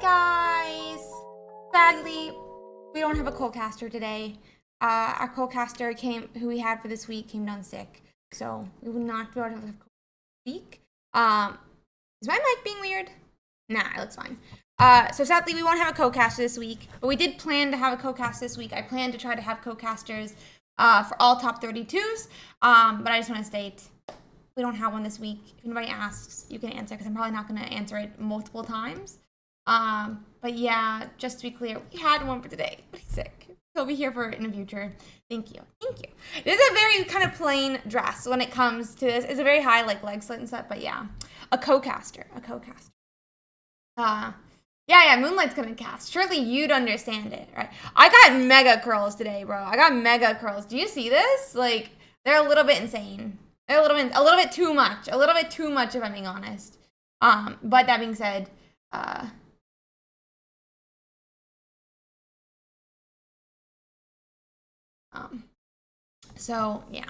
guys! Sadly, we don't have a co-caster today. Our co-caster who we had for this week came down sick, so we would not be able to have a co-caster this week. Is my mic being weird? Nah, it looks fine. So sadly, we won't have a co-caster this week, but we did plan to have a co-cast this week. I plan to try to have co-casters for all top 32s, but I just want to state we don't have one this week. If anybody asks, you can answer, because I'm probably not going to answer it multiple times. But yeah, just to be clear, we had one for today, but he's sick. He'll be here for it in the future. Thank you. Thank you. This is a very kind of plain dress when it comes to this. It's a very high leg slit and stuff, but yeah. A co-caster. Yeah, Moonlight's gonna cast. Surely you'd understand it, right? I got mega curls today, bro. I got mega curls. Do you see this? Like, they're a little bit insane. They're a little bit too much. A little bit too much, if I'm being honest. But that being said, so yeah.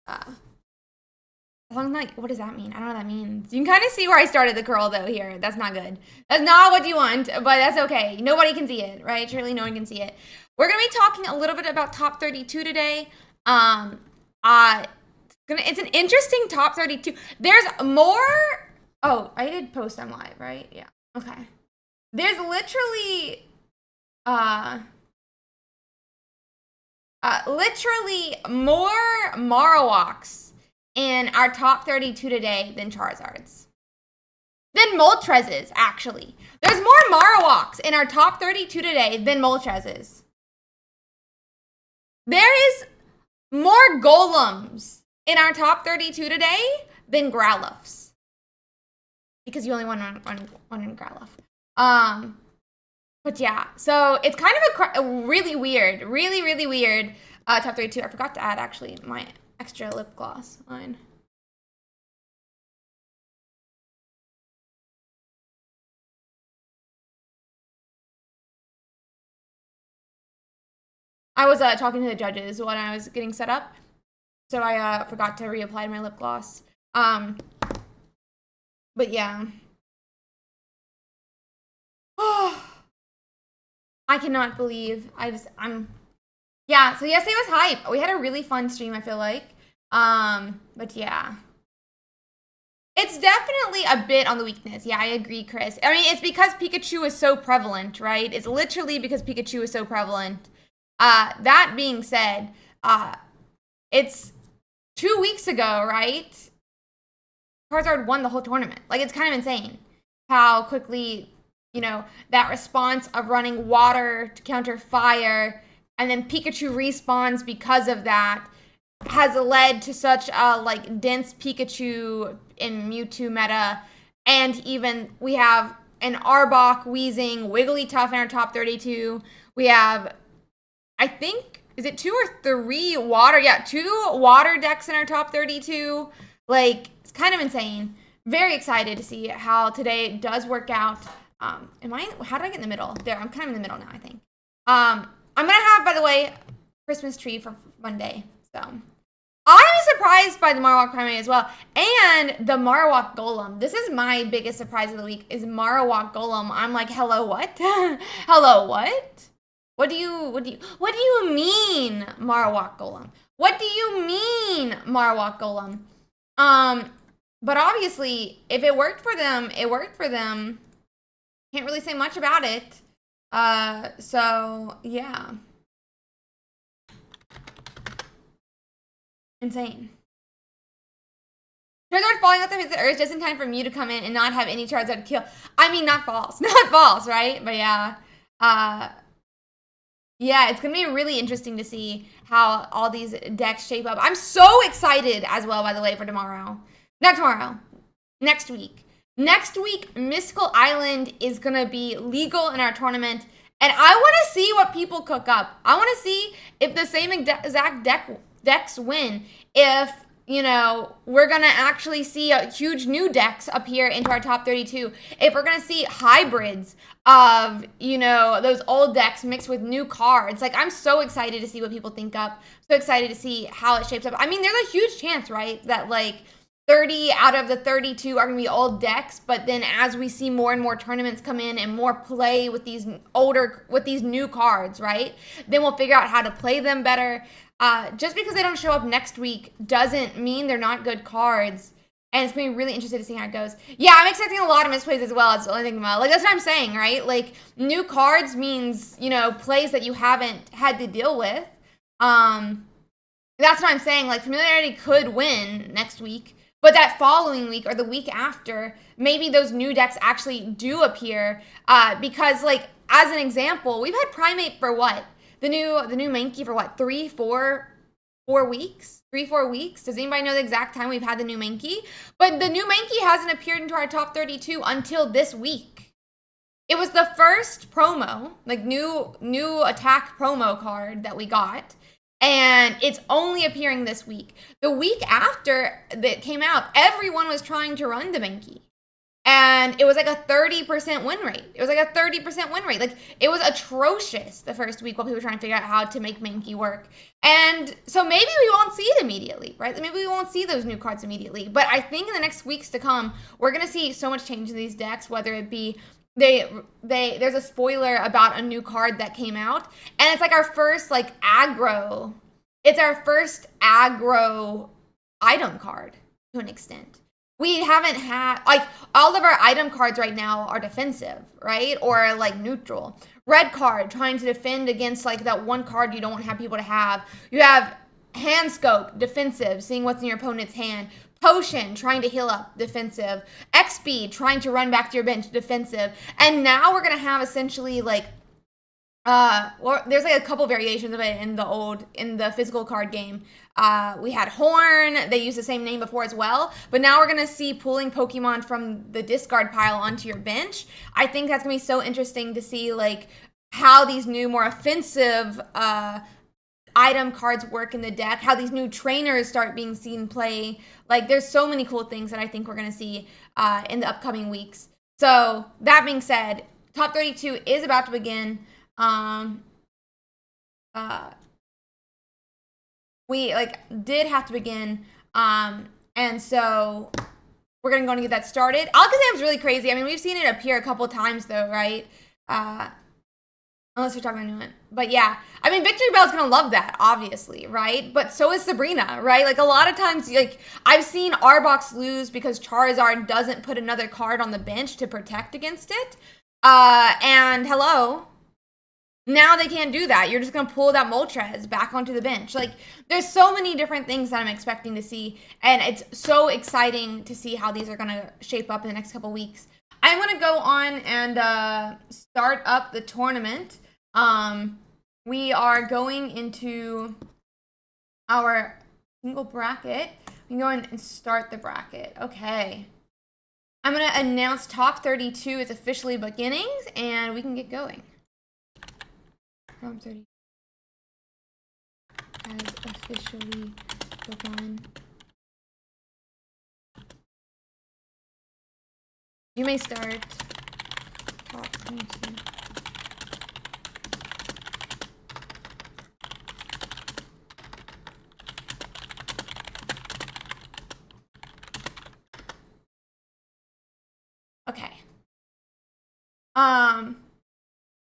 As long as like, what does that mean? I don't know what that means. You can kind of see where I started the curl though here. That's not good. That's not what you want, but that's okay. Nobody can see it, right? Surely no one can see it. We're gonna be talking a little bit about top 32 today. It's an interesting top 32. There's more. Oh, I did post them live, right? Yeah. Okay. There's literally more Marowaks in our top 32 today than Charizards. Than Moltres, actually. There's more Marowaks in our top 32 today than Moltres. There is more Golems in our top 32 today than Growlithe's. Because you only won one in Growlithe. But yeah, so it's kind of a really weird top 32. I forgot to add actually my extra lip gloss line. I was talking to the judges when I was getting set up, so I forgot to reapply my lip gloss. But yeah. I cannot believe yeah, so yesterday was hype. We had a really fun stream, I feel like. But yeah. It's definitely a bit on the weakness. Yeah, I agree, Chris. I mean, it's because Pikachu is so prevalent, right? It's literally because Pikachu is so prevalent. That being said, it's 2 weeks ago, right? Charizard won the whole tournament. Like, it's kind of insane how quickly, you know, that response of running water to counter fire, and then Pikachu respawns because of that, has led to such a, like, dense Pikachu in Mewtwo meta. And even we have an Arbok, Weezing, Wigglytuff in our top 32. We have, I think, is it 2 or 3 water? Yeah, 2 water decks in our top 32. Like, it's kind of insane. Very excited to see how today does work out. How did I get in the middle? There, I'm kind of in the middle now, I think. I'm gonna have, by the way, Christmas tree for Monday. So I'm surprised by the Marowak primary as well. And the Marowak Golem. This is my biggest surprise of the week, is Marowak Golem. I'm like, hello, what? Hello, what? What do you mean, Marowak Golem? What do you mean, Marowak Golem? But obviously, if it worked for them, it worked for them. Can't really say much about it. So yeah. Insane. Charizard falling off the face of the earth just in time for Mew to come in and not have any Charizard kill. I mean, not false. Not false, right? But yeah. Yeah, it's going to be really interesting to see how all these decks shape up. I'm so excited as well, by the way, for tomorrow. Not tomorrow. Next week. Next week, Mystical Island is going to be legal in our tournament. And I want to see what people cook up. I want to see if the same exact decks win. If, you know, we're going to actually see a huge new decks appear into our top 32. If we're going to see hybrids of, you know, those old decks mixed with new cards. Like, I'm so excited to see what people think up. So excited to see how it shapes up. I mean, there's a huge chance, right, that, like, 30 out of the 32 are going to be old decks, but then as we see more and more tournaments come in and more play with these new cards, right? Then we'll figure out how to play them better. Just because they don't show up next week doesn't mean they're not good cards. And it's going to be really interesting to see how it goes. Yeah, I'm expecting a lot of misplays as well. That's the only thing about it. Like, that's what I'm saying, right? Like, new cards means, you know, plays that you haven't had to deal with. That's what I'm saying. Like, Familiarity could win next week. But that following week or the week after, maybe those new decks actually do appear. Because, like, as an example, we've had Primate for what? The new Mankey for what? 4 weeks? 3-4 weeks? Does anybody know the exact time we've had the new Mankey? But the new Mankey hasn't appeared into our top 32 until this week. It was the first promo, like new attack promo card that we got. And it's only appearing this week. The week after that came out, everyone was trying to run the Mankey. And it was like a 30% win rate. Like, it was atrocious the first week while people were trying to figure out how to make Mankey work. And so maybe we won't see it immediately, right? Maybe we won't see those new cards immediately. But I think in the next weeks to come, we're going to see so much change in these decks, whether it be there's a spoiler about a new card that came out. And it's like our first, like, aggro. It's our first aggro item card to an extent. We haven't had, like, all of our item cards right now are defensive, right? Or, like, neutral. Red card, trying to defend against, like, that one card you don't want to have people to have. You have Hand Scope, defensive, seeing what's in your opponent's hand. Potion, trying to heal up, defensive. X-Speed, trying to run back to your bench, defensive. And now we're going to have essentially, like, well, there's like a couple variations of it in the physical card game. We had Horn. They used the same name before as well. But now we're going to see pulling Pokemon from the discard pile onto your bench. I think that's going to be so interesting to see, like, how these new, more offensive item cards work in the deck, how these new trainers start being seen play. Like, there's so many cool things that I think we're going to see in the upcoming weeks. So, that being said, top 32 is about to begin. We, like, did have to begin, and so we're gonna go and get that started. Alakazam's really crazy. I mean, we've seen it appear a couple times, though, right? Unless we're talking about new one. But yeah, I mean, Victory Bell's gonna love that, obviously, right? But so is Sabrina, right? Like, a lot of times, like, I've seen Arbok lose because Charizard doesn't put another card on the bench to protect against it. And hello. Now they can't do that. You're just going to pull that Moltres back onto the bench. Like, there's so many different things that I'm expecting to see, and it's so exciting to see how these are going to shape up in the next couple weeks. I'm going to go on and start up the tournament. We are going into our single bracket. We can go in and start the bracket. Okay. I'm going to announce top 32 is officially beginning, and we can get going. From 30 has officially begun. You may start top 22. Okay.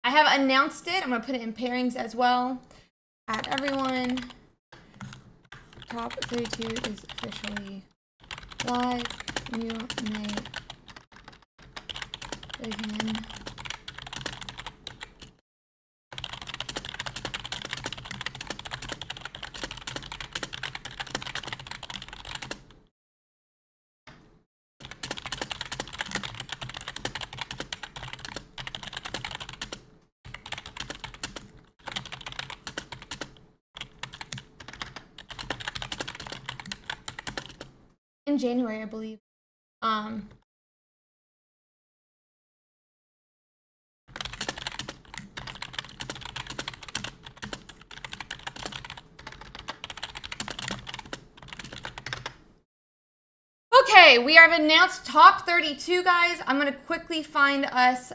I have announced it. I'm going to put it in pairings as well. Add everyone. Top 32 is officially live. You may begin. In January, I believe. Okay, we have announced top 32, guys. I'm going to quickly find us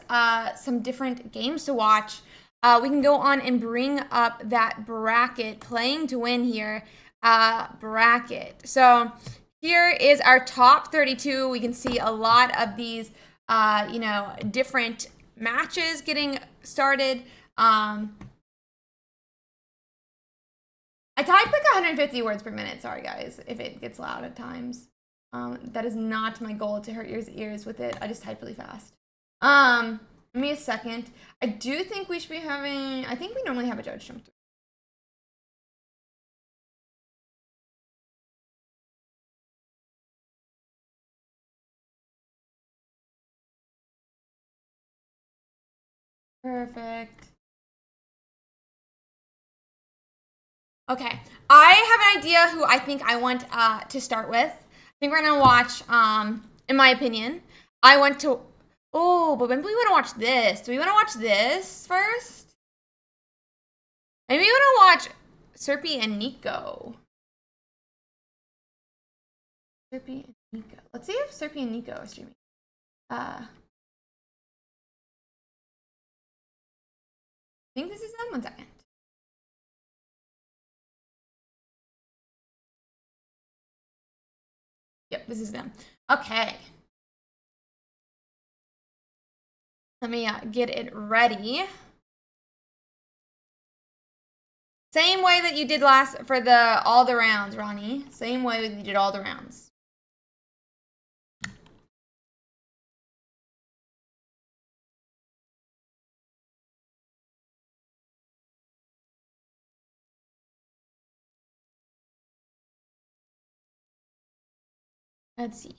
some different games to watch. We can go on and bring up that bracket, playing to win here, bracket. So here is our top 32. We can see a lot of these, you know, different matches getting started. I type like 150 words per minute. Sorry, guys, if it gets loud at times. That is not my goal to hurt your ears with it. I just type really fast. Give me a second. I do think we should be having, I think we normally have a judge jump through. Perfect. Okay, I have an idea who I think I want to start with. I think we're gonna watch, in my opinion, I want to, oh, but maybe we wanna watch this. Do we wanna watch this first? Maybe we wanna watch Serpi and Nico. Serpi and Nico. Let's see if Serpi and Nico are streaming. I think this is them. 1 second. Yep, this is them. Okay. Let me get it ready. Same way that you did last for all the rounds, Ronnie. Same way that you did all the rounds. Let's see.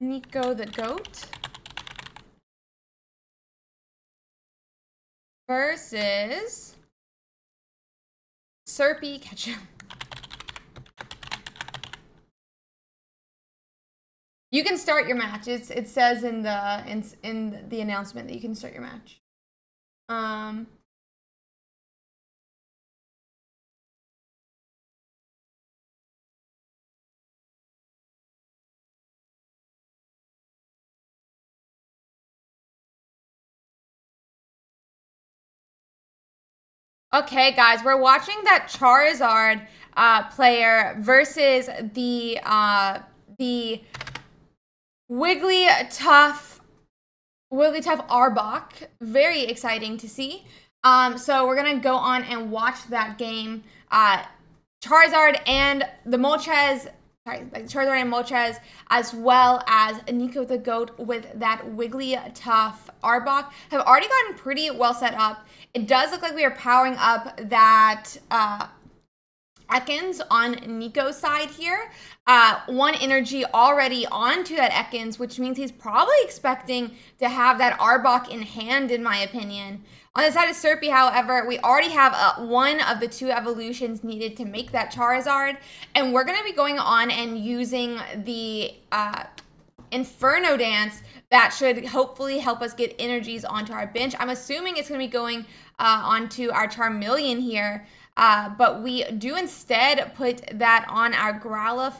Nico the goat versus Serpi Pikachu. You can start your match. It says in the announcement that you can start your match. Okay, guys, we're watching that Charizard player versus the Wigglytuff Arbok. Very exciting to see. So we're gonna go on and watch that game. Charizard and the Moltres. Charizard and Moltres, as well as Nico the Goat with that Wigglytuff Arbok, have already gotten pretty well set up. It does look like we are powering up that Ekans on Nico's side here. 1 energy already onto that Ekans, which means he's probably expecting to have that Arbok in hand, in my opinion. On the side of Serpi, however, we already have 1 of the 2 evolutions needed to make that Charizard, and we're going to be going on and using the Inferno Dance that should hopefully help us get energies onto our bench. I'm assuming it's going to be going onto our Charmeleon here, but we do instead put that on our Growlithe.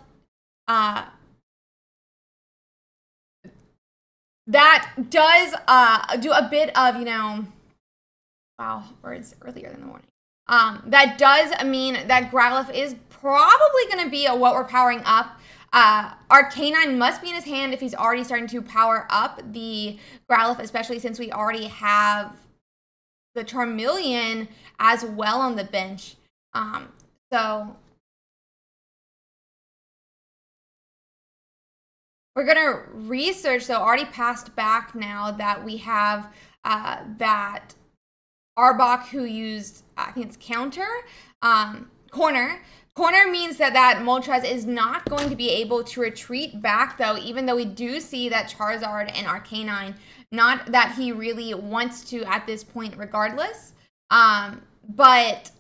That does do a bit of, you know, wow, words earlier in the morning. That does mean that Growlithe is probably going to be what we're powering up. Our K9 must be in his hand if he's already starting to power up the Growlithe, especially since we already have the Charmeleon as well on the bench. So we're going to research, so already passed back now that we have that Arbok who used, I think it's counter, corner. Corner means that Moltres is not going to be able to retreat back, though, even though we do see that Charizard and Arcanine, not that he really wants to at this point regardless, but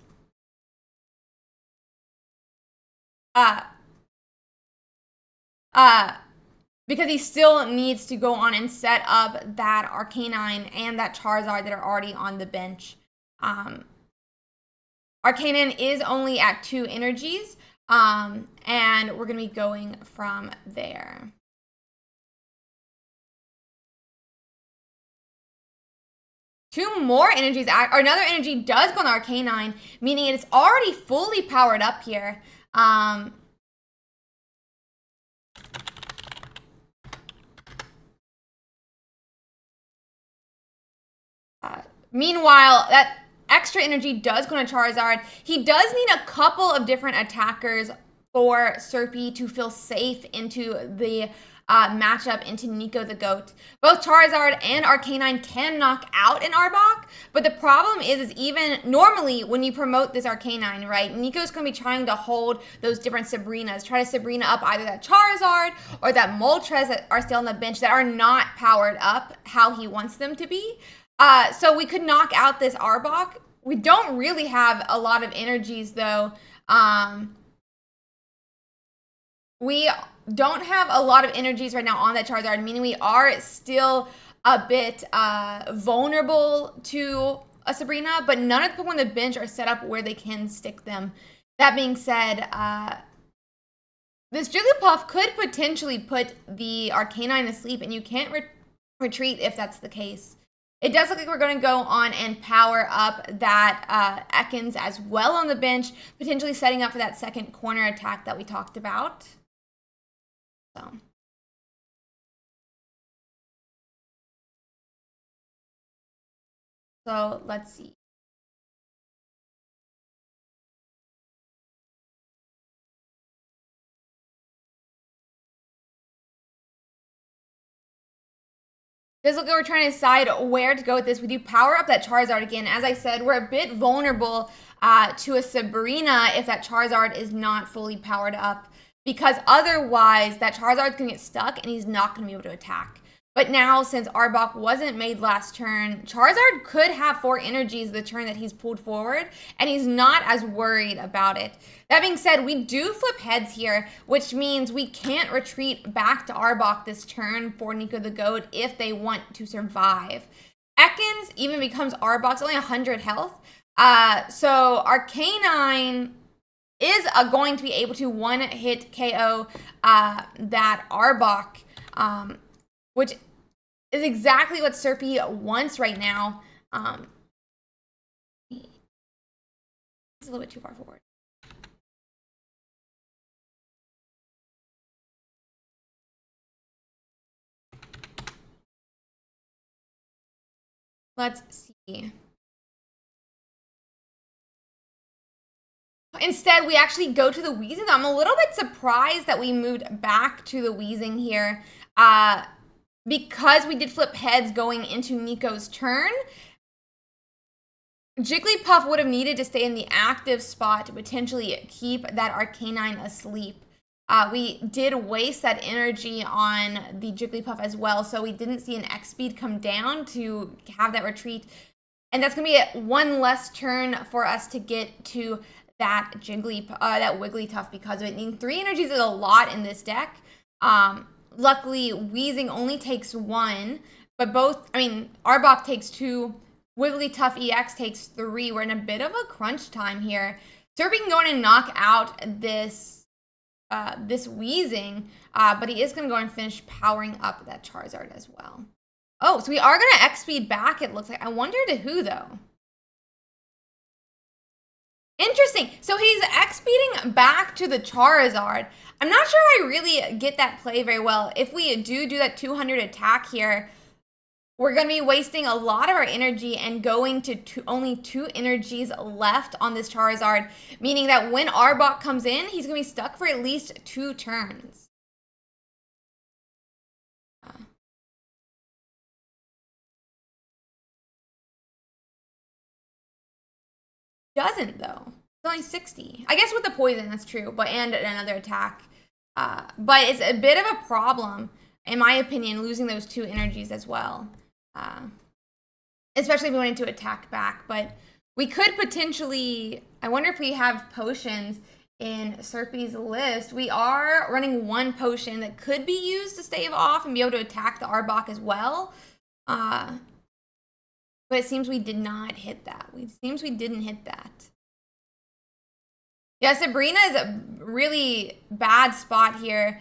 because he still needs to go on and set up that Arcanine and that Charizard that are already on the bench. Pkmn is only at 2 energies, and we're going to be going from there. Two more energies, or another energy does go on the Arcanine, meaning it's already fully powered up here. Meanwhile, that extra energy does go to Charizard. He does need a couple of different attackers for Serpi to feel safe into the matchup into Nico the Goat. Both Charizard and Arcanine can knock out an Arbok, but the problem is even normally when you promote this Arcanine, right, Nico's going to be trying to hold those different Sabrinas, try to Sabrina up either that Charizard or that Moltres that are still on the bench that are not powered up how he wants them to be. So we could knock out this Arbok. We don't really have a lot of energies though. We don't have a lot of energies right now on that Charizard, meaning we are still a bit vulnerable to a Sabrina, but none of the people on the bench are set up where they can stick them. That being said, this Jigglypuff could potentially put the Arcanine asleep, and you can't retreat if that's the case. It does look like we're going to go on and power up that Ekans as well on the bench, potentially setting up for that second corner attack that we talked about. So let's see. This look, we're trying to decide where to go with this. We do power up that Charizard again. As I said, we're a bit vulnerable to a Sabrina if that Charizard is not fully powered up, because otherwise that Charizard's gonna get stuck and he's not gonna be able to attack. But now, since Arbok wasn't made last turn, Charizard could have 4 energies the turn that he's pulled forward, and he's not as worried about it. That being said, we do flip heads here, which means we can't retreat back to Arbok this turn for Nico the Goat if they want to survive. Ekans even becomes Arbok's only 100 health. So Arcanine is going to be able to one-hit KO that Arbok, which is exactly what Serpi wants right now. It's a little bit too far forward. Let's see. Instead, we actually go to the Weezing. I'm a little bit surprised that we moved back to the Weezing here. Because we did flip heads going into Nico's turn, Jigglypuff would have needed to stay in the active spot to potentially keep that Arcanine asleep. We did waste that energy on the Jigglypuff as well, so we didn't see an X speed come down to have that retreat. And that's going to be one less turn for us to get to that that Wigglytuff because of it. Needing 3 energies is a lot in this deck. Luckily, Weezing only takes 1, but Arbok takes 2, Wigglytuff EX takes 3. We're in a bit of a crunch time here. Serpi can go in and knock out this Weezing, but he is going to go and finish powering up that Charizard as well. Oh, so we are going to X-Speed back, it looks like. I wonder to who, though. Interesting. So he's X-Speeding back to the Charizard. I'm not sure I really get that play very well. If we do that 200 attack here, we're going to be wasting a lot of our energy and going to only 2 energies left on this Charizard, meaning that when Arbok comes in, he's going to be stuck for at least 2 turns. Doesn't, though. It's only 60. I guess with the poison, that's true, but and another attack. But it's a bit of a problem, in my opinion, losing those 2 energies as well. Especially if we wanted to attack back. But we could potentially... I wonder if we have potions in Serpi's list. We are running 1 potion that could be used to stave off and be able to attack the Arbok as well. But it seems we did not hit that. It seems we didn't hit that. Yeah, Sabrina is a really bad spot here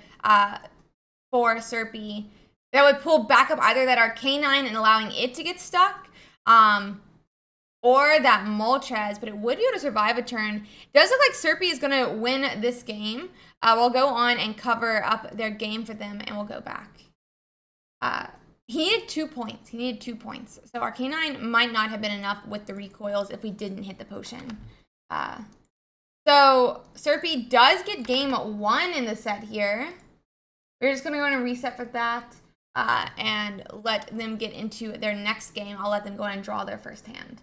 for Serpi. That would pull back up either that Arcanine and allowing it to get stuck, or that Moltres, but it would be able to survive a turn. It does look like Serpi is going to win this game. We'll go on and cover up their game for them, and we'll go back. He needed 2 points. He needed 2 points. So Arcanine might not have been enough with the recoils if we didn't hit the potion. So Serpi does get game 1 in the set here. We're just going to go in and reset for that and let them get into their next game. I'll let them go in and draw their first hand.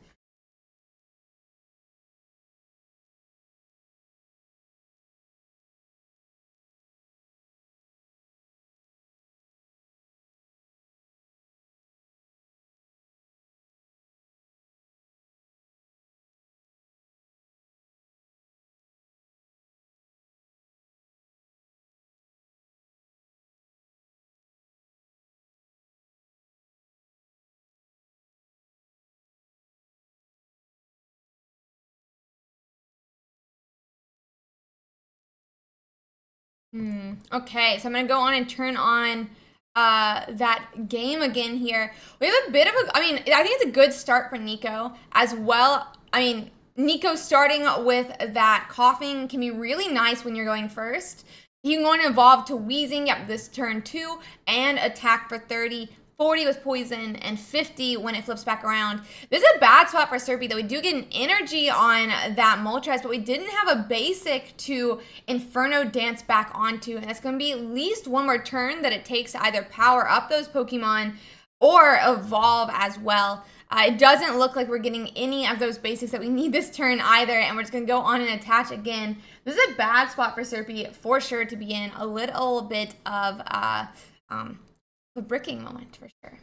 Okay, so I'm gonna go on and turn on that game again here. We have a bit of a, I mean, I think it's a good start for Nico as well. I mean, Nico starting with that coughing can be really nice when you're going first. You can go on and evolve to Wheezing, yep, this turn 2, and attack for 30. 40 with poison, and 50 when it flips back around. This is a bad spot for Serpi, though. We do get an energy on that Moltres, but we didn't have a basic to Inferno Dance back onto, and it's going to be at least one more turn that it takes to either power up those Pokemon or evolve as well. It doesn't look like we're getting any of those basics that we need this turn either, and we're just going to go on and attach again. This is a bad spot for Serpi, for sure, to be in. A little bit of a bricking moment for sure.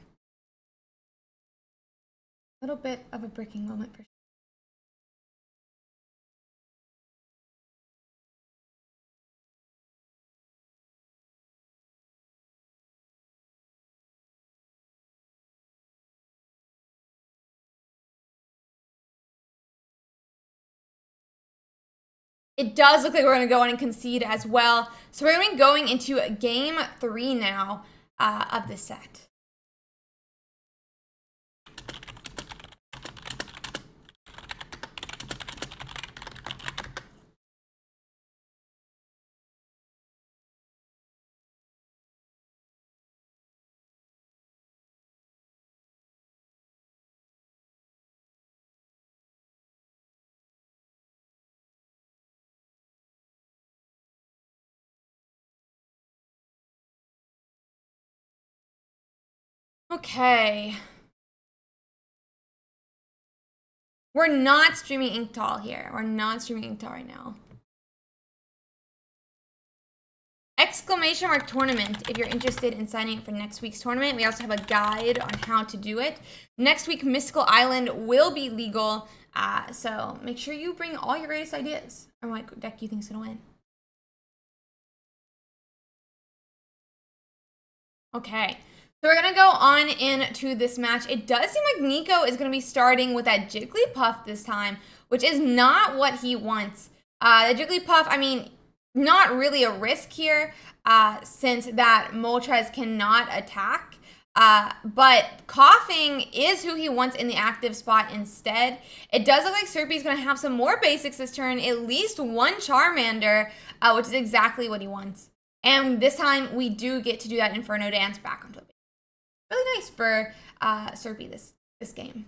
A little bit of a bricking moment for sure. It does look like we're going to go on and concede as well. So we're going to be going into game 3 now of this set. Okay. We're not streaming Inktal here. We're not streaming Inktal right now. Exclamation mark tournament if you're interested in signing up for next week's tournament. We also have a guide on how to do it. Next week, Mystical Island will be legal. So make sure you bring all your greatest ideas on what deck you think is going to win. Okay. So we're going to go on into this match. It does seem like Nico is going to be starting with that Jigglypuff this time, which is not what he wants. The Jigglypuff, I mean, not really a risk here since that Moltres cannot attack. But Coughing is who he wants in the active spot instead. It does look like Serpi's going to have some more basics this turn, at least one Charmander, which is exactly what he wants. And this time we do get to do that Inferno Dance back onto it. Really nice for Serpi this game.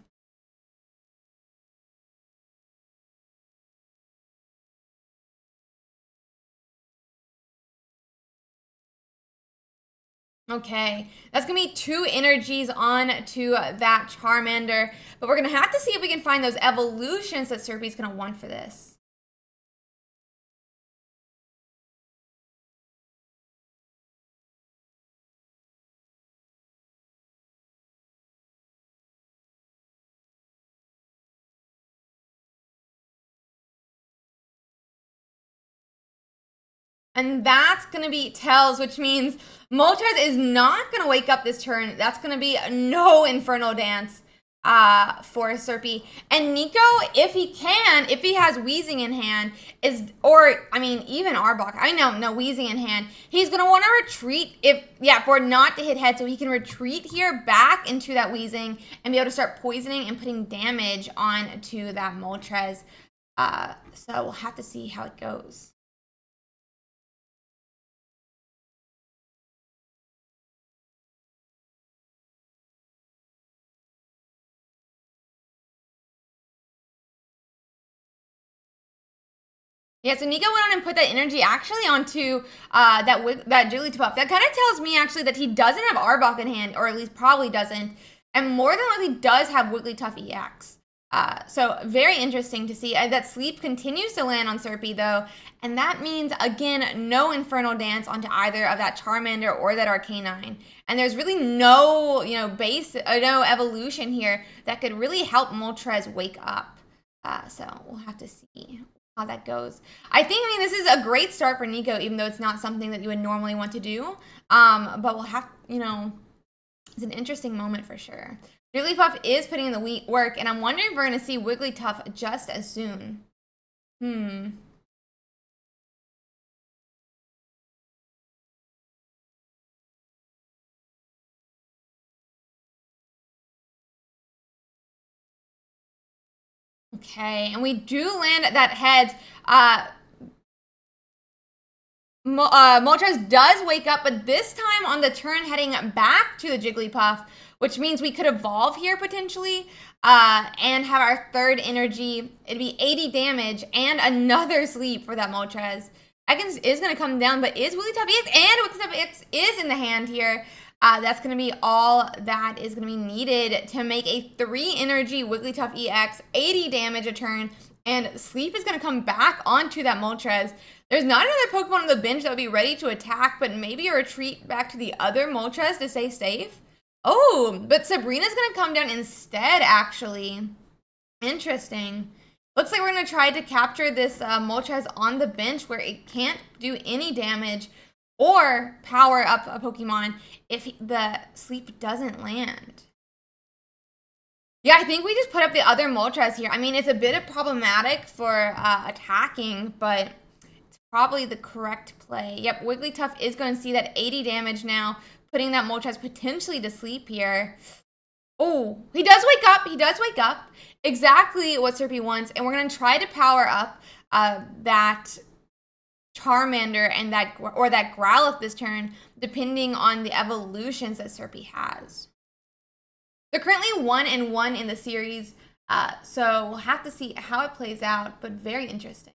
Okay, that's going to be 2 energies on to that Charmander, but we're going to have to see if we can find those evolutions that Serpi's going to want for this. And that's going to be Tails, which means Moltres is not going to wake up this turn. That's going to be no Inferno Dance. for Serpi. And Nico, if he has Wheezing in hand, even Arbok. No, Wheezing in hand. He's gonna want to retreat for it not to hit head, so he can retreat here back into that Wheezing and be able to start poisoning and putting damage onto that Moltres. So we'll have to see how it goes. Yeah, so Nico went on and put that energy actually onto that Jigglypuff. That kind of tells me actually that he doesn't have Arbok in hand, or at least probably doesn't, and more than likely does have Wigglytuff EX. So very interesting to see. That Sleep continues to land on Serpi though, and that means again no Infernal Dance onto either of that Charmander or that Arcanine. And there's really no no evolution here that could really help Moltres wake up. So we'll have to see how that goes. I mean, this is a great start for Nico, even though it's not something that you would normally want to do. But we'll have, it's an interesting moment for sure. Jigglypuff is putting in the work, and I'm wondering if we're going to see Wigglytuff just as soon. Okay, and we do land at that heads. Moltres does wake up, but this time on the turn heading back to the Jigglypuff, which means we could evolve here potentially and have our third energy. It'd be 80 damage and another sleep for that Moltres. Ekans is going to come down, but is Wigglytuff EX, and Wigglytuff EX is in the hand here. That's going to be all that is going to be needed to make a 3 energy Wigglytuff EX, 80 damage a turn, and Sleep is going to come back onto that Moltres. There's not another Pokemon on the bench that would be ready to attack, but maybe a retreat back to the other Moltres to stay safe. Oh, but Sabrina's going to come down instead, actually. Interesting. Looks like we're going to try to capture this Moltres on the bench where it can't do any damage or power up a Pokemon if the Sleep doesn't land. Yeah, I think we just put up the other Moltres here. I mean, it's a bit problematic for attacking, but it's probably the correct play. Yep, Wigglytuff is going to see that 80 damage now, putting that Moltres potentially to sleep here. Oh, he does wake up. He does wake up. Exactly what Serpi wants. And we're going to try to power up that Charmander and that Growlithe this turn, depending on the evolutions that Serpi has. They're currently 1-1 in the series, so we'll have to see how it plays out, but very interesting.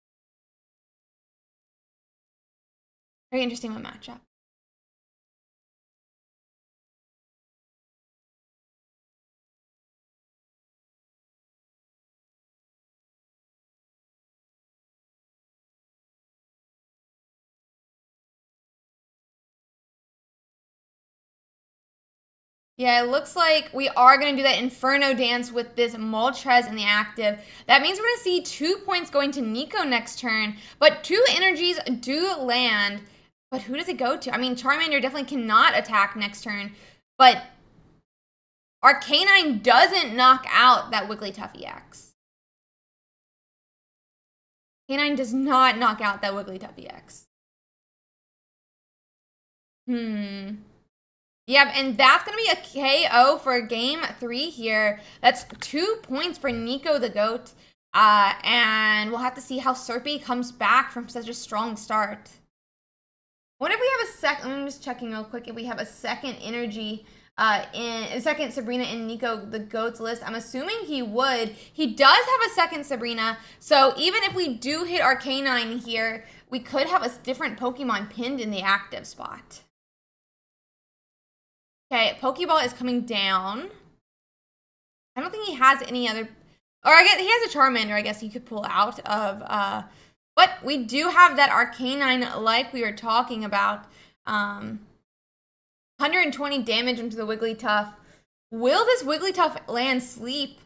Very interesting one matchup. Yeah, it looks like we are going to do that Inferno Dance with this Moltres in the active. That means we're going to see 2 points going to Nico next turn, but 2 energies do land. But who does it go to? I mean, Charmander definitely cannot attack next turn, but Arcanine doesn't knock out that Wigglytuff EX. Arcanine does not knock out that Wigglytuff EX. Yep, and that's going to be a KO for game 3 here. That's 2 points for Nico the GOAT. And we'll have to see how Serpi comes back from such a strong start. What if we have a second? I'm just checking real quick if we have a second energy second Sabrina in Nico the GOAT's list. I'm assuming he would. He does have a second Sabrina. So even if we do hit Arcanine here, we could have a different Pokemon pinned in the active spot. Okay, Pokeball is coming down. I don't think he has any other, or I guess he has a Charmander, I guess he could pull out of, but we do have that Arcanine like we were talking about. 120 damage into the Wigglytuff. Will this Wigglytuff land sleep?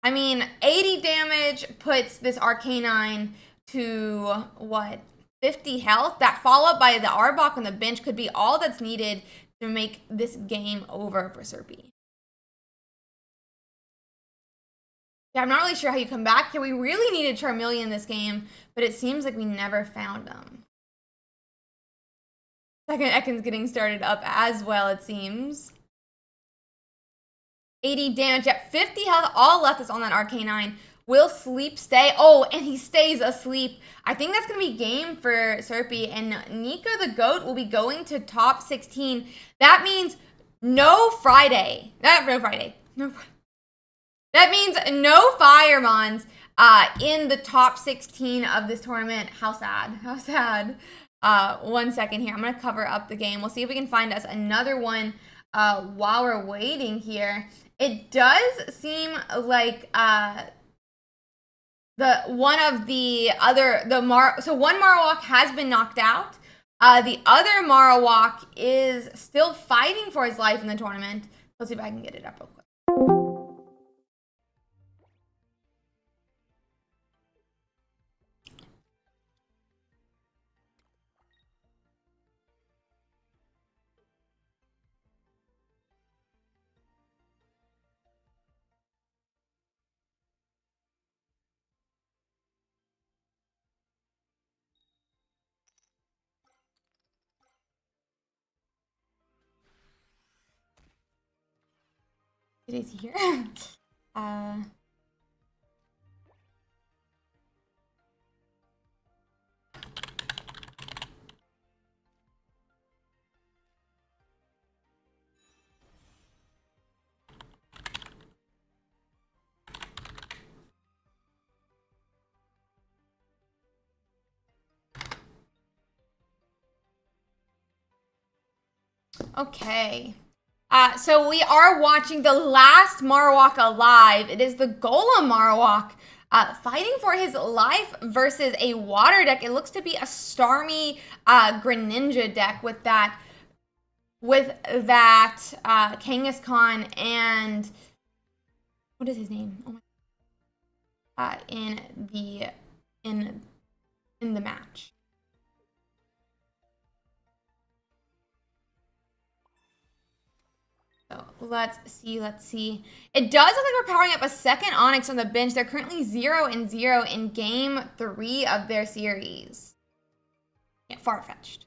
I mean, 80 damage puts this Arcanine to, what, 50 health? That follow-up by the Arbok on the bench could be all that's needed to make this game over for Serpi. Yeah, I'm not really sure how you come back here. We really needed Charmeleon in this game, but it seems like we never found them. Second Ekans getting started up as well, it seems. 80 damage at 50 health. All left is on that Arcanine. Will Sleep stay? Oh, and he stays asleep. I think that's going to be game for Serpi. And Nico the GOAT will be going to top 16. That means no Friday. No Friday. That means no Firemons in the top 16 of this tournament. How sad. How sad. 1 second here. I'm going to cover up the game. We'll see if we can find us another one while we're waiting here. It does seem like so one Marowak has been knocked out. The other Marowak is still fighting for his life in the tournament. Let's see if I can get it up real quick. It is here. Okay. So we are watching the last Marowak alive. It is the Golem Marowak fighting for his life versus a water deck. It looks to be a Starmie Greninja deck with that Kangaskhan and what is his name? Oh my in the match. So let's see. It does look like we're powering up a second Onix on the bench. They're currently 0-0 in game 3 of their series. Yeah, far-fetched.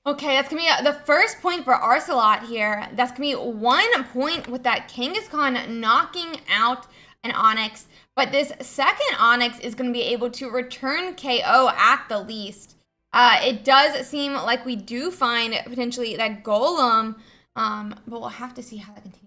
Okay, that's gonna be the first point for Ursiiday here. That's gonna be 1 point with that Kangaskhan knocking out an Onix. But this second Onix is gonna be able to return KO at the least. It does seem like we do find potentially that Golem, but we'll have to see how that continues.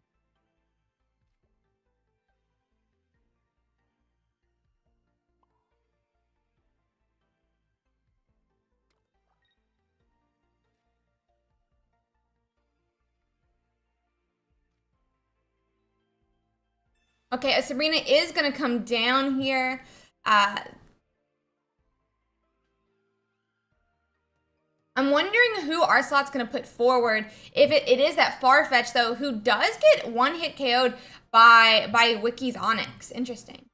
Okay, Sabrina is going to come down here. I'm wondering who Ursiiday's going to put forward. If it is that Farfetch, though, who does get one-hit KO'd by Wiki's Onix. Interesting.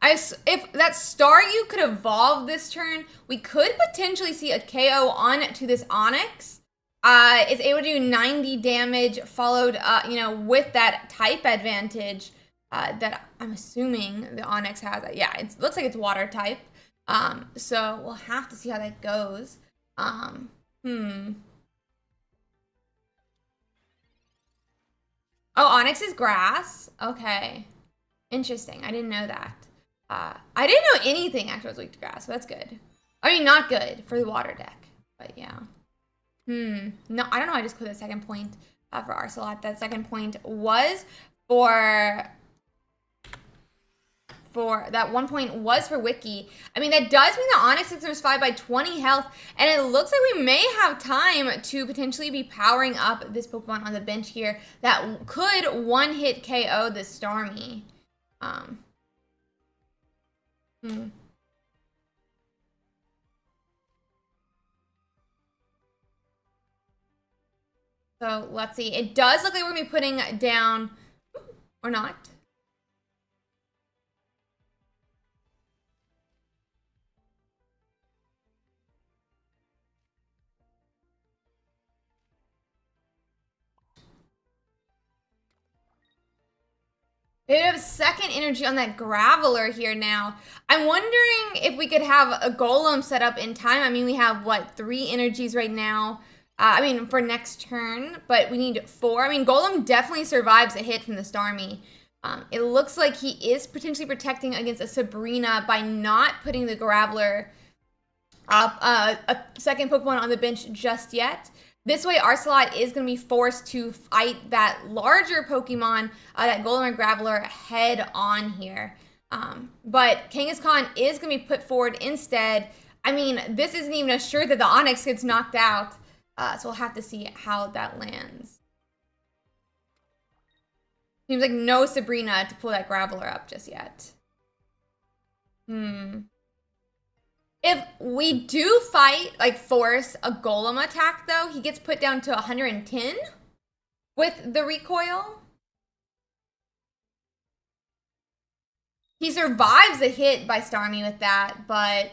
If that Staryu could evolve this turn, we could potentially see a KO on to this Onix. It's able to do 90 damage, followed, with that type advantage that I'm assuming the Onix has. Yeah, it looks like it's water type. So we'll have to see how that goes. Oh, Onix is grass. Okay. Interesting. I didn't know that. I didn't know anything actually was weak to grass, so that's good. I mean, not good for the water deck, but yeah. No, I don't know. I just put the second point for Ursiiday. That second point was for for that 1 point was for Wiki. I mean, that does mean the Onyx is survive by 20 health, and it looks like we may have time to potentially be powering up this Pokemon on the bench here that could one-hit KO the Starmie. So let's see. It does look like we're going to be putting down, or not. We have second energy on that Graveler here now. I'm wondering if we could have a Golem set up in time. I mean, we have, what, 3 energies right now? For next turn, but we need 4. I mean, Golem definitely survives a hit from the Starmie. It looks like he is potentially protecting against a Sabrina by not putting the Graveler up a second Pokemon on the bench just yet. This way, Ursiiday is going to be forced to fight that larger Pokemon, that Golem and Graveler, head on here. But Kangaskhan is going to be put forward instead. I mean, this isn't even assured that the Onyx gets knocked out. So we'll have to see how that lands. Seems like no Sabrina to pull that Graveler up just yet. If we do fight, like force a Golem attack though, he gets put down to 110 with the recoil. He survives a hit by Starmie with that, but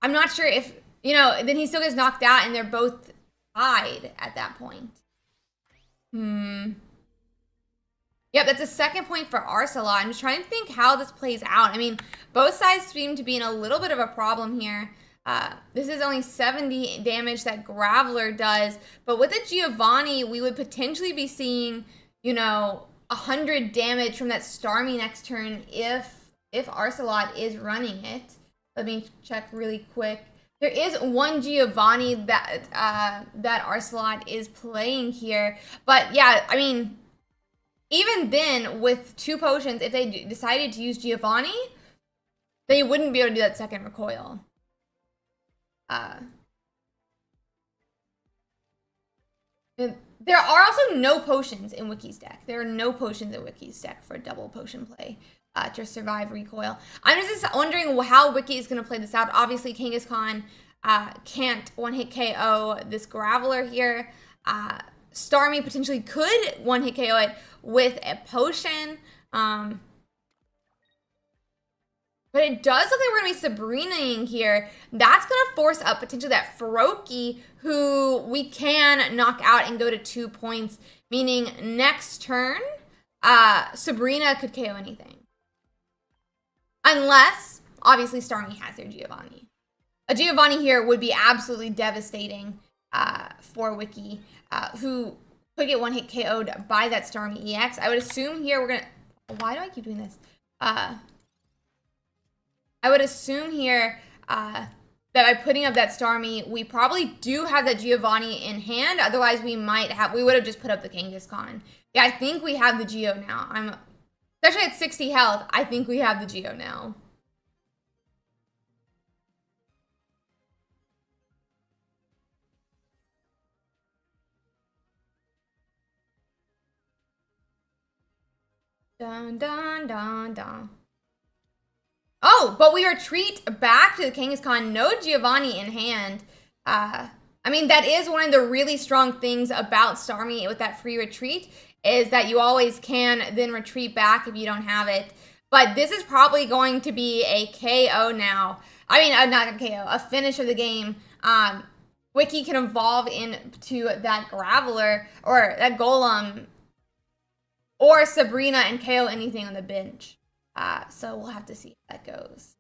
I'm not sure if, then he still gets knocked out and they're both tied at that point. Yep, that's a second point for Ursiiday. I'm just trying to think how this plays out. I mean, both sides seem to be in a little bit of a problem here. This is only 70 damage that Graveler does, but with a Giovanni, we would potentially be seeing, 100 damage from that Starmie next turn if Ursiiday is running it. Let me check really quick. There is one Giovanni that Ursiiday is playing here. But yeah, I mean, even then, with 2 potions, if they decided to use Giovanni, they wouldn't be able to do that second recoil. There are also no potions in Wiki's deck. There are no potions in Wiki's deck for double potion play. To survive recoil. I'm just wondering how Wiki is going to play this out. Obviously, Kangaskhan can't one-hit KO this Graveler here. Starmie potentially could one-hit KO it with a potion. But it does look like we're going to be Sabrina-ing here. That's going to force up potentially that Froakie, who we can knock out and go to 2 points, meaning next turn, Sabrina could KO anything. Unless, obviously, Starmie has their Giovanni. A Giovanni here would be absolutely devastating for Wiki, who could get one-hit KO'd by that Starmie EX. I would assume here we're going to... Why do I keep doing this? I would assume here that by putting up that Starmie, we probably do have that Giovanni in hand. Otherwise, we would have just put up the Kangaskhan. Yeah, I think we have the Geo now. Especially at 60 health, I think we have the Geo now. Dun, dun, dun, dun. Oh, but we retreat back to the Kangaskhan. No Giovanni in hand. I mean, that is one of the really strong things about Starmie with that free retreat, is that you always can then retreat back if you don't have it. But this is probably going to be a KO now. I mean, not a KO, a finish of the game. Wiki can evolve into that Graveler, or that Golem, or Sabrina and KO anything on the bench. So we'll have to see how that goes.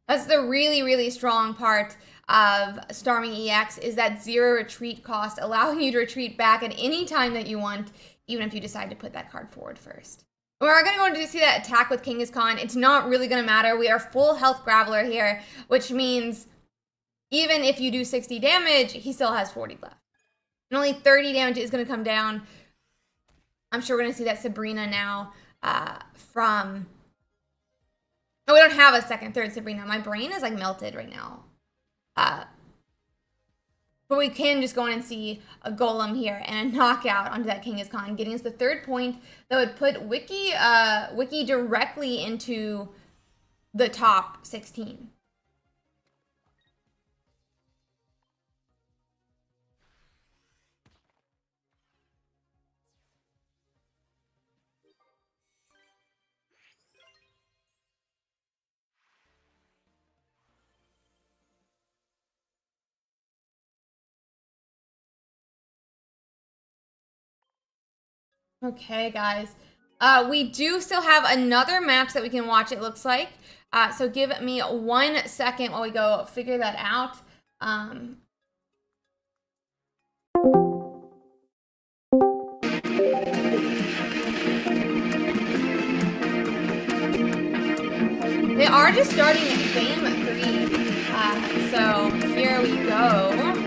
That's the really, really strong part of Starmie EX, is that 0 retreat cost, allowing you to retreat back at any time that you want, even if you decide to put that card forward first. We're going to go into see that attack with Kangaskhan. It's not really going to matter. We are full health Graveler here, which means even if you do 60 damage, he still has 40 left. And only 30 damage is going to come down. I'm sure we're going to see that Sabrina now from... Oh, we don't have a second, third Sabrina. My brain is like melted right now. But we can just go in and see a Golem here and a knockout onto that Kangaskhan, getting us the 3rd point that would put Wiki directly into the top 16. Okay, guys. We do still have another match that we can watch, it looks like. So give me 1 second while we go figure that out. They are just starting game 3. So here we go.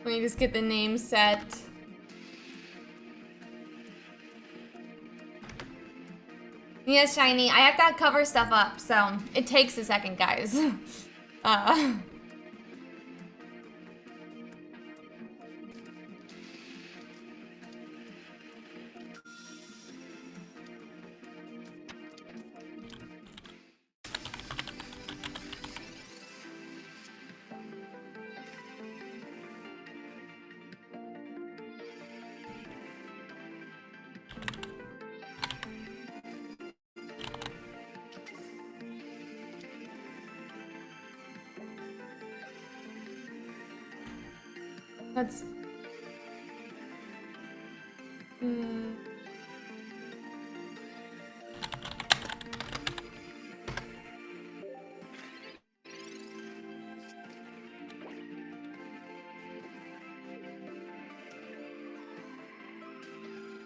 Let me just get the name set. Yes, Shiny. I have to cover stuff up, so it takes a second, guys. That's...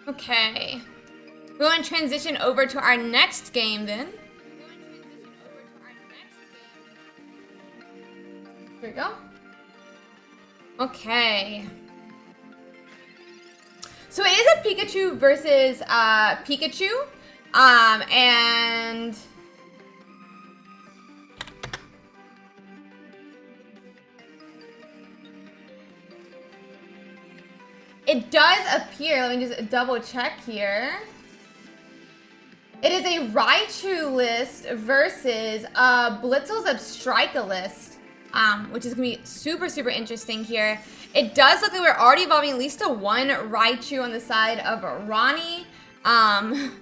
Okay. We're going to transition over to our next game then. Here we go. Okay. So it is a Pikachu versus Pikachu. And it does appear, let me just double check here. It is a Raichu list versus Blitzel's Zebstrika list. Which is going to be super, super interesting here. It does look like we're already evolving at least to 1 Raichu on the side of Ronnie. But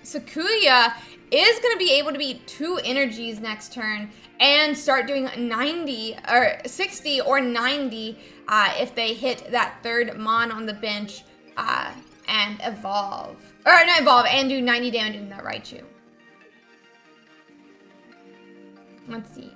Sakuya is going to be able to be 2 energies next turn and start doing 90 or 60 or 90 if they hit that 3rd Mon on the bench and evolve. Or not evolve, and do 90 damage in that Raichu. Let's see.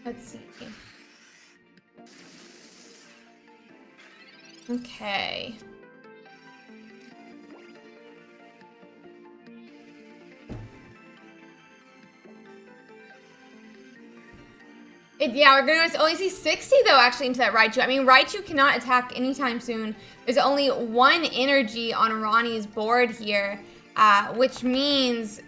Let's see. Okay. Yeah, we're going to only see 60 though actually into that Raichu. I mean, Raichu cannot attack anytime soon. There's only 1 energy on Ronnie's board here, which means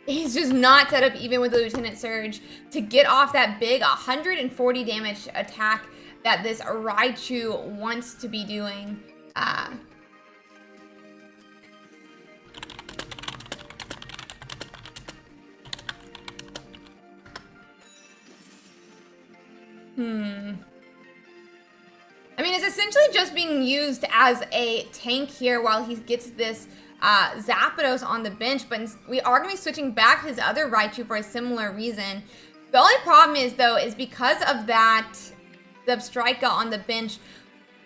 he's just not set up even with the Lieutenant Surge to get off that big 140 damage attack that this Raichu wants to be doing. I mean, it's essentially just being used as a tank here while he gets this Zapdos on the bench, but we are going to be switching back his other Raichu for a similar reason. The only problem is, though, is because of that Zebstrika on the bench,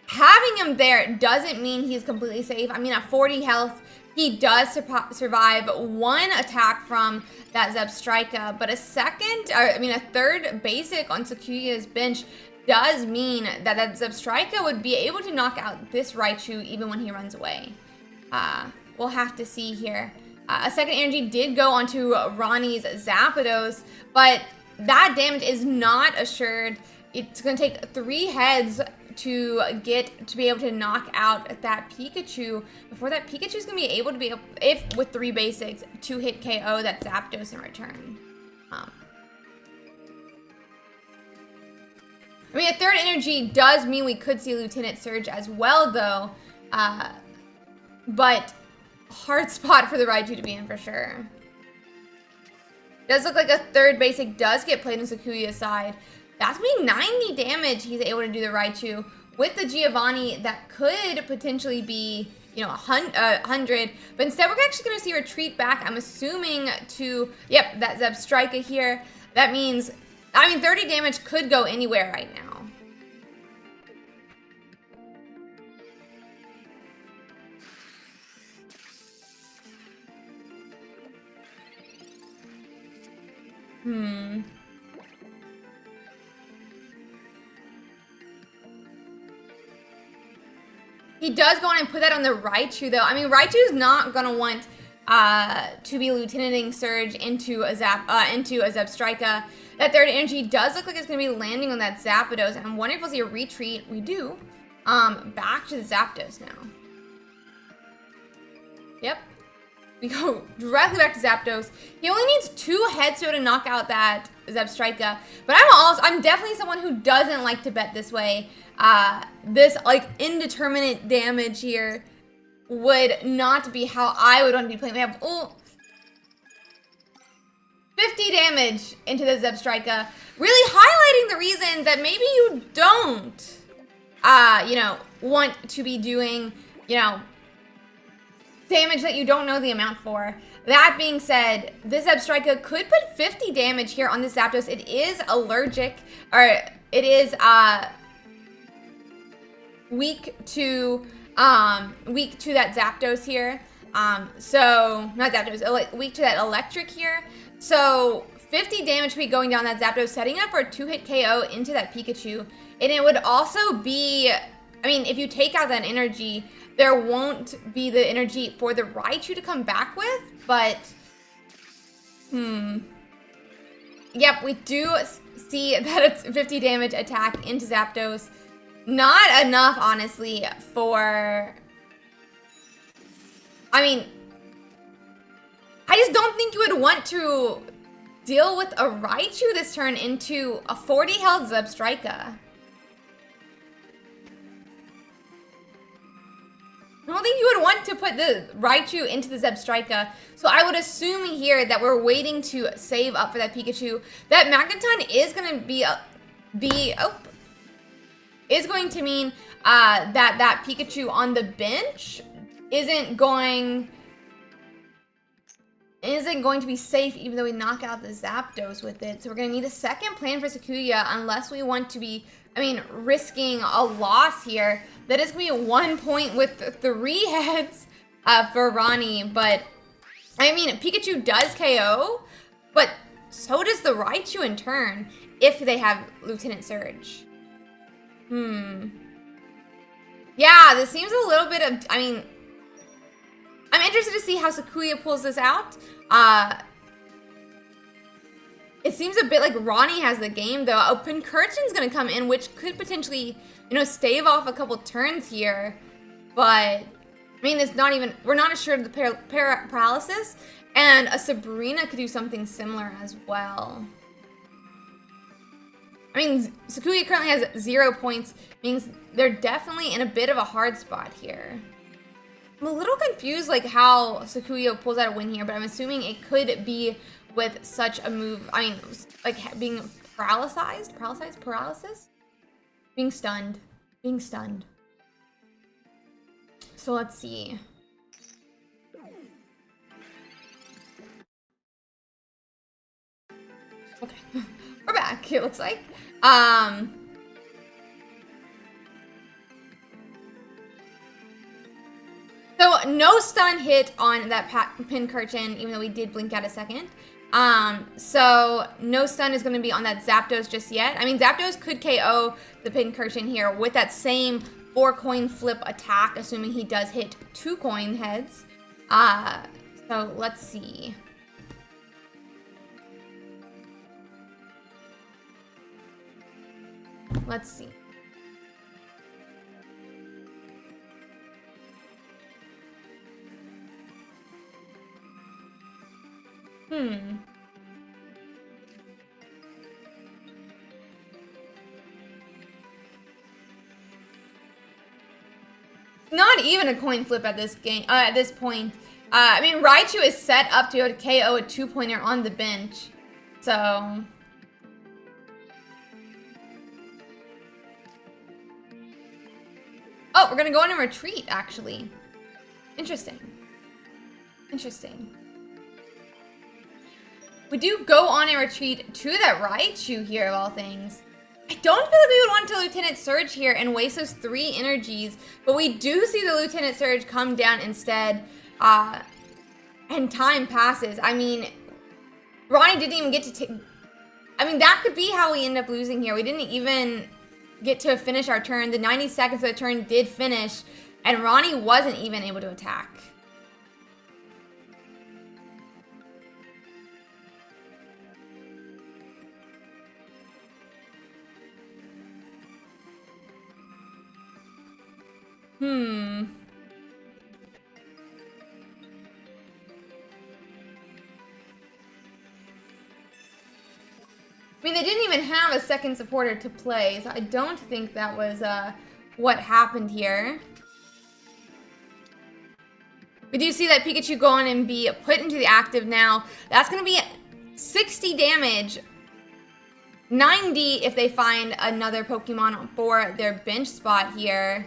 having him there doesn't mean he's completely safe. I mean, at 40 health, he does survive one attack from that Zebstrika, but a third basic on Sakuya's bench does mean that Zebstrika would be able to knock out this Raichu even when he runs away. We'll have to see here. A second energy did go onto Ronnie's Zapdos, but that damage is not assured. It's going to take 3 heads to be able to knock out that Pikachu before that Pikachu's going to be able to be, if with 3 basics, to hit KO that Zapdos in return. I mean, a third energy does mean we could see Lieutenant Surge as well, though. But hard spot for the Raichu to be in for sure. Does look like a third basic does get played on Sakuya's side. That's going to be 90 damage he's able to do the Raichu. With the Giovanni, that could potentially be, 100. But instead, we're actually going to see retreat back, I'm assuming, to, that Zebstrika here. That means, 30 damage could go anywhere right now. He does go on and put that on the Raichu, though. I mean, Raichu's not going to want to be Lieutenanting Surge into a Zebstrika. That third energy does look like it's going to be landing on that Zapdos, and I'm wondering if we'll see a retreat. We do. Back to the Zapdos now. Yep. We go directly back to Zapdos. He only needs 2 heads to knock out that Zebstrika. But I'm definitely someone who doesn't like to bet this way. This indeterminate damage here would not be how I would want to be playing. We have 50 damage into the Zebstrika, really highlighting the reason that maybe you don't, want to be doing, damage that you don't know the amount for. That being said, this Zebstrika could put 50 damage here on this Zapdos. It is allergic, or it is weak to that Zapdos here. So not Zapdos, weak to that electric here. So 50 damage would be going down that Zapdos, setting up for a 2-hit KO into that Pikachu. And it would also be, if you take out that energy, there won't be the energy for the Raichu to come back with, but, Yep, we do see that it's 50 damage attack into Zapdos. Not enough, honestly, for... I just don't think you would want to deal with a Raichu this turn into a 40 health Zebstrika. I don't think you would want to put the Raichu into the Zebstrika. So I would assume here that we're waiting to save up for that Pikachu. That Magneton is going to is going to mean that Pikachu on the bench isn't going to be safe, even though we knock out the Zapdos with it. So we're going to need a second plan for Sakuya unless we want to be, risking a loss here. That is going to be 1 point with 3 heads for Ronnie. But, Pikachu does KO, but so does the Raichu in turn if they have Lieutenant Surge. Yeah, this seems a little bit of, I'm interested to see how Sakuya pulls this out. It seems a bit like Ronnie has the game, though. Pincurchin's going to come in, which could potentially, stave off a couple turns here. But, it's not even, we're not assured of the paralysis. And a Sabrina could do something similar as well. Sakuya currently has 0 points, means they're definitely in a bit of a hard spot here. I'm a little confused, how Sakuya pulls out a win here, but I'm assuming it could be with such a move, being paralysis? Being stunned. So let's see. Okay, we're back, it looks like. So no stun hit on that Pkmn, even though we did blink out a second. So no stun is going to be on that Zapdos just yet. I mean, Zapdos could KO the Pkmn here with that same 4-coin flip attack, assuming he does hit 2 coin heads. So let's see. Let's see. Not even a coin flip at this game. At this point, I mean, Raichu is set up to be able to KO a 2-pointer on the bench, so. Oh, we're gonna go on a retreat, actually. Interesting. We do go on a retreat to that Raichu here, of all things. I don't feel like we would want to Lieutenant Surge here and waste those 3 energies, but we do see the Lieutenant Surge come down instead, and time passes. I mean, Ronnie didn't even get to take. I mean, that could be how we end up losing here. We didn't even get to finish our turn. The 90 seconds of the turn did finish, and Ronnie wasn't even able to attack. I mean, they didn't even have a second supporter to play, so I don't think that was what happened here. We do see that Pikachu go on and be put into the active now. That's going to be 60 damage. 90 if they find another Pokemon for their bench spot here.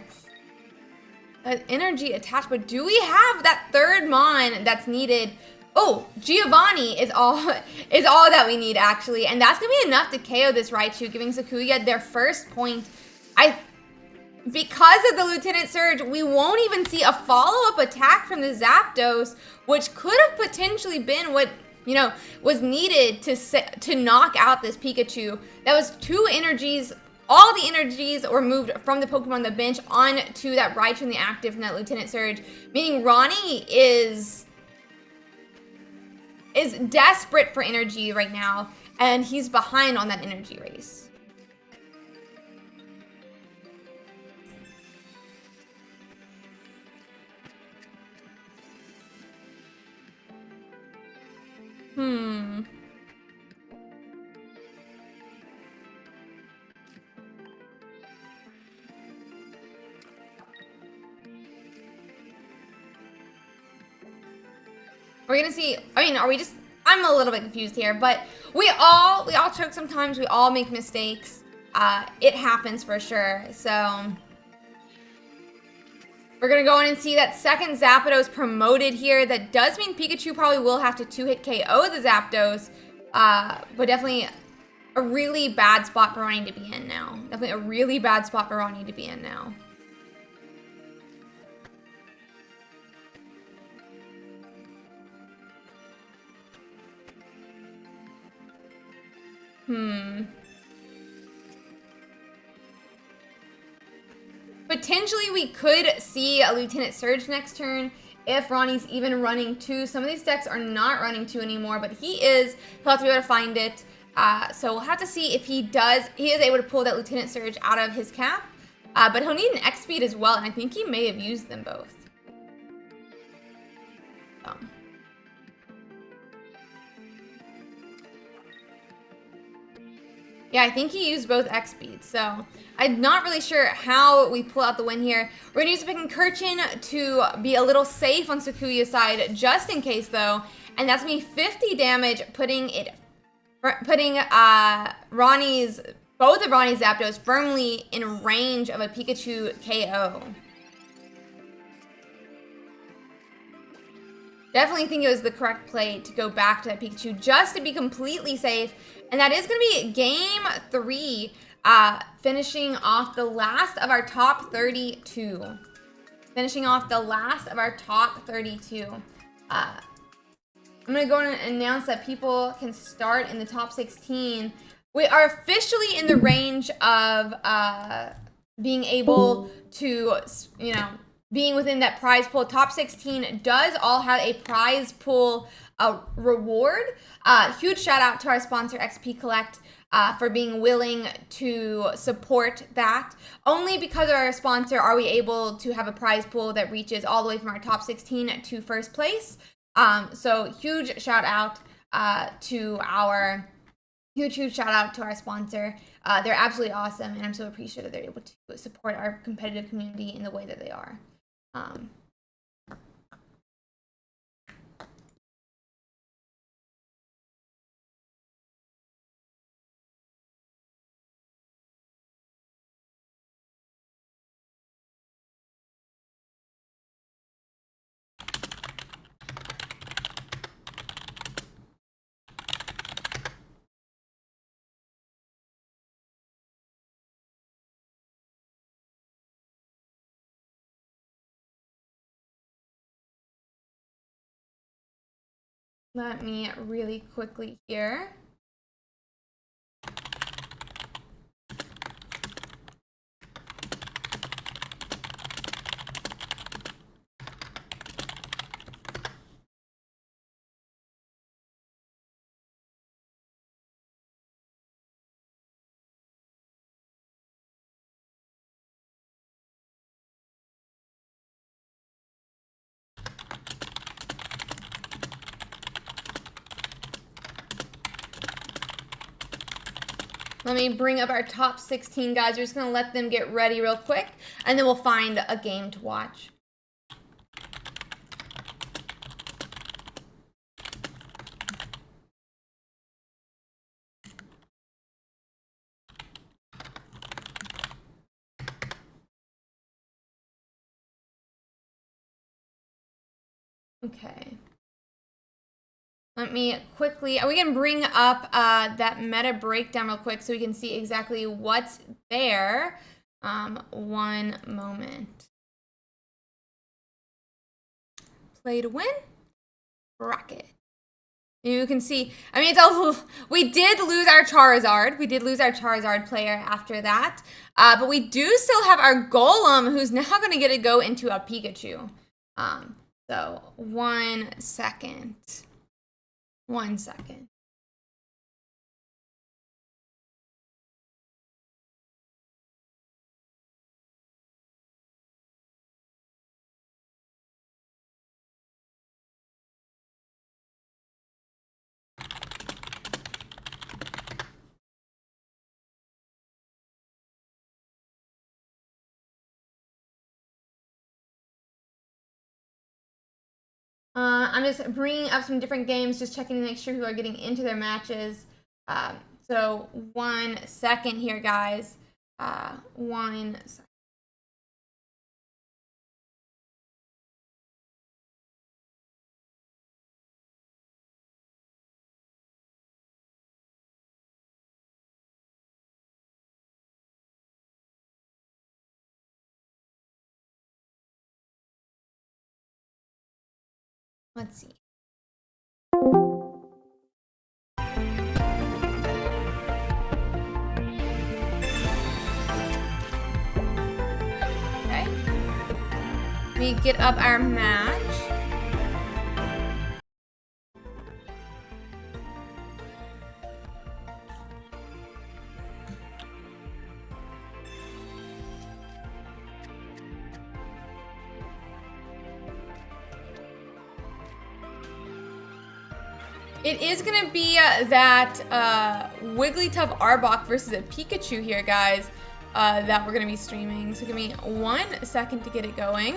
Energy attached, but do we have that third Mon that's needed? Oh, Giovanni is all that we need, actually, and that's gonna be enough to KO this Raichu, giving Sakuya their first point. Because of the Lieutenant Surge, we won't even see a follow-up attack from the Zapdos, which could have potentially been what, you know, was needed to knock out this Pikachu. That was 2 energies. All the energies were moved from the Pokemon on the bench on to that Raichu in the active from that Lieutenant Surge, meaning Ronnie is desperate for energy right now, and he's behind on that energy race. We're gonna see, I mean, I'm a little bit confused here, but we all choke sometimes, we all make mistakes. It happens for sure, so. We're gonna go in and see that second Zapdos promoted here. That does mean Pikachu probably will have to 2-hit KO the Zapdos, but definitely a really bad spot for Ronnie to be in now. Definitely a really bad spot for Ronnie to be in now. Potentially, we could see a Lieutenant Surge next turn if Ronnie's even running 2. Some of these decks are not running 2 anymore, but he is. He'll have to be able to find it. So we'll have to see if he is able to pull that Lieutenant Surge out of his cap. But he'll need an X speed as well, and I think he may have used them both. Yeah, I think he used both X speeds, so I'm not really sure how we pull out the win here. We're going to use Pkmn to be a little safe on Sakuya's side, just in case, though. And that's going to be 50 damage, putting it putting both of Ronnie's Zapdos firmly in range of a Pikachu KO. Definitely think it was the correct play to go back to that Pikachu just to be completely safe. And that is going to be game 3, finishing off the last of our top 32. Finishing off the last of our top 32. I'm going to go and announce that people can start in the top 16. We are officially in the range of being able to, being within that prize pool. Top 16 does all have a prize pool reward. Huge shout out to our sponsor XP Collect for being willing to support that. Only because of our sponsor are we able to have a prize pool that reaches all the way from our top 16 to first place. So huge shout out to our sponsor. They're absolutely awesome, and I'm so appreciative they're able to support our competitive community in the way that they are. Let me really quickly here. Let me bring up our top 16 guys. We're just going to let them get ready real quick, and then we'll find a game to watch. Okay. Let me quickly, we can bring up that meta breakdown real quick so we can see exactly what's there. One moment. Play to win. Bracket. You can see, I mean, we did lose our Charizard. We did lose our Charizard player after that. But we do still have our Golem, who's now going to get to go into a Pikachu. So, 1 second. 1 second. I'm just bringing up some different games, just checking to make sure who are getting into their matches. So 1 second here, guys. 1 second. Let's see. Okay. We get up our match. It is going to be that Wigglytuff Arbok versus a Pikachu here, guys, that we're going to be streaming. So give me 1 second to get it going.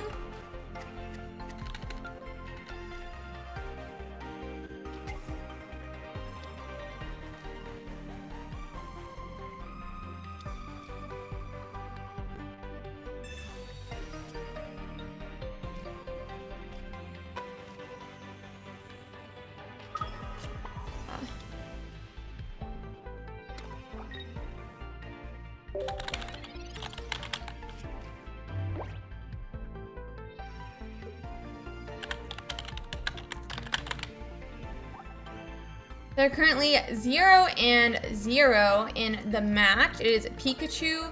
They're currently 0-0 in the match. It is Pikachu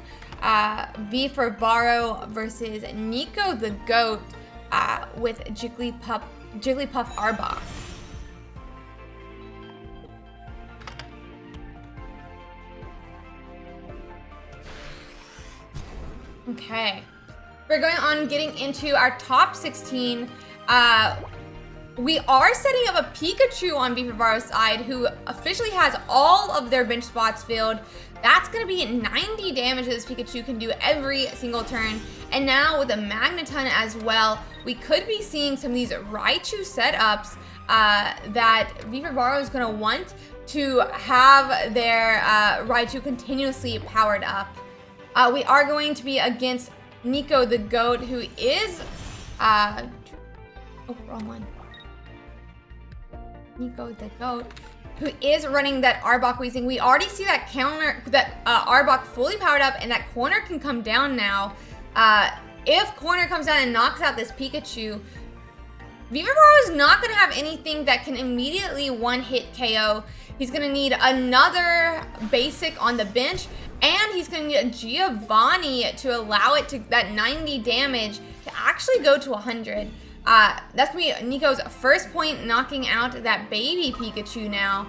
V for Varo versus Nico the Goat with Jigglypuff Arbok. Okay, we're going on getting into our top 16. We are setting up a Pikachu on Varo's side who officially has all of their bench spots filled. That's going to be 90 damage that this Pikachu can do every single turn. And now with a Magneton as well, we could be seeing some of these Raichu setups that Varo is going to want to have their Raichu continuously powered up. We are going to be against Nico the Goat, who is... oh, wrong one. Nico the Goat, who is running that Arbok Weezing. We already see that counter, that Arbok fully powered up, and that corner can come down now. If corner comes down and knocks out this Pikachu, Vivaro is not going to have anything that can immediately one-hit KO. He's going to need another basic on the bench, and he's going to need a Giovanni to allow it to, that 90 damage to actually go to 100. That's going to be Nico's first point, knocking out that baby Pikachu now,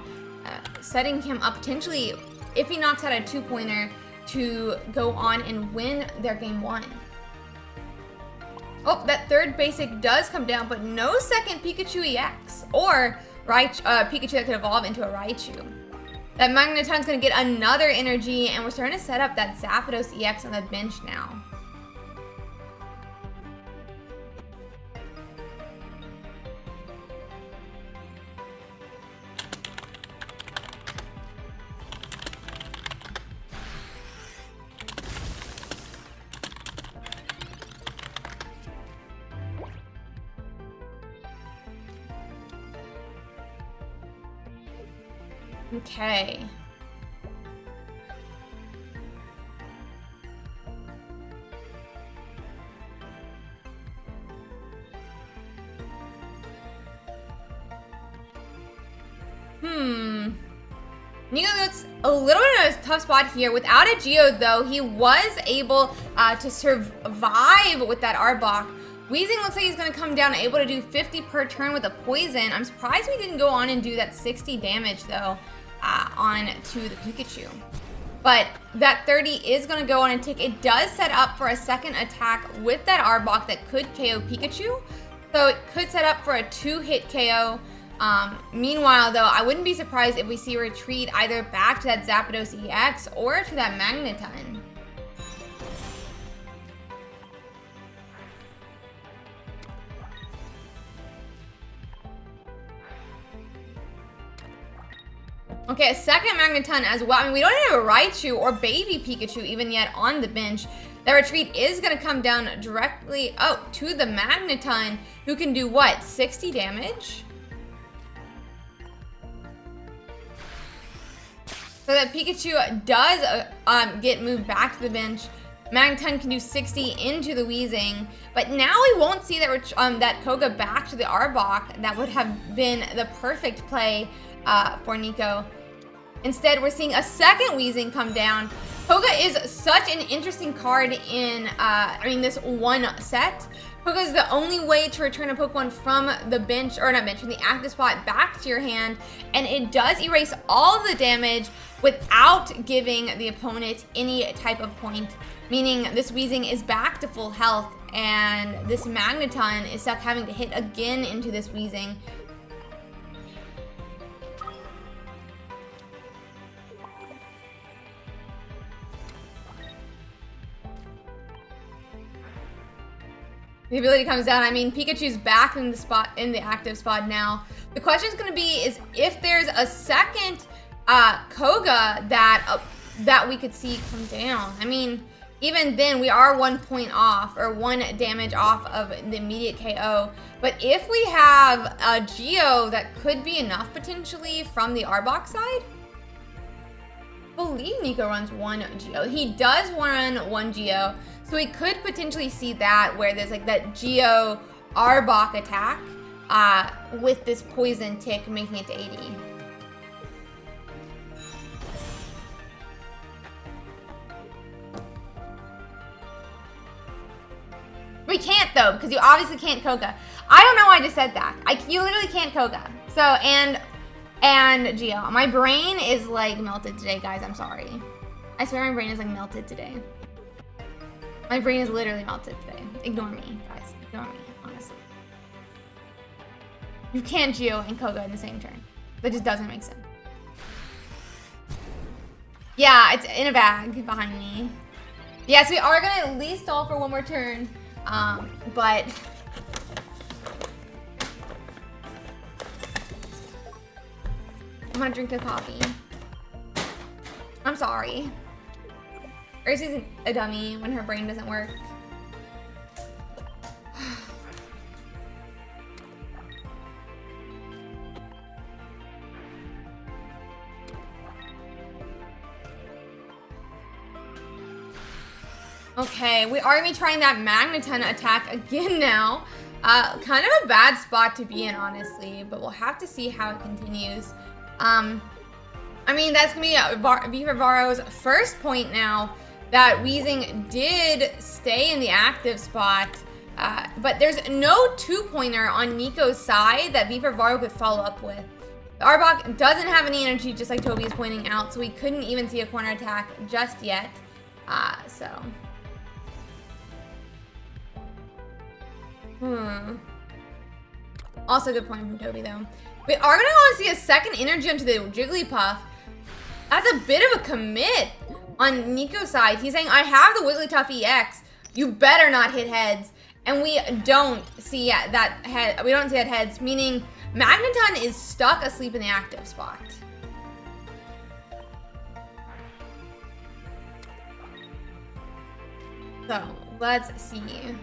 setting him up potentially, if he knocks out a 2-pointer, to go on and win their game 1. Oh, that third basic does come down, but no second Pikachu EX, or Pikachu that could evolve into a Raichu. That Magneton's going to get another energy, and we're starting to set up that Zapdos EX on the bench now. Okay. Nico's a little bit of a tough spot here. Without a Geo, though, he was able to survive with that Arbok. Weezing looks like he's going to come down able to do 50 per turn with a poison. I'm surprised we didn't go on and do that 60 damage, though, on to the Pikachu. But that 30 is going to go on and tick. It does set up for a second attack with that Arbok that could KO Pikachu. So it could set up for a 2-hit KO. Meanwhile, though, I wouldn't be surprised if we see a retreat either back to that Zapdos EX or to that Magneton. Okay, a second Magneton as well. I mean, we don't have a Raichu or baby Pikachu even yet on the bench. That retreat is going to come down directly, to the Magneton, who can do what, 60 damage? So that Pikachu does get moved back to the bench. Magneton can do 60 into the Weezing, but now we won't see that that Koga back to the Arbok. That would have been the perfect play for Nico. Instead, we're seeing a second Weezing come down. Koga is such an interesting card in, this one set. Koga is the only way to return a Pokemon from the bench, or not bench, from the active spot back to your hand, and it does erase all of the damage without giving the opponent any type of point, meaning this Weezing is back to full health, and this Magneton is stuck having to hit again into this Weezing. The ability comes down. I mean, Pikachu's back in the active spot now. The question is going to be is if there's a second Koga that we could see come down. I mean, even then we are 1 point off, or 1 damage off of the immediate KO. But if we have a Geo, that could be enough potentially from the Arbok side. I believe Nico runs 1 Geo. He does run 1 Geo. So we could potentially see that, where there's like that Geo Arbok attack with this poison tick making it to 80. though, because you obviously can't Koga. I don't know why I just said that. You literally can't Koga. So, and GL. My brain is like melted today, guys. I'm sorry. I swear my brain is like melted today. My brain is literally melted today. Ignore me, guys. Ignore me, honestly. You can't Geo and Koga in the same turn. That just doesn't make sense. Yeah, it's in a bag behind me. Yes, we are gonna at least stall for one more turn. But I'm gonna drink the coffee. I'm sorry. Ursii's a dummy when her brain doesn't work. Okay, we are gonna be trying that Magneton attack again now. Kind of a bad spot to be in, honestly, but we'll have to see how it continues. I mean, that's gonna be Vivaro's first point now that Weezing did stay in the active spot, but there's no two-pointer on Nico's side that Vivaro could follow up with. The Arbok doesn't have any energy, just like Toby is pointing out, so we couldn't even see a corner attack just yet. Also, good point from Toby, though. We are gonna go and see a second energy onto the Jigglypuff. That's a bit of a commit on Nico's side. He's saying, I have the Wigglytuff EX. You better not hit heads. And we don't see that head. We don't see that heads, meaning Magneton is stuck asleep in the active spot. So, let's see.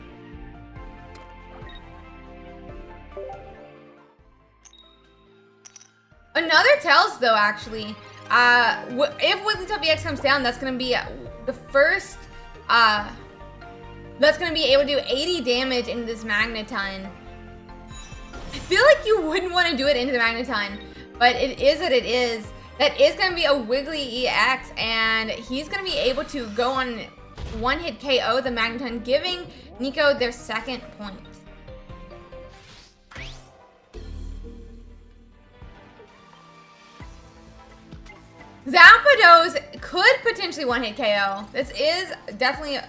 Another Tails, though, actually. If Wigglytuff EX comes down, that's going to be the first... that's going to be able to do 80 damage into this Magneton. I feel like you wouldn't want to do it into the Magneton, but it is what it is. That is going to be a Wiggly EX, and he's going to be able to go on one-hit KO the Magneton, giving Nico their second point. Zapdos could potentially one-hit KO. This is definitely,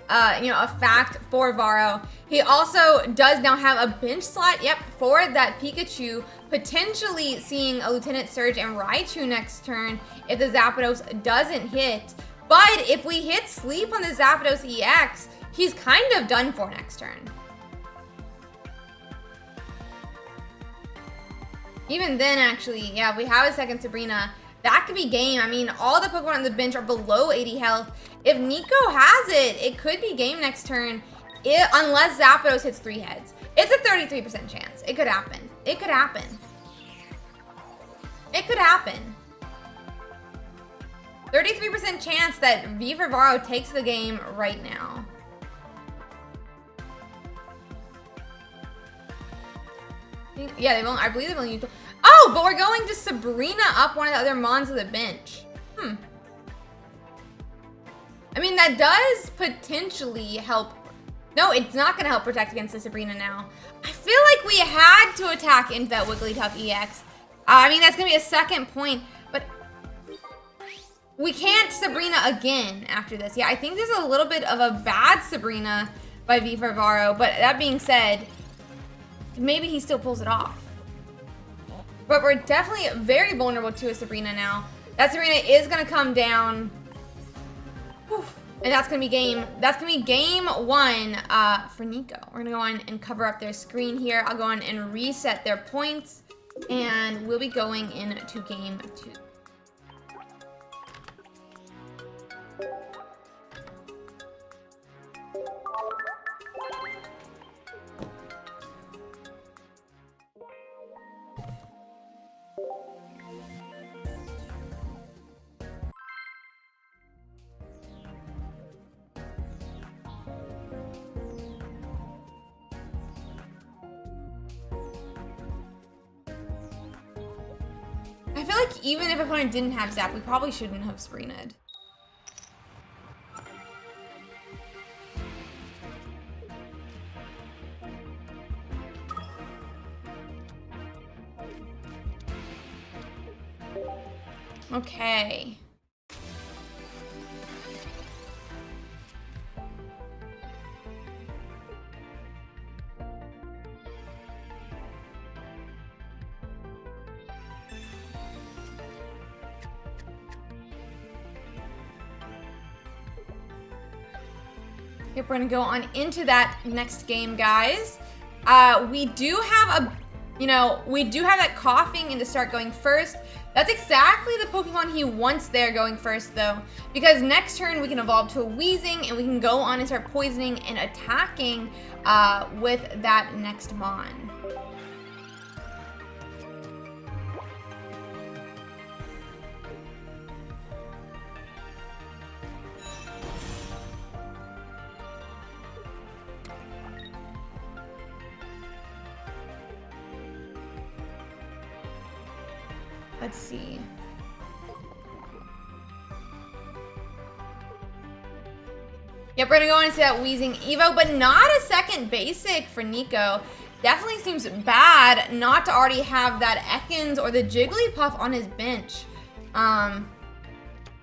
a fact for Varo. He also does now have a bench slot, for that Pikachu, potentially seeing a Lieutenant Surge and Raichu next turn if the Zapdos doesn't hit. But if we hit sleep on the Zapdos EX, he's kind of done for next turn. Even then, actually, if we have a second Sabrina, that could be game. I mean, all the Pokemon on the bench are below 80 health. If Nico has it, it could be game next turn, unless Zapdos hits 3 heads. It's a 33% chance. It could happen. It could happen. It could happen. 33% chance that Vivaro takes the game right now. Yeah, I believe they've only used... Oh, but we're going to Sabrina up one of the other Mons of the bench. I mean, that does potentially help. No, it's not going to help protect against the Sabrina now. I feel like we had to attack into that Wigglytuff EX. I mean, that's going to be a second point, but we can't Sabrina again after this. Yeah, I think there's a little bit of a bad Sabrina by Vivaro, but that being said, maybe he still pulls it off. But we're definitely very vulnerable to a Sabrina now. That Sabrina is going to come down. Whew. And that's going to be game. That's going to be game 1 for Nico. We're going to go on and cover up their screen here. I'll go on and reset their points. And we'll be going into game 2. I feel like even if opponent didn't have Zap, we probably shouldn't have Sabrinaed. Okay. Yep, we're gonna go on into that next game, guys. We do have we do have that coughing and to start going first. That's exactly the Pokemon he wants there going first, though, because next turn we can evolve to a Wheezing and we can go on and start poisoning and attacking with that next Mon. Let's see. Yep, we're gonna go into that Wheezing Evo, but not a second basic for Nico. Definitely seems bad not to already have that Ekans or the Jigglypuff on his bench.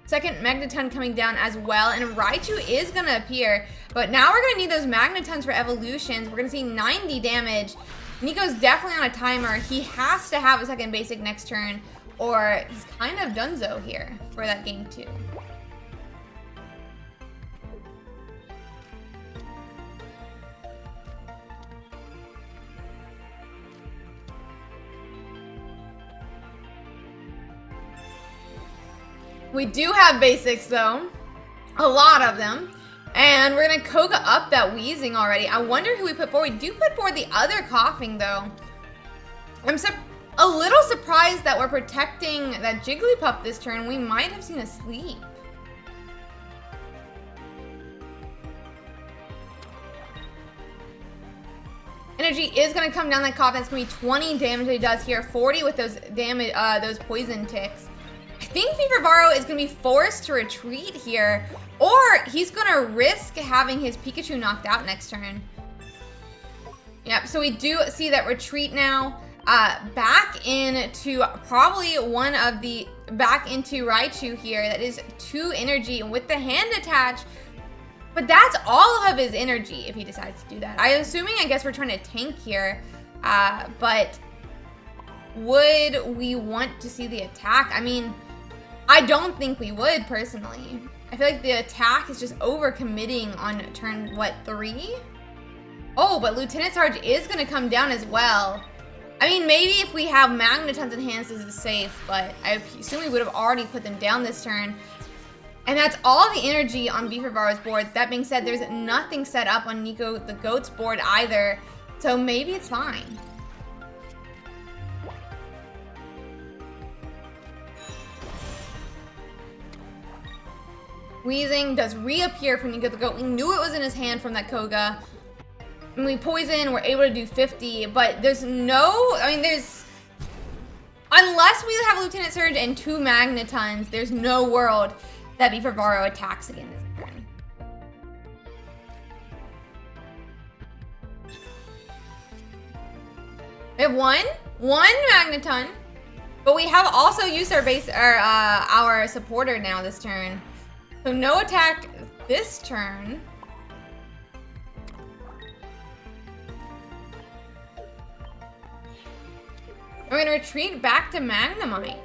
Second Magneton coming down as well, and Raichu is gonna appear, but now we're gonna need those Magnetons for evolutions. We're gonna see 90 damage. Nico's definitely on a timer. He has to have a second basic next turn, or he's kind of donezo here for that game too. We do have basics though, a lot of them. And we're gonna Koga up that Wheezing already. I wonder who we put forward. We do put forward the other coughing though. I'm a little surprised that we're protecting that Jigglypuff this turn. We might have seen a sleep. Energy is gonna come down that cough. That's gonna be 20 damage that he does here. 40 with those damage, those poison ticks. I think Vivravaro is gonna be forced to retreat here, or he's gonna risk having his Pikachu knocked out next turn. Yep, so we do see that retreat now. Back into probably one of the, back into Raichu here. That is 2 energy with the hand attach. But that's all of his energy if he decides to do that. I'm assuming, I guess we're trying to tank here. But would we want to see the attack? I mean, I don't think we would personally. I feel like the attack is just overcommitting on turn, what, 3? Oh, but Lieutenant Sarge is gonna come down as well. I mean, maybe if we have Magnetons in hands, this is safe, but I assume we would have already put them down this turn. And that's all the energy on Vivravaro's board. That being said, there's nothing set up on Nico the Goat's board either, so maybe it's fine. Wheezing does reappear for Nico the Goat. We knew it was in his hand from that Koga. And we poison, we're able to do 50, but there's no, I mean, there's, unless we have Lieutenant Surge and 2 Magnetons, there's no world that Vivravaro attacks again this turn. We have one Magneton, but we have also used our base, our supporter now this turn. So no attack this turn. We're gonna retreat back to Magnemite.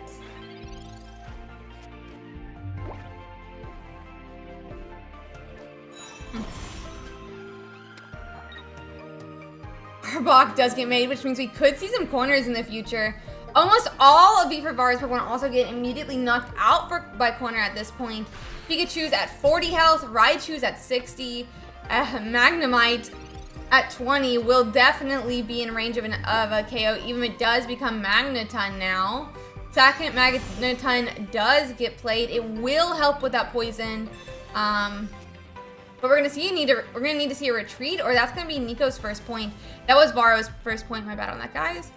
Arbok does get made, which means we could see some corners in the future. Almost all of Vivravaro's Pokemon also get immediately knocked out by corner at this point. Pikachu's at 40 health, Raichu's at 60, Magnemite at 20 will definitely be in range of a KO, even if it does become Magneton now. Second Magneton does get played. It will help with that poison. But we're gonna need to see a retreat, or that's gonna be Nico's first point. That was Varo's first point. My bad on that, guys.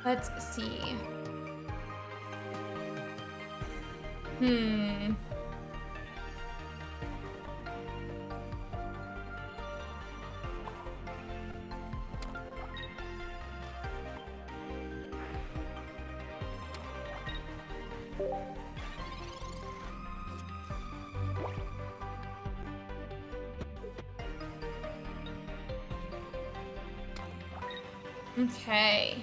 Let's see. Okay.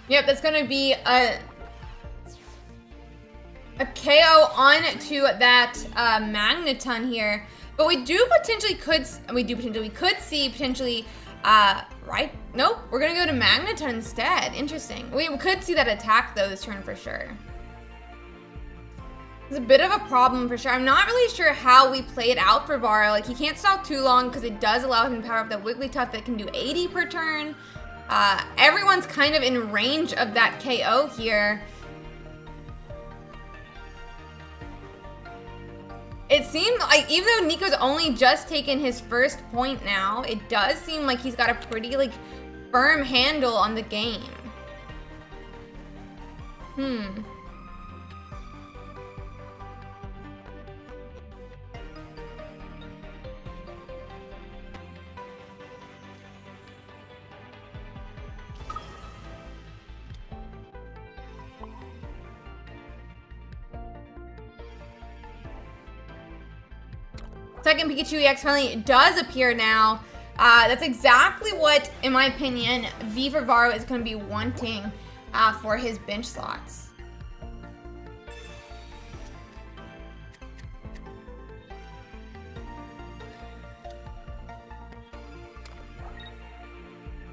Yep, that's gonna be a KO onto that Magneton here. But we could see potentially, right? Nope, we're gonna go to Magneton instead. Interesting. We could see that attack though this turn for sure. It's a bit of a problem for sure. I'm not really sure how we play it out for Varo. Like, he can't stall too long because it does allow him to power up that Wigglytuff that can do 80 per turn. Everyone's kind of in range of that KO here. It seemed like, even though Nico's only just taken his first point now, it does seem like he's got a pretty, like, firm handle on the game. Second Pikachu EX finally does appear now. That's exactly what, in my opinion, V for Varo is going to be wanting for his bench slots.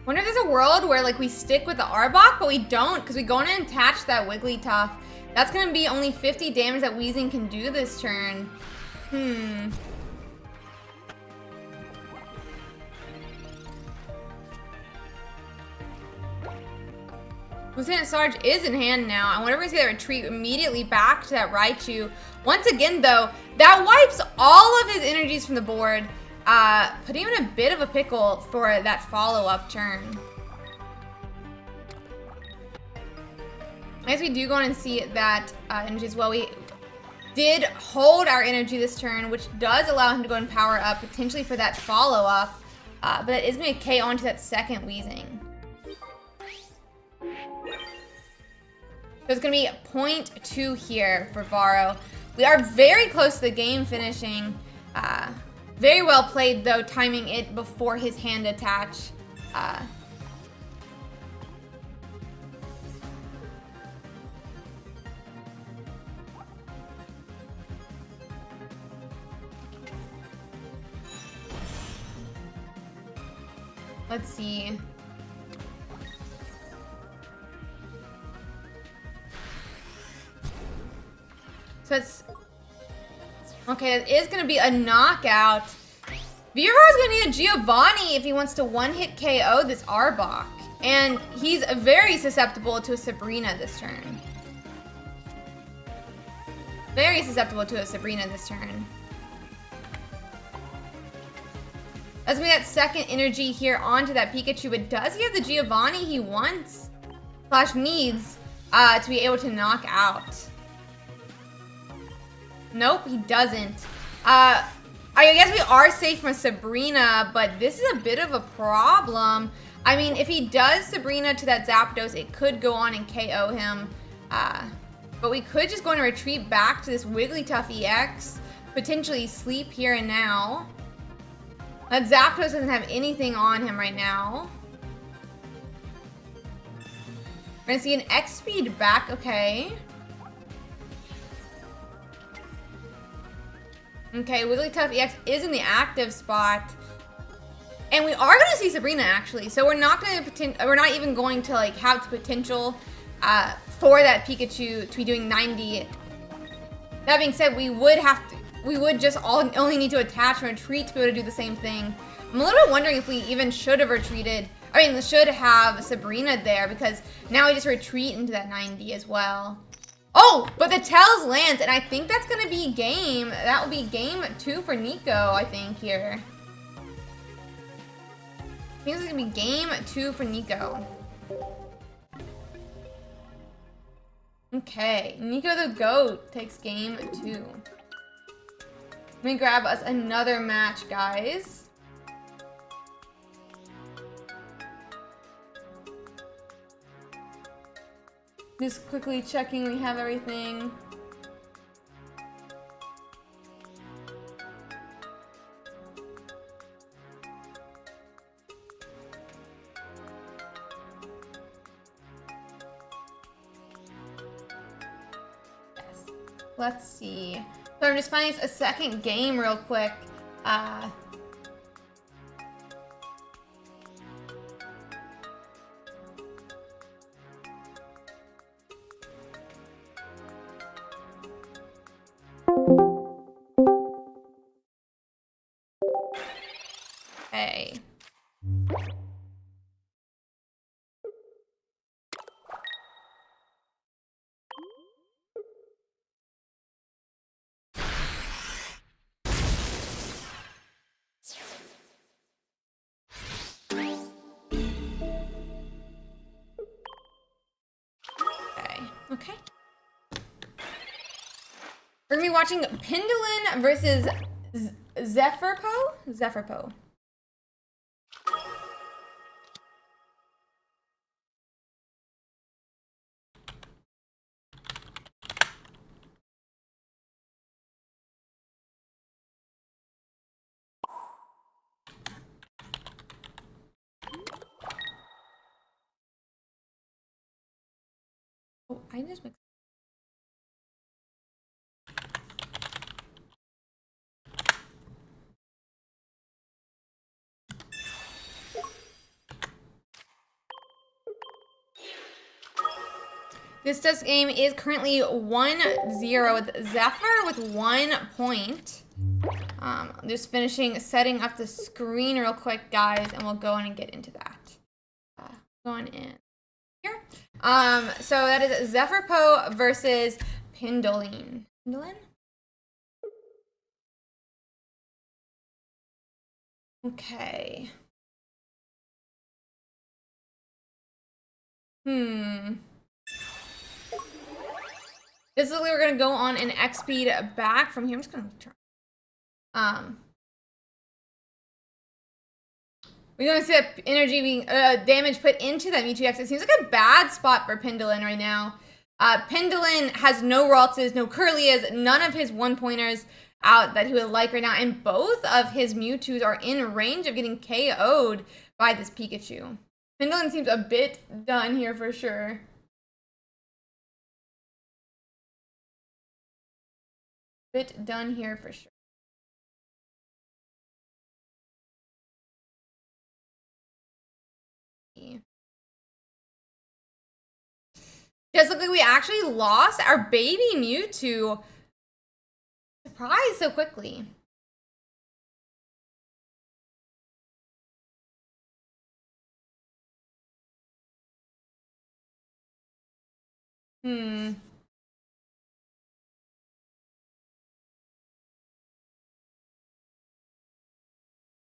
Wonder if there's a world where, like, we stick with the Arbok, but we don't, because we go in and attach that Wigglytuff. That's going to be only 50 damage that Weezing can do this turn. Lieutenant Sarge is in hand now. I wonder if we're gonna see that retreat immediately back to that Raichu. Once again, though, that wipes all of his energies from the board, putting him in a bit of a pickle for that follow-up turn. I guess we do go in and see that energy as well. We did hold our energy this turn, which does allow him to go and power up, potentially for that follow-up, but it is going to K onto that second Weezing. So it's going to be 0.2 here for Varo. We are very close to the game finishing. Very well played, though, timing it before his hand attach. Let's see. So it's okay. That is going to be a knockout. Vivar's going to need a Giovanni if he wants to one-hit KO this Arbok, and he's very susceptible to a Sabrina this turn. Very susceptible to a Sabrina this turn. That's going to be that second energy here onto that Pikachu, but does he have the Giovanni he wants / needs to be able to knock out? Nope, he doesn't. I guess we are safe from Sabrina, but this is a bit of a problem. I mean, if he does Sabrina to that Zapdos, it could go on and KO him. But we could just go and retreat back to this Wigglytuff EX, potentially sleep here and now. That Zapdos doesn't have anything on him right now. We're gonna see an X speed back, okay. Okay, Wigglytuff EX is in the active spot. And we are gonna see Sabrina actually. So we're not even going to like have the potential for that Pikachu to be doing 90. That being said, we would just only need to attach and retreat to be able to do the same thing. I'm a little bit wondering if we even should have retreated. I mean, should have Sabrina there, because now we just retreat into that 90 as well. Oh, but the Tails lands, and I think that's gonna be game. That will be game 2 for Nico, I think, here. Seems like it's gonna be game 2 for Nico. Okay, Nico the GOAT takes game 2. Let me grab us another match, guys. Just quickly checking we have everything. Yes. Let's see. So I'm just finding a second game real quick. Okay. Okay. We're gonna be watching Pendulin versus Zephrpo. Oh, I just mixed. This game is currently 1-0 with Zephyr with 1 point. Just finishing setting up the screen real quick, guys, and we'll go on and get into that. Going in here. So that is Zephrpo versus Pendulin. Pendulin? Okay. This is where we're gonna go on an X speed back from here. I'm just gonna try. We're gonna see that energy being damage put into that Mewtwo X. It seems like a bad spot for Pendulin right now. Pendulin has no Raltses, no Curlias, none of his 1-pointers out that he would like right now, and both of his Mewtwo's are in range of getting KO'd by this Pikachu. Pendulin seems a bit done here for sure. Bit done here for sure. Does look like we actually lost our baby Mewtwo. Surprised so quickly.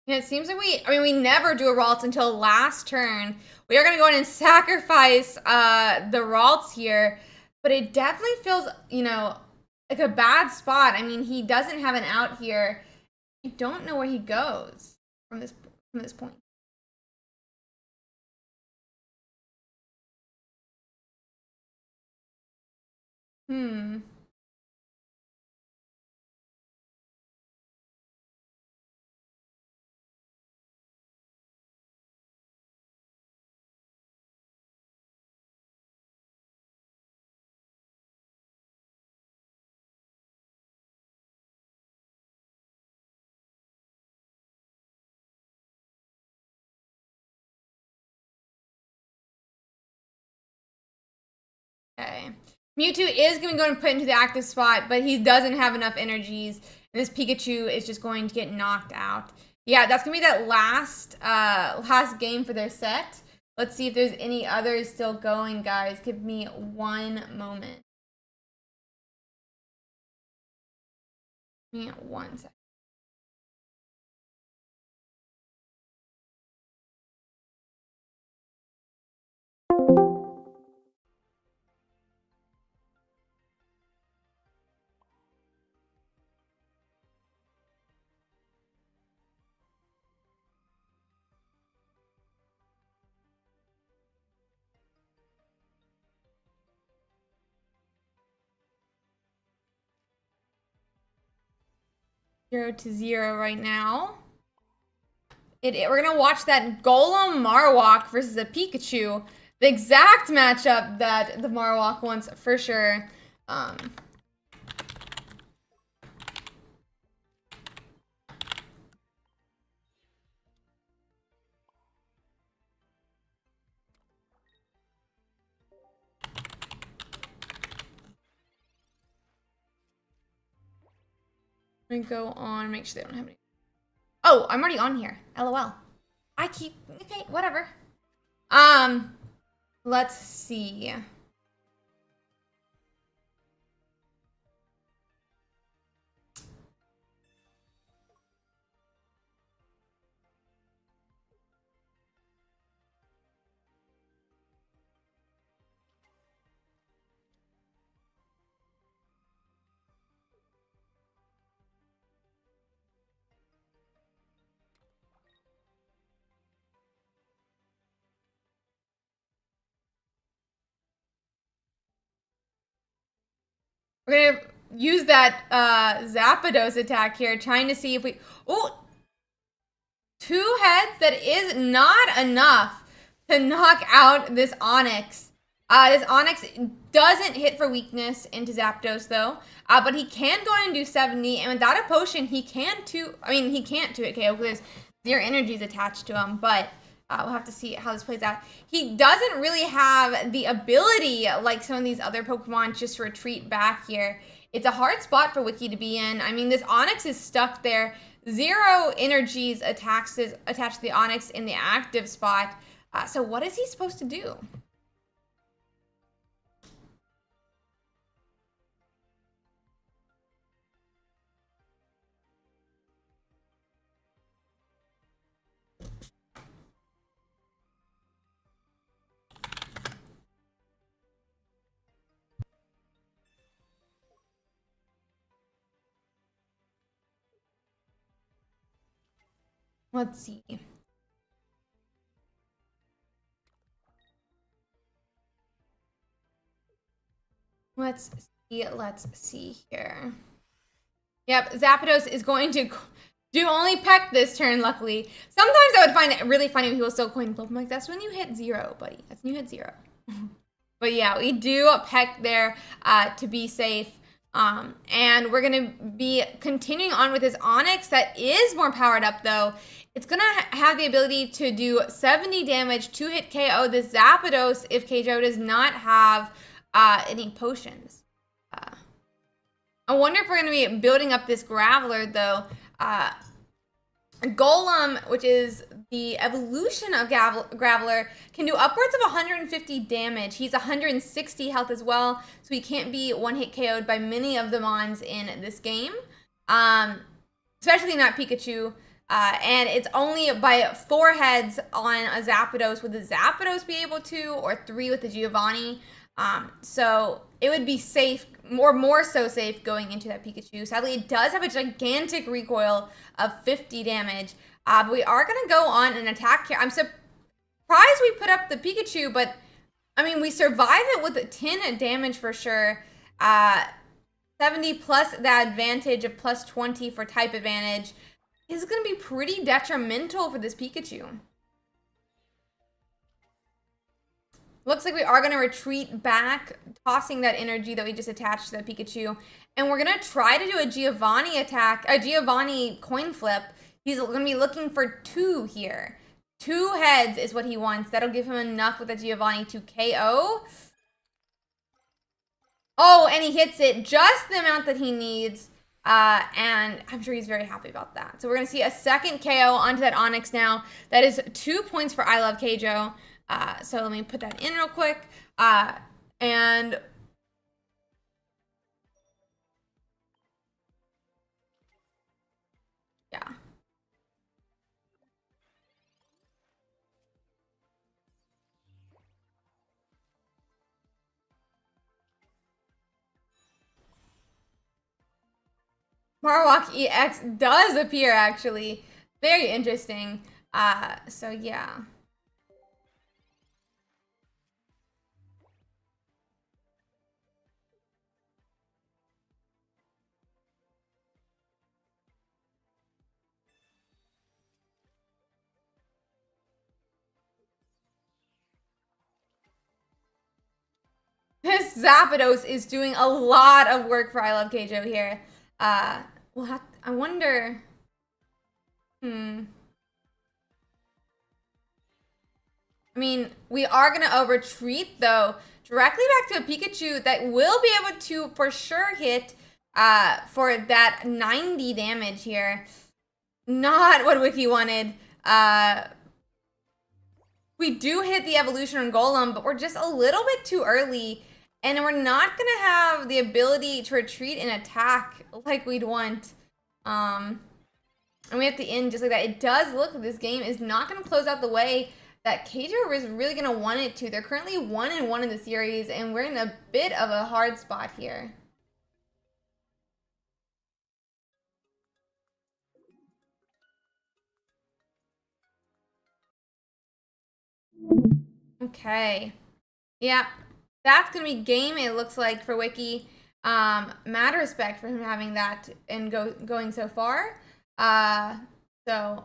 Yeah, it seems like we never do a Ralts until last turn. We are going to go in and sacrifice the Ralts here, but it definitely feels, like a bad spot. I mean, he doesn't have an out here. I don't know where he goes from this point. Okay. Mewtwo is going to go and put into the active spot, but he doesn't have enough energies, and this Pikachu is just going to get knocked out. Yeah, that's going to be that last game for their set. Let's see if there's any others still going, guys. Give me one moment. Give me 1 second. Zero to 0 right now. We're gonna watch that Golem Marowak versus a Pikachu. The exact matchup that the Marowak wants for sure. I'm gonna go on, make sure they don't have any. Oh, I'm already on here. LOL. Okay, whatever. Let's see. We're gonna use that Zapdos attack here, trying to see if we. Oh, 2 heads. That is not enough to knock out this Onix. This Onix doesn't hit for weakness into Zapdos though, but he can go in and do 70, and without a potion, he can't 2-hit KO because 0 energies attached to him, but. We'll have to see how this plays out. He doesn't really have the ability like some of these other Pokemon just to retreat back here. It's a hard spot for Wiki to be in. I mean, this Onix is stuck there. 0 energies attached to the Onix in the active spot. So what is he supposed to do? Let's see. Let's see here. Yep, Zapdos is going to do only peck this turn, luckily. Sometimes I would find it really funny when he was still coin flip. I'm like, that's when you hit 0, buddy. That's when you hit 0. But yeah, we do peck there to be safe. And we're going to be continuing on with this Onix that is more powered up, though. It's going to have the ability to do 70 damage, 2-hit KO this Zapdos if KO does not have any potions. I wonder if we're going to be building up this Graveler, though. Golem, which is the evolution of Graveler, can do upwards of 150 damage. He's 160 health as well, so he can't be 1-hit KO'd by many of the Mons in this game. Especially not Pikachu. And it's only by 4 heads on a Zapdos. Would the Zapdos be able to, or 3 with the Giovanni? So it would be safe, more so safe going into that Pikachu. Sadly, it does have a gigantic recoil of 50 damage. But we are going to go on an attack here. I'm surprised we put up the Pikachu, but I mean, we survive it with 10 damage for sure. 70 plus the advantage of plus 20 for type advantage is going to be pretty detrimental for this Pikachu. Looks like we are going to retreat back, tossing that energy that we just attached to the Pikachu. And we're going to try to do a Giovanni attack, a Giovanni coin flip. He's going to be looking for 2 here. 2 heads is what he wants. That'll give him enough with the Giovanni to KO. Oh, and he hits it just the amount that he needs. And I'm sure he's very happy about that. So we're going to see a second KO onto that Onix now. That is 2 points for I Love Keijo. So let me put that in real quick. And Marowak EX does appear, actually. Very interesting. So yeah. This Zapdos is doing a lot of work for I Love Keijo here. We'll have I wonder. I mean, we are gonna retreat though directly back to a Pikachu that will be able to for sure hit for that 90 damage here. Not what Wiki wanted. We do hit the evolution on Golem, but we're just a little bit too early. And we're not going to have the ability to retreat and attack like we'd want. And we have to end just like that. It does look like this game is not going to close out the way that Keijo is really going to want it to. They're currently 1-1 in the series, and we're in a bit of a hard spot here. Okay. Yep. That's going to be game, it looks like, for Wiki. Mad respect for him having that and going so far. So,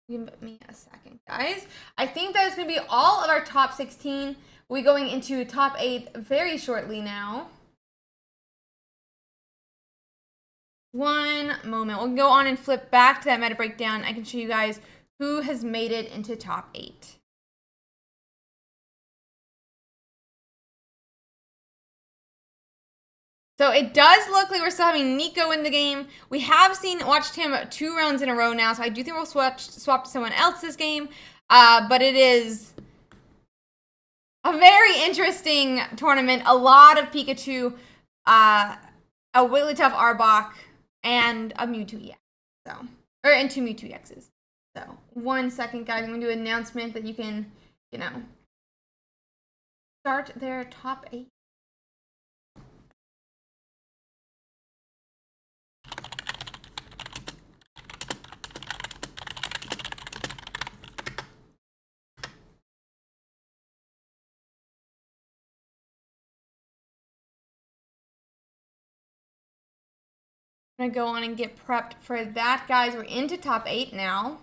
give me a second, guys. I think that is going to be all of our top 16. We'll be going into top 8 very shortly now. One moment. We'll go on and flip back to that meta breakdown. I can show you guys who has made it into top 8. So it does look like we're still having Nico in the game. We have watched him 2 rounds in a row now, so I do think we'll swap to someone else this game. But it is a very interesting tournament. A lot of Pikachu, a Wigglytuff Arbok, and a Mewtwo EX. And 2 Mewtwo EXs. So, 1 second, guys. I'm going to do an announcement that you can, start their top 8. I'm gonna go on and get prepped for that, guys. We're into top 8 now.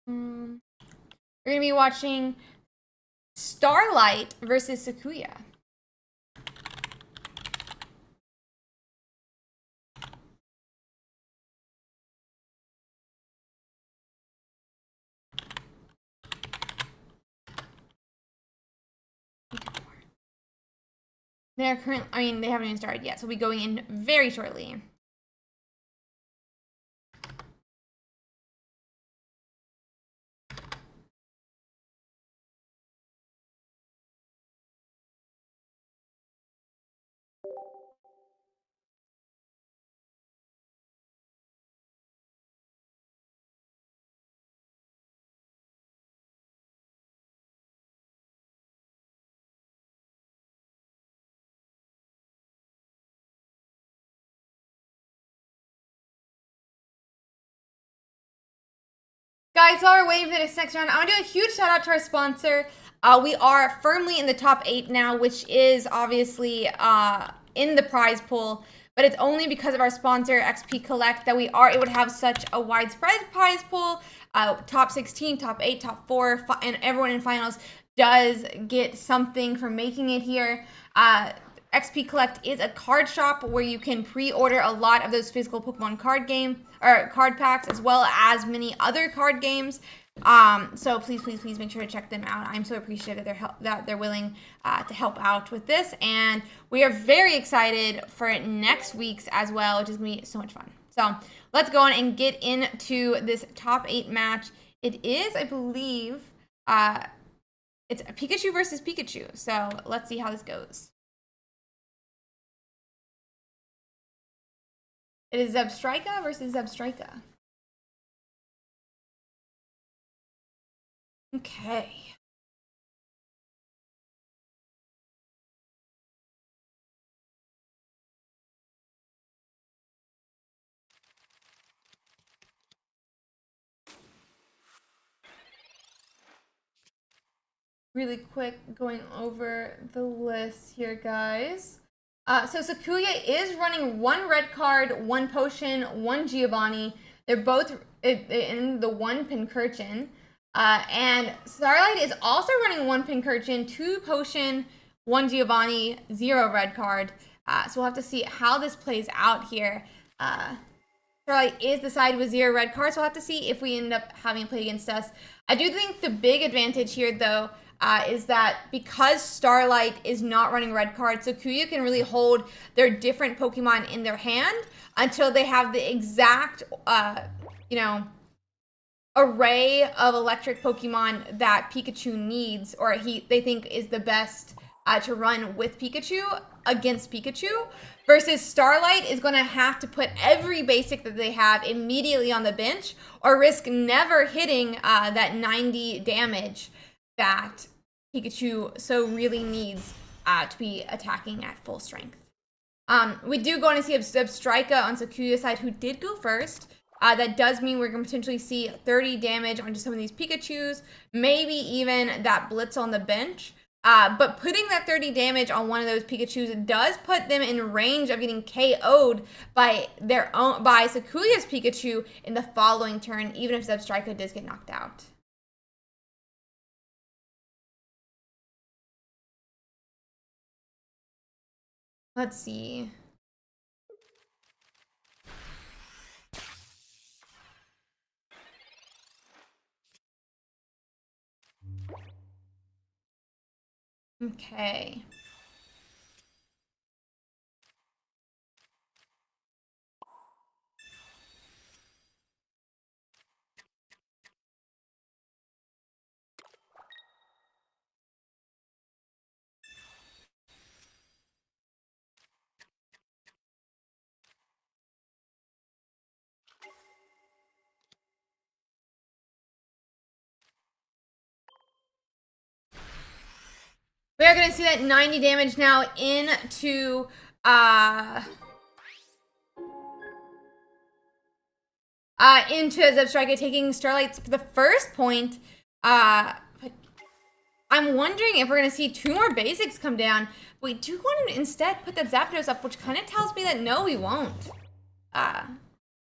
We're gonna be watching Starlight versus Sakuya. They're they haven't even started yet, so we'll be going in very shortly. Guys, while we're waiting for this next round, I want to do a huge shout out to our sponsor. We are firmly in the top 8 now, which is obviously in the prize pool, but it's only because of our sponsor, XP Collect, that we are able to have such a widespread prize pool. Top 16, top 8, top 4, and everyone in finals does get something for making it here. XP Collect is a card shop where you can pre-order a lot of those physical Pokemon card packs, as well as many other card games. So please make sure to check them out. I'm so appreciative that they're willing to help out with this, and we are very excited for next week's as well, which is gonna be so much fun. So let's go on and get into this top 8 match. It is, I believe, it's Pikachu versus Pikachu. So let's see how this goes. It is Zebstrika versus Zebstrika. Okay. Really quick, going over the list here, guys. So Sakuya is running one red card, one potion, one Giovanni. They're both in the one Pincurchin. And Starlight is also running one Pincurchin, two potion, one Giovanni, zero red card. So we'll have to see how this plays out here. Starlight is the side with zero red cards, so we'll have to see if we end up having it play against us. I do think the big advantage here, though, is that because Starlight is not running red cards, Sakuya can really hold their different Pokemon in their hand until they have the exact, array of electric Pokemon that Pikachu needs, or they think is the best to run with Pikachu against Pikachu. Versus Starlight is going to have to put every basic that they have immediately on the bench or risk never hitting that 90 damage that Pikachu so really needs to be attacking at full strength. We do go on to see Zebstrika on Sakuya's side, who did go first. That does mean we're going to potentially see 30 damage onto some of these Pikachus, maybe even that Blitz on the bench. But putting that 30 damage on one of those Pikachus does put them in range of getting KO'd by Sakuya's Pikachu in the following turn, even if Zebstrika does get knocked out. Let's see. Okay. We are going to see that 90 damage now into Zepstrika, taking Starlight for the first point. But I'm wondering if we're going to see two more basics come down. We do want to instead put that Zapdos up, which kind of tells me that no, we won't.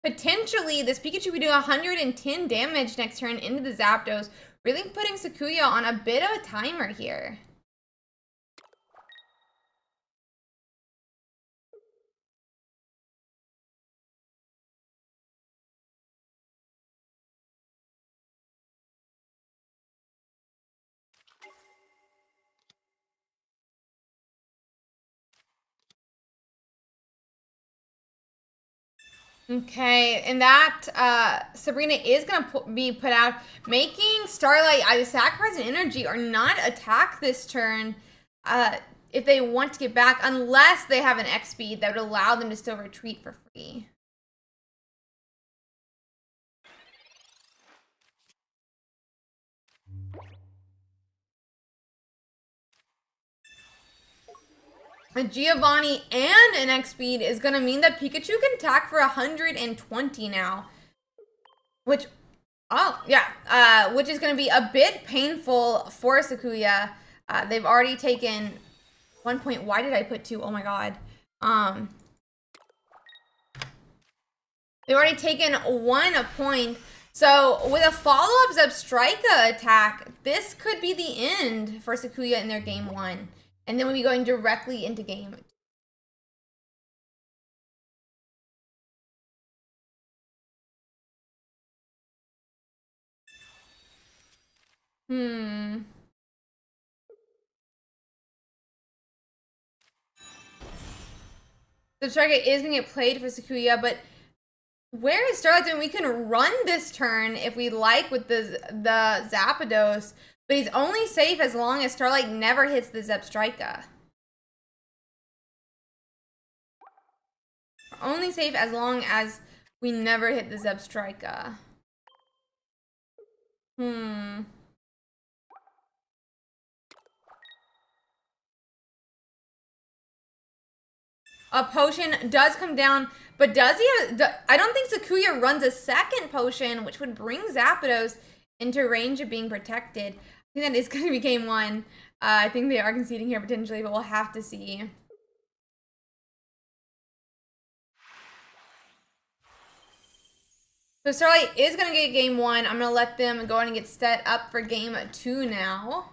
Potentially, this Pikachu will be doing 110 damage next turn into the Zapdos, really putting Sakuya on a bit of a timer here. Okay, and that Sabrina is going to be put out, making Starlight either sacrifice an energy or not attack this turn if they want to get back, unless they have an X speed that would allow them to still retreat for free. A Giovanni and an X speed is going to mean that Pikachu can attack for 120 now. Which, which is going to be a bit painful for Sakuya. They've already taken 1 point. Why did I put 2? Oh my god. They've already taken 1 point. So with a follow-up Zebstrika attack, this could be the end for Sakuya in their game 1. And then we'll be going directly into game 2. Zebstrika is going to get played for Sakuya, but Where is Starlight doing? We can run this turn if we like with the Zapdos, but he's only safe as long as Starlight never hits the Zebstrika. Only safe as long as we never hit the Zebstrika. A potion does come down, but does he have... I don't think Sakuya runs a second potion, which would bring Zapdos into range of being protected. I think that is going to be game one. I think they are conceding here potentially, but we'll have to see. So Starlight is going to get game one. I'm going to let them go on and get set up for game two now.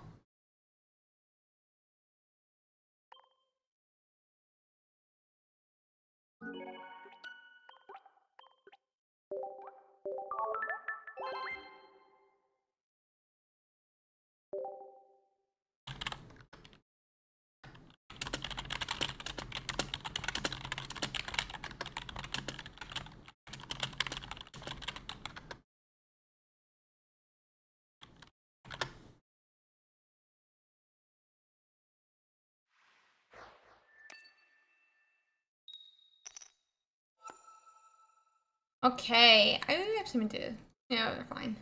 Okay, I have something to... Yeah, they're fine.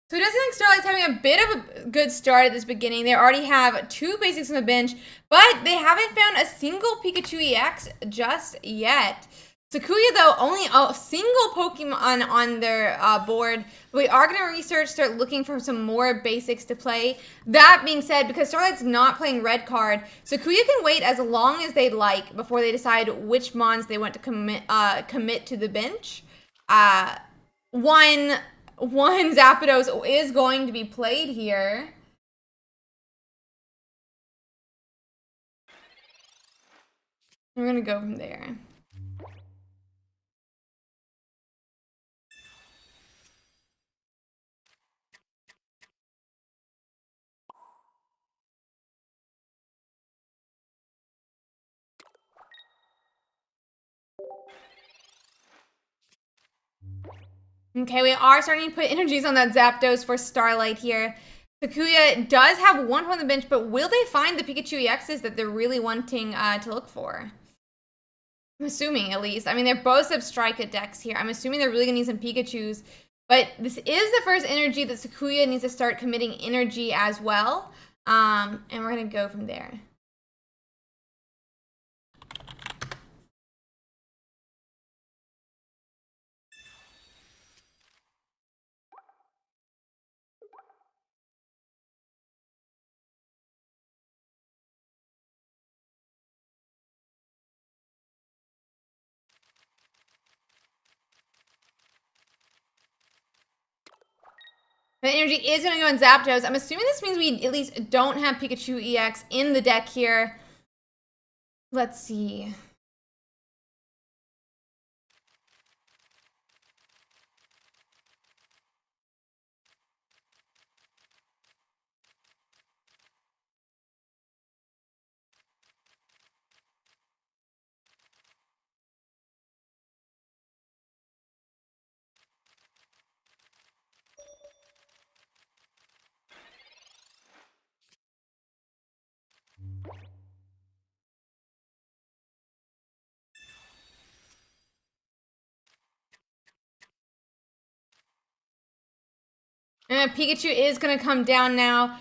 So it doesn't think Starlight's having a bit of a good start at this beginning. They already have 2 basics on the bench, but they haven't found a single Pikachu EX just yet. Sakuya, though, only a single Pokemon on their board. We are going to research, start looking for some more basics to play. That being said, because Starlight's not playing red card, Sakuya can wait as long as they'd like before they decide which mons they want to commit to the bench. One Zapdos is going to be played here. We're going to go from there. Okay, we are starting to put energies on that Zapdos for Starlight here. Sakuya does have one on the bench, but will they find the Pikachu EXs that they're really wanting to look for? I'm assuming, at least. I mean, they're both Zepstrika decks here. I'm assuming they're really going to need some Pikachus. But this is the first energy that Sakuya needs to start committing energy as well. And we're going to go from there. The energy is going to go in Zapdos. I'm assuming this means we at least don't have Pikachu EX in the deck here. Let's see. And Pikachu is going to come down now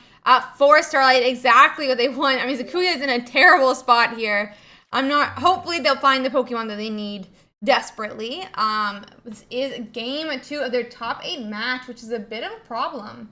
for Starlight. Exactly what they want. I mean, Sakuya is in a terrible spot here. Hopefully they'll find the Pokemon that they need desperately. This is game 2 of their top 8 match, which is a bit of a problem.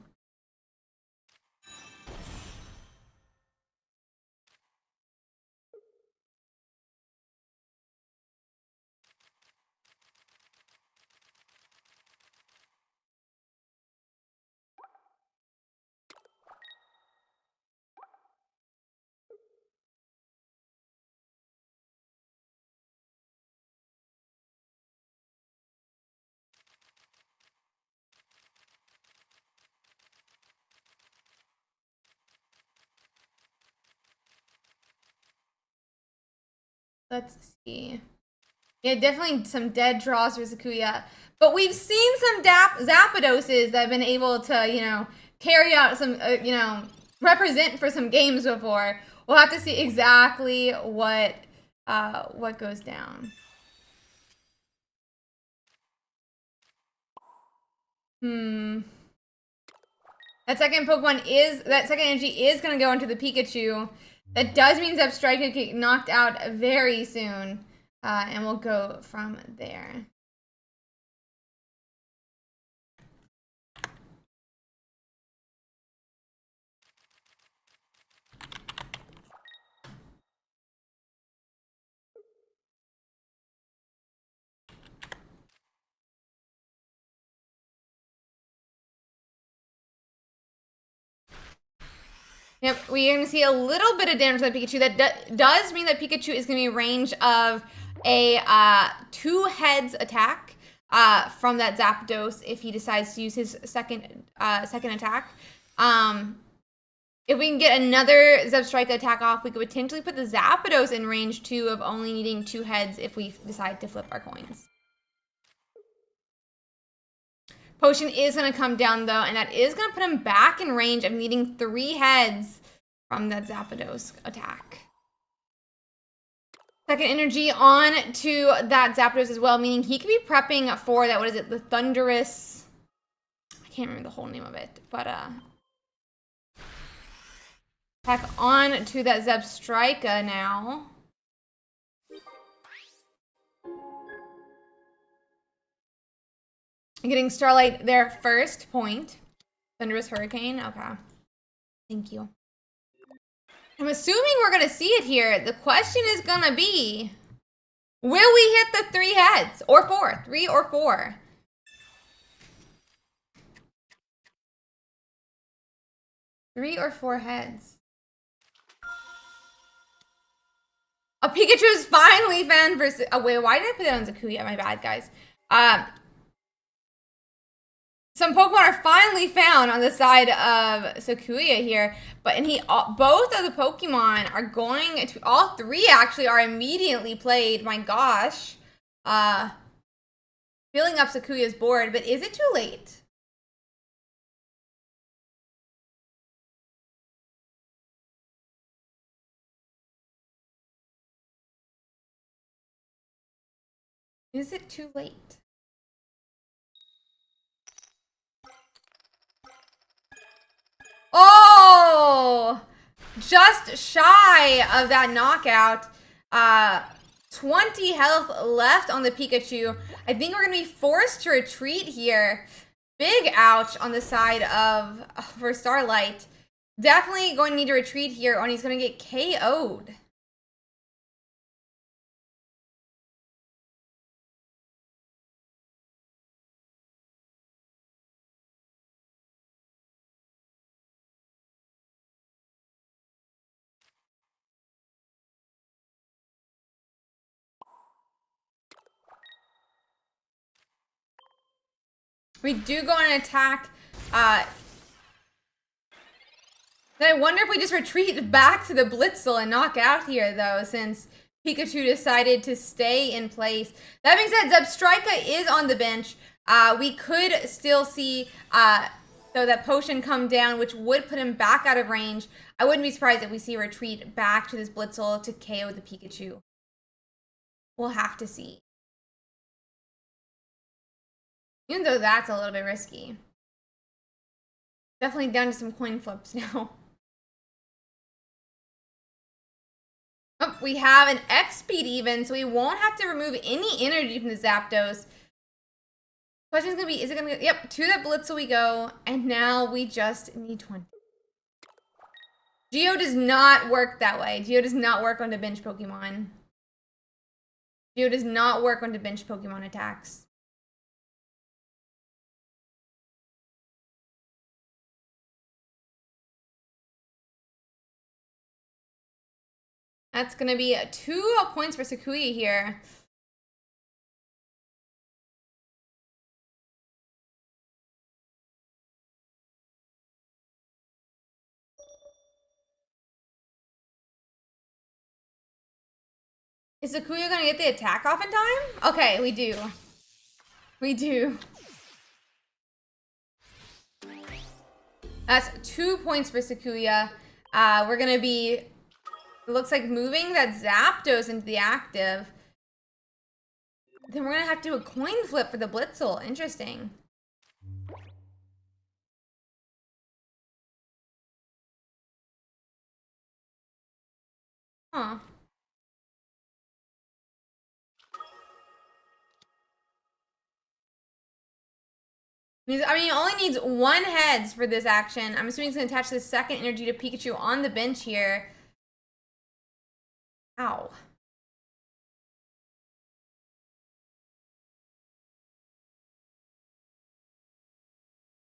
Let's see. Yeah, definitely some dead draws for Sakuya. But we've seen some Zapdoses that have been able to, you know, carry out some, you know, represent for some games before. We'll have to see exactly what goes down. That second energy is gonna go into the Pikachu. That does mean Zebstrika could get knocked out very soon. And we'll go from there. Yep, we're going to see a little bit of damage to that Pikachu. That does mean that Pikachu is going to be in range of a 2 heads attack from that Zapdos if he decides to use his second attack. If we can get another Zebstrika attack off, we could potentially put the Zapdos in range 2 of only needing 2 heads if we decide to flip our coins. Potion is going to come down, though, and that is going to put him back in range of needing 3 heads from that Zapdos attack. Second energy on to that Zapdos as well, meaning he could be prepping for that, what is it, the Thunderous... I can't remember the whole name of it, but attack on to that Zebstrika now. Getting Starlight their first point. Thunderous Hurricane. Okay. Thank you. I'm assuming we're going to see it here. The question is going to be, will we hit the 3 heads? Or 4. 3 or 4. Three or 4 heads. A Pikachu is finally found for... Oh, wait, why did I put that on Sakuya? My bad, guys. Some Pokemon are finally found on the side of Sakuya here, but both of the Pokemon are going to, all 3 actually are immediately played. My gosh. Filling up Sakuya's board, but is it too late? Is it too late? Oh, just shy of that knockout. 20 health left on the Pikachu. I think we're going to be forced to retreat here. Big ouch on the side of for Starlight. Definitely going to need to retreat here or he's going to get KO'd. We do go on an attack. Then I wonder if we just retreat back to the Blitzel and knock out here, though, since Pikachu decided to stay in place. That being said, Zebstrika is on the bench. We could still see though that potion come down, which would put him back out of range. I wouldn't be surprised if we see a retreat back to this Blitzel to KO the Pikachu. We'll have to see. Even though that's a little bit risky. Definitely down to some coin flips now. Oh, we have an X speed even, so we won't have to remove any energy from the Zapdos. Question's gonna be, is it gonna go? Yep, to that Blitzel we go, and now we just need 20. Geo does not work that way. Geo does not work on the bench Pokemon. Geo does not work on the bench Pokemon attacks. That's gonna be 2 points for Sakuya here. Is Sakuya gonna get the attack off in time? Okay, we do. We do. That's 2 points for Sakuya. We're gonna be, it looks like moving that Zapdos into the active. Then we're gonna have to do a coin flip for the Blitzel. Interesting. Huh. I mean, it only needs 1 heads for this action. I'm assuming he's gonna attach the second energy to Pikachu on the bench here. Ow.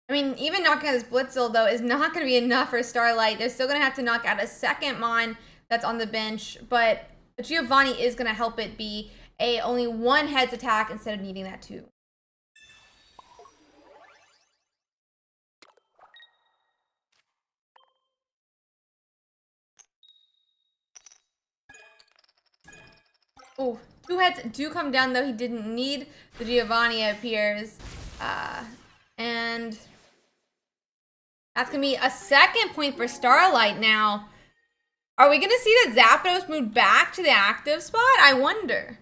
I mean, even knocking out this Blitzel, though, is not going to be enough for Starlight. They're still going to have to knock out a second Mon that's on the bench, but Giovanni is going to help it be a only 1 heads attack instead of needing that 2. Oh, 2 heads do come down, though. He didn't need the Giovanni, it appears. And that's going to be a second point for Starlight now. Are we going to see that Zapdos move back to the active spot? I wonder.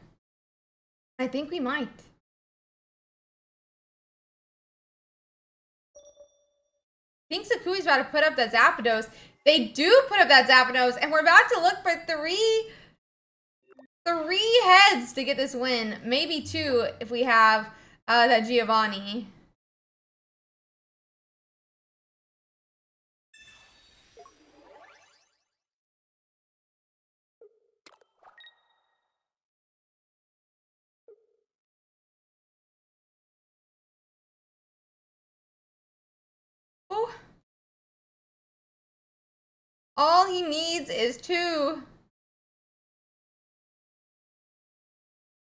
I think we might. I think Sakuya's about to put up that Zapdos. They do put up that Zapdos, and we're about to look for three heads to get this win. Maybe 2 if we have that Giovanni. Oh. All he needs is 2.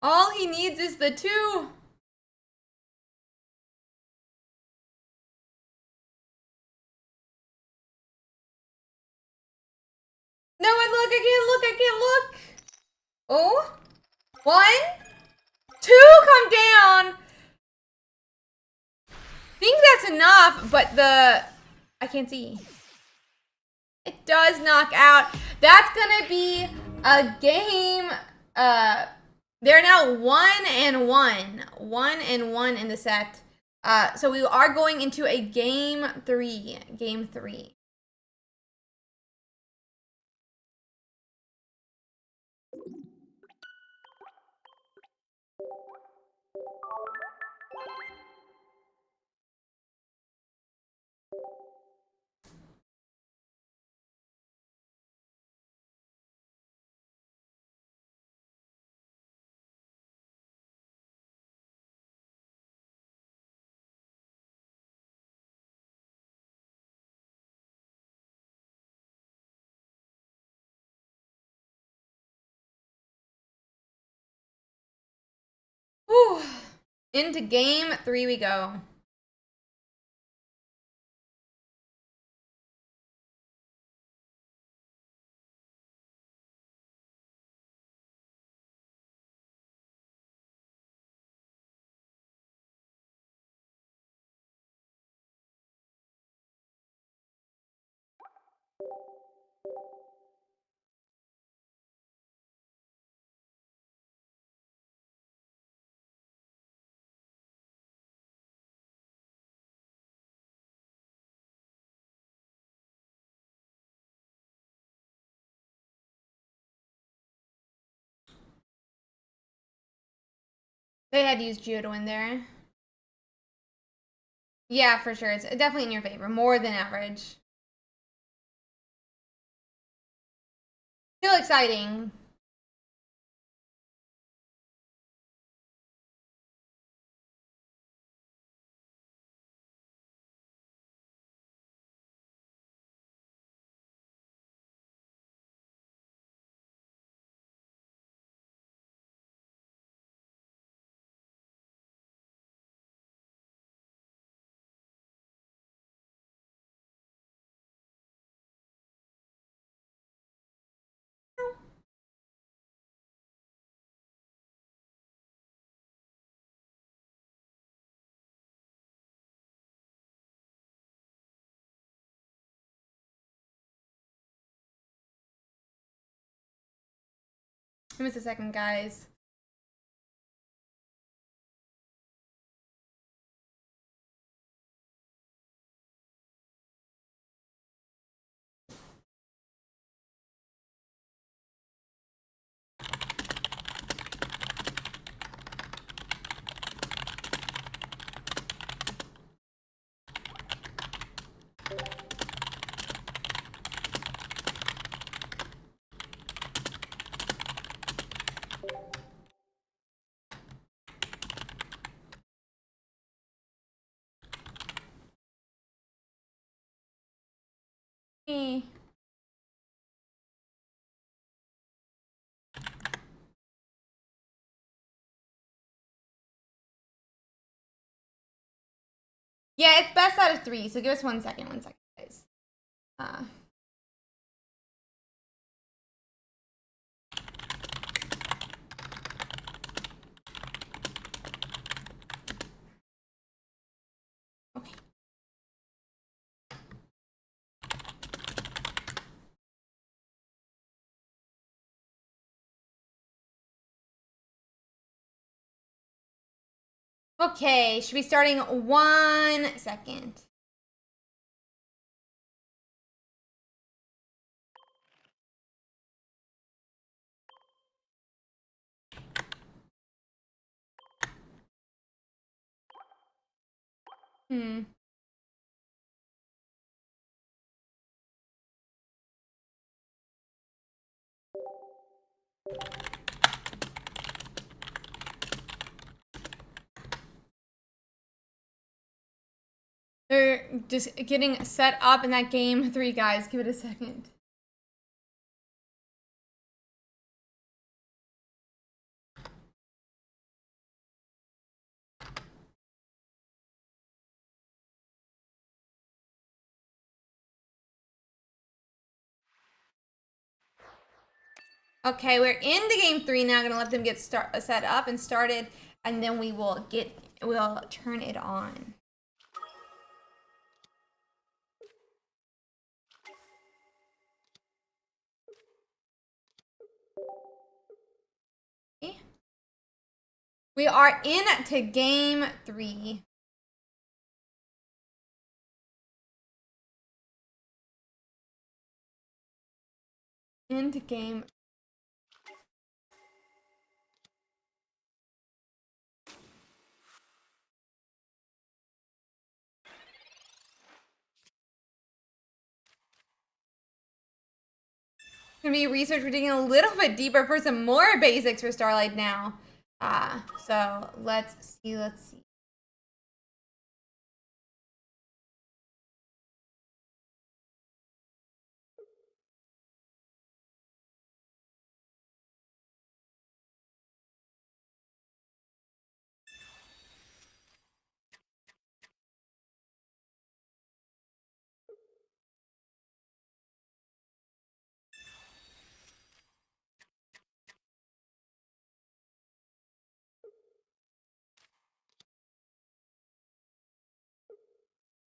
All he needs is the 2. No, I can't look. Oh, 1, 2 come down. I think that's enough, but I can't see. It does knock out. That's gonna be a game. They're now 1-1. 1-1 in the set. So we are going into a game 3. Game 3. Whew. Into game 3 we go. They had used Geodo in there. Yeah, for sure. It's definitely in your favor. More than average. Still exciting. Give us a second, guys. Me. Yeah, it's best out of 3, so give us 1 second. 1 second, guys. Okay. Okay, should be starting 1 second. They're just getting set up in that game 3, guys. Give it a second. Okay, we're in the game 3 now. Gonna let them get set up and started, and then we'll turn it on. Okay. We are into game 3. Into game. Gonna be research. We're digging a little bit deeper for some more basics for Starlight now. So let's see.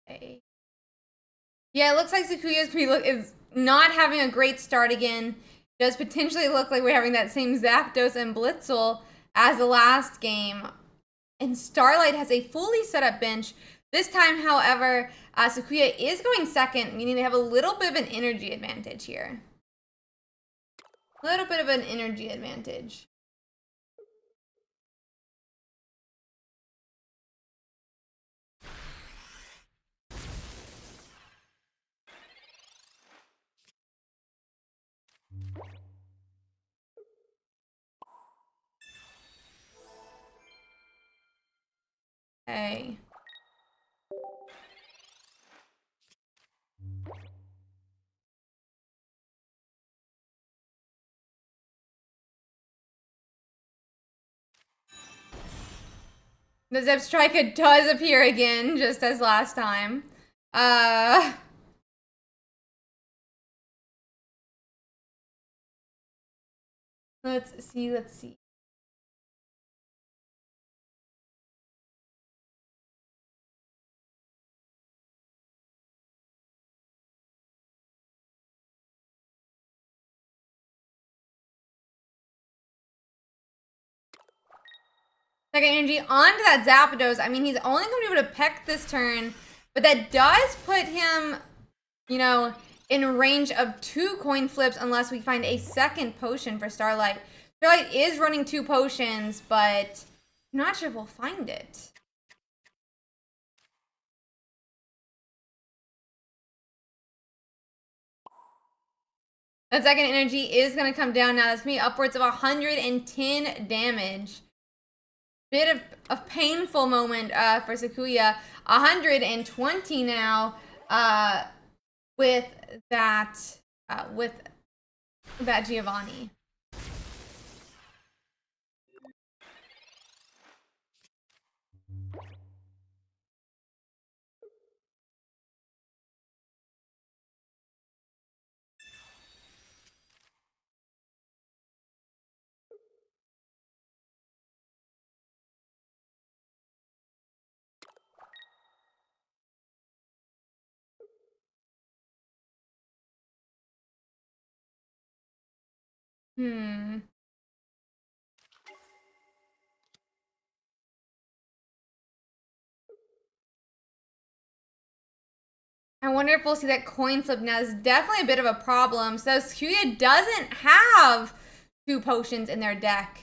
Okay. Yeah, it looks like Sakuya's is not having a great start again. Does potentially look like we're having that same Zapdos and Blitzel as the last game. And Starlight has a fully set up bench. This time, however, Sakuya is going second, meaning they have a little bit of an energy advantage here. A little bit of an energy advantage. Okay. The Zebstrika does appear again, just as last time. Let's see. Second energy onto that Zapdos. I mean, he's only going to be able to peck this turn, but that does put him, you know, in range of 2 coin flips unless we find a second potion for Starlight. Starlight is running 2 potions, but I'm not sure if we'll find it. That second energy is going to come down now. That's going to be upwards of 110 damage. Bit of a painful moment for Sakuya. 120 now with that Giovanni. I wonder if we'll see that coin flip now. It's definitely a bit of a problem. So Sakuya doesn't have 2 potions in their deck.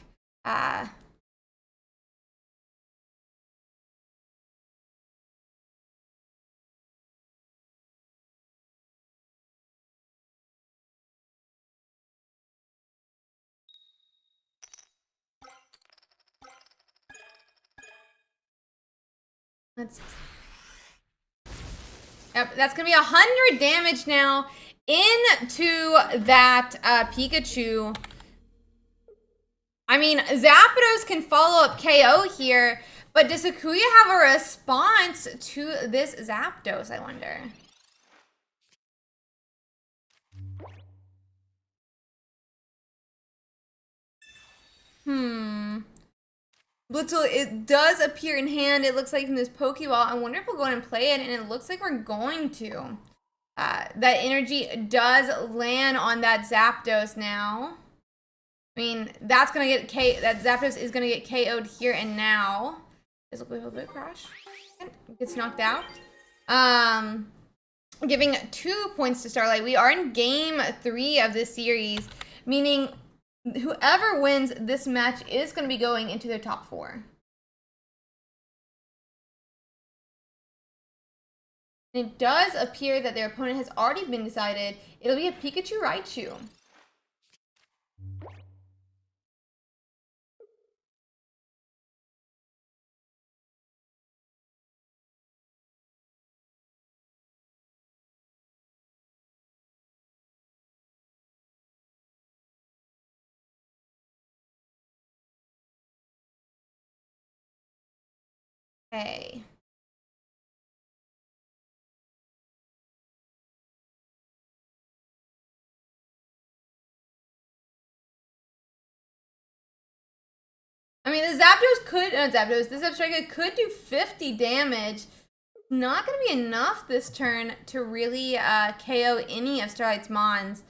Yep, that's gonna be 100 damage now into that Pikachu. I mean, Zapdos can follow up KO here, but does Sakuya have a response to this Zapdos, I wonder? Blitzel, it does appear in hand. It looks like from this Pokeball. I wonder if we'll go ahead and play it, and it looks like we're going to. That energy does land on that Zapdos now. I mean, that's gonna get that Zapdos is gonna get KO'd here and now. Does it look a little bit crash? Gets knocked out. Giving 2 points to Starlight. We are in game 3 of this series, meaning whoever wins this match is going to be going into their top 4. And it does appear that their opponent has already been decided. It'll be a Pikachu Raichu. Okay. I mean, the Zapdos could, the Zebstrika could do 50 damage. Not going to be enough this turn to really KO any of Starlight's Mons.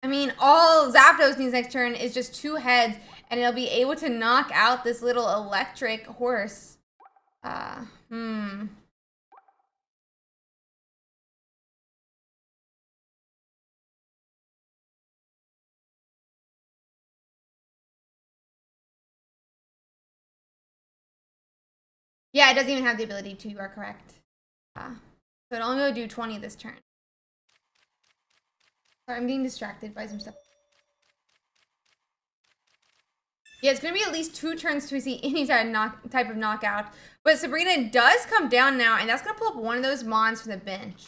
I mean, all Zapdos needs next turn is just 2 heads, and it'll be able to knock out this little electric horse. Yeah, it doesn't even have the ability to, you are correct. So it'll only go do 20 this turn. Sorry, I'm getting distracted by some stuff. Yeah, it's going to be at least 2 turns to see any type of knockout. But Sabrina does come down now, and that's going to pull up one of those Mons from the bench.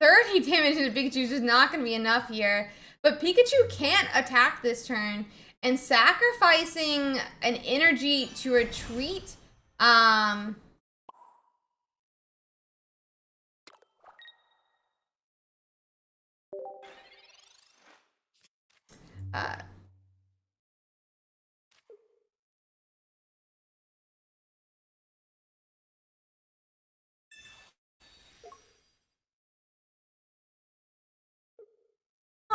$30 damage into Pikachu is just not going to be enough here. But Pikachu can't attack this turn, and sacrificing an energy to retreat.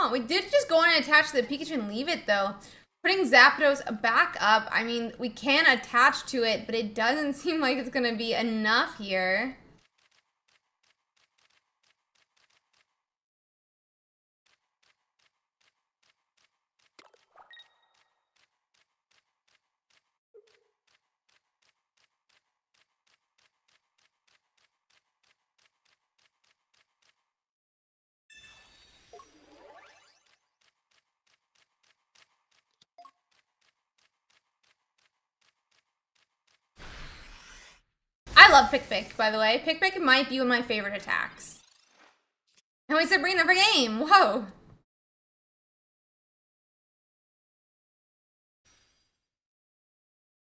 Oh, we did just go on and attach the Pikachu and leave it, though. Putting Zapdos back up, I mean, we can attach to it, but it doesn't seem like it's going to be enough here. I love Pick, by the way. Pick might be one of my favorite attacks. And we said bring it for game. Whoa.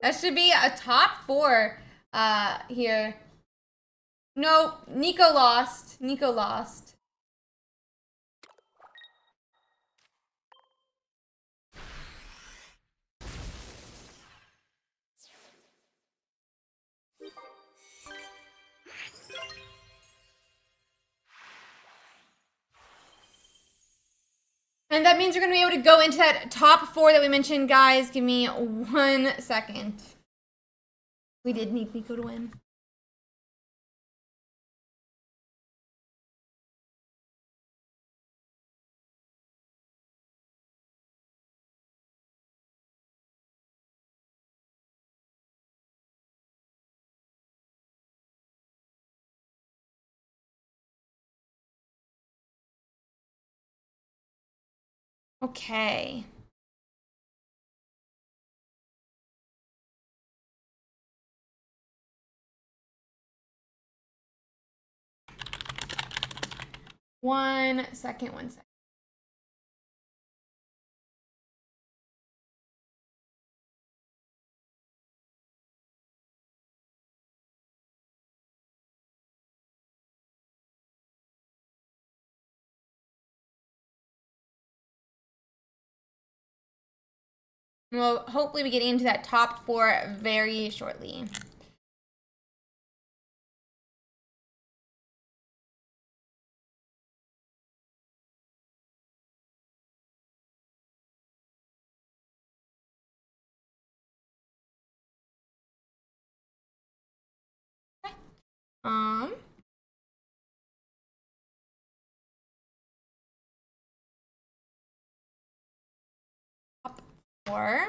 That should be a top 4 here. No, Nico lost. Nico lost. And that means you're going to be able to go into that top 4 that we mentioned, guys. Give me 1 second. We did need Nico to win. Okay. One second. We'll hopefully be getting into that top 4 very shortly. Okay. Top 4.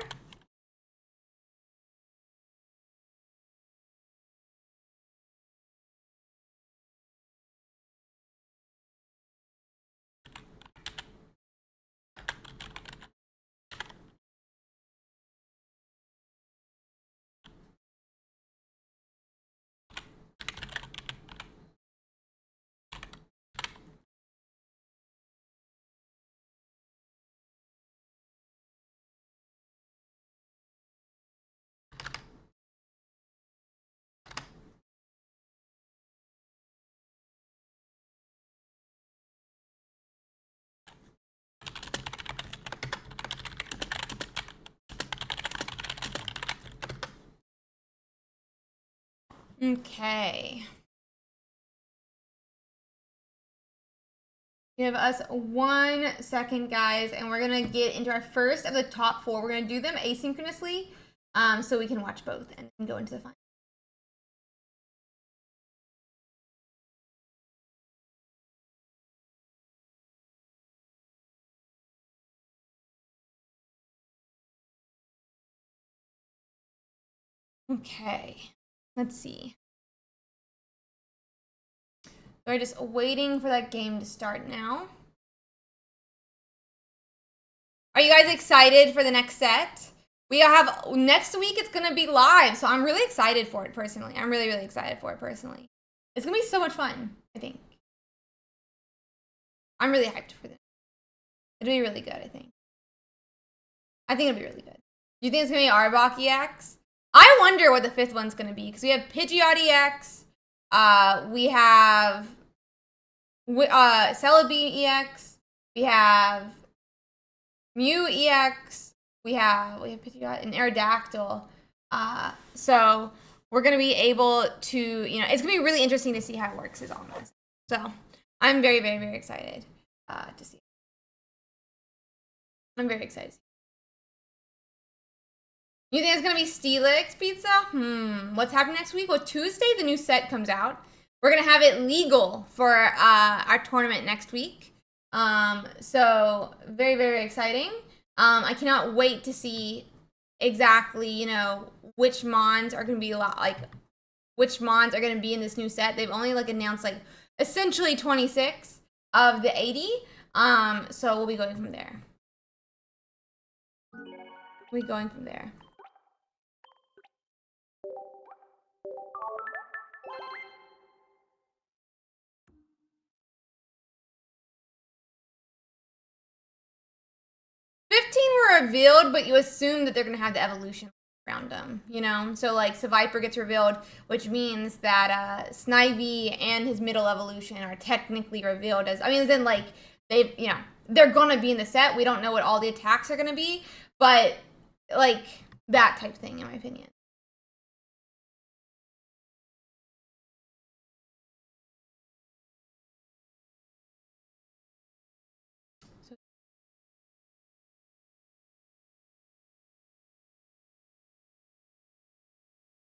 Okay. Give us 1 second, guys, and we're gonna get into our first of the top 4. We're gonna do them asynchronously, so we can watch both and go into the final. Okay, let's see. We're just waiting for that game to start now. Are you guys excited for the next set? We have next week. It's gonna be live, so I'm really excited for it personally. I'm really excited for it personally. It's gonna be so much fun. I think. I'm really hyped for this. It'll be really good. I think it'll be really good. Do you think it's gonna be Arbok EX? I wonder what the 5th one's gonna be because we have Pidgeot EX. We have Celebi EX. We have Mew EX. We have Pidgeot and Aerodactyl. So we're gonna be able to, it's gonna be really interesting to see how it works. Is all I'm gonna say. So I'm very excited to see. I'm very excited. You think it's gonna be Steelix pizza? What's happening next week? Well, Tuesday the new set comes out. We're gonna have it legal for our tournament next week. So very, very exciting. I cannot wait to see exactly, you know, which mons are gonna be which mons are gonna be in this new set. They've only like announced like essentially 26 of the 80. So we'll be going from there. We'll be going from there. Were revealed, but you assume that they're gonna have the evolution around them, you know? So like Seviper gets revealed, which means that Snivy and his middle evolution are technically revealed as, I mean, as in like they've, you know, they're gonna be in the set. We don't know what all the attacks are gonna be, but like that type thing, in my opinion.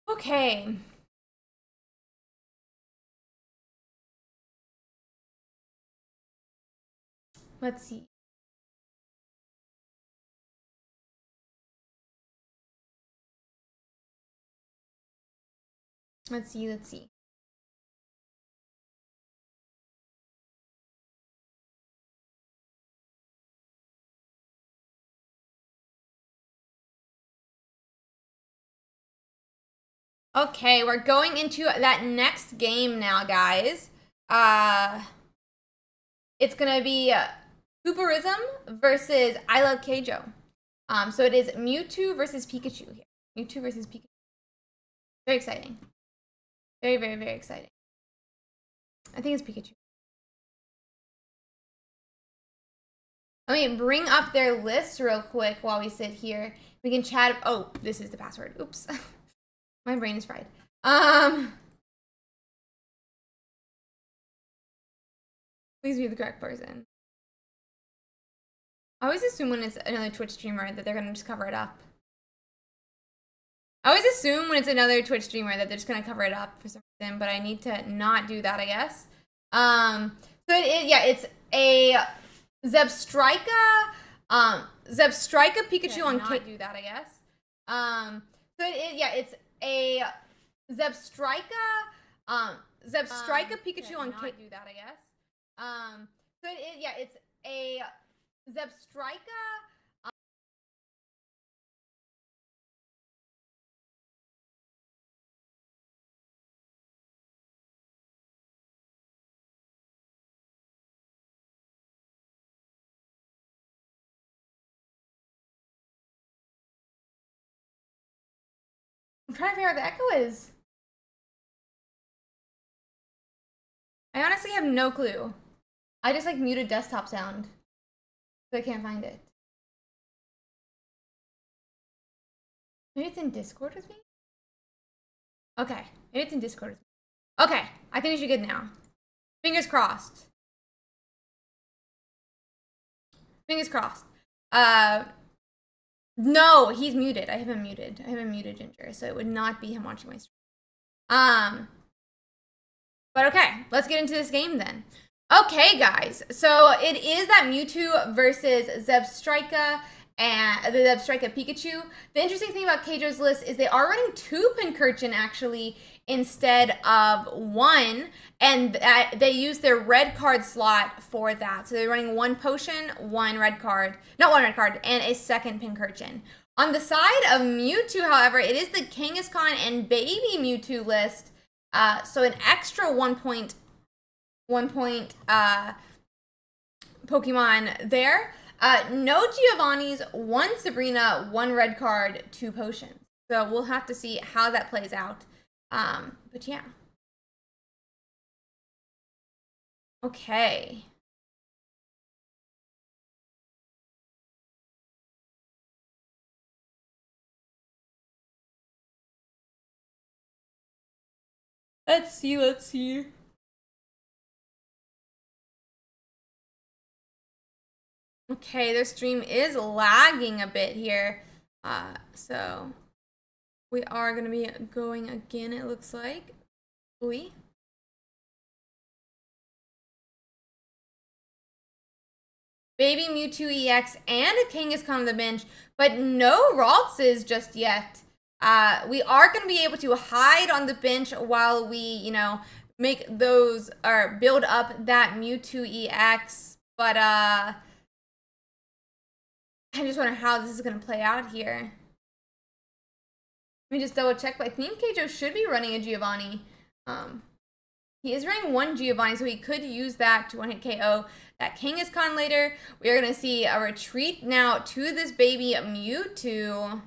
Okay. Let's see. Let's see. Okay, we're going into that next game now, guys. It's gonna be Hooperism versus I Love Keijo. So it is Mewtwo versus Pikachu here. Mewtwo versus Pikachu. Very exciting. Very, very, very exciting. I think it's Pikachu. Let me bring up their list real quick while we sit here. We can chat. Oh, this is the password. Oops. My brain is fried. Please be the correct person. I always assume when it's another Twitch streamer that they're gonna just cover it up. I always assume when it's another Twitch streamer that they're just gonna cover it up for some reason, but I need to not do that, I guess. So it's a Zebstrika, Zebstrika Pikachu on not do that, I guess. So it's a Zebstrika, Zebstrika Pikachu on not do that, I guess. So it's a Zebstrika. I'm trying to figure out what the echo is. I honestly have no clue. I just like muted desktop sound, so I can't find it. Maybe it's in Discord with me? Okay, maybe it's in Discord with me. Okay, I think we should get it now. Fingers crossed. Fingers crossed. No, he's muted. I have him muted. I have him muted, Ginger, so it would not be him watching my stream. But okay, let's get into this game then. Okay, guys, so it is that Mewtwo versus Zebstrika and the Zebstrika Pikachu. The interesting thing about Keijo's list is they are running 2 Pincurchin actually instead of 1, and they use their red card slot for that. So they're running 1 potion, 1 red card, not 1 red card, and a second Pincurchin. On the side of Mewtwo, however, it is the Kangaskhan and Baby Mewtwo list. So an extra 1 point Pokemon there. No Giovanni's, 1 Sabrina, 1 red card, 2 potions. So we'll have to see how that plays out. But yeah. Okay. Let's see. Okay, their stream is lagging a bit here. So we are going to be going again, it looks like. Baby Mewtwo EX and a Kangaskhan on the bench, but no Raltses just yet. We are going to be able to hide on the bench while we, you know, make those or build up that Mewtwo EX. But I just wonder how this is going to play out here. Let me just double check, but I think Keijo should be running a Giovanni. He is running one Giovanni, so he could use that to one-hit KO that Kangaskhan later. We are going to see a retreat now to this baby Mewtwo.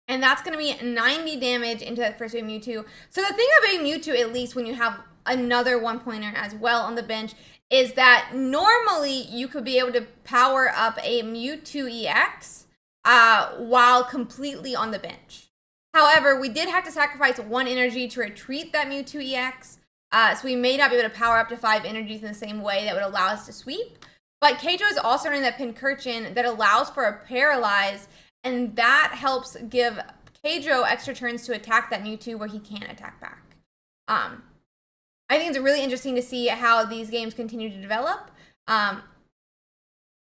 And that's going to be 90 damage into that first baby Mewtwo. So the thing about baby Mewtwo, at least when you have another one-pointer as well on the bench, is that normally you could be able to power up a Mewtwo EX while completely on the bench. However, we did have to sacrifice 1 energy to retreat that Mewtwo EX, so we may not be able to power up to 5 energies in the same way that would allow us to sweep. But Keijo is also running that Pincurchin that allows for a Paralyze, and that helps give Keijo extra turns to attack that Mewtwo where he can't attack back. I think it's really interesting to see how these games continue to develop.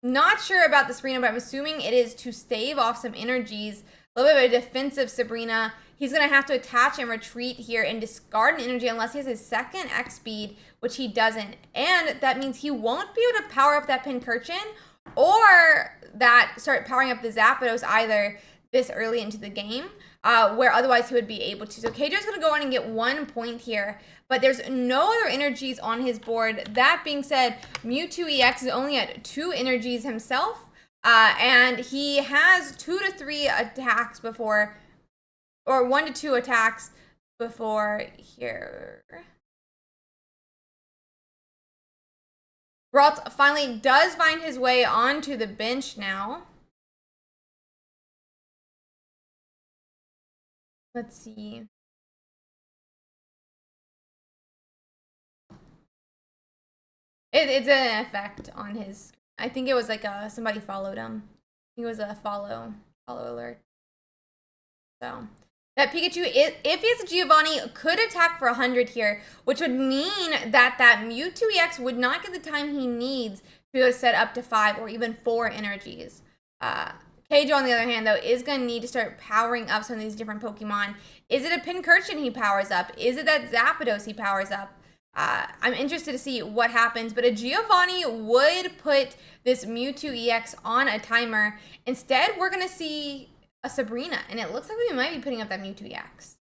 Not sure about the Sabrina, but I'm assuming it is to stave off some energies. A little bit of a defensive Sabrina. He's going to have to attach and retreat here and discard an energy unless he has his second X speed, which he doesn't. And that means he won't be able to power up that Pincurchin or that start powering up the Zapdos either this early into the game, where otherwise he would be able to. So Keijo's going to go on and get 1 point here, but there's no other energies on his board. That being said, Mewtwo EX is only at 2 energies himself. And he has 2 to 3 attacks before, or 1 to 2 attacks before here. Ralt finally does find his way onto the bench now. Let's see. It's an effect on his. I think it was like somebody followed him. He was a follow alert. So that Pikachu, if he has a Giovanni, could attack for 100 here, which would mean that that Mewtwo EX would not get the time he needs to be able to set up to 5 or even 4 energies. Keijo, on the other hand, though, is going to need to start powering up some of these different Pokemon. Is it a Pincurchin he powers up? Is it that Zapdos he powers up? I'm interested to see what happens, but a Giovanni would put this Mewtwo EX on a timer. Instead, we're going to see a Sabrina, and it looks like we might be putting up that Mewtwo EX.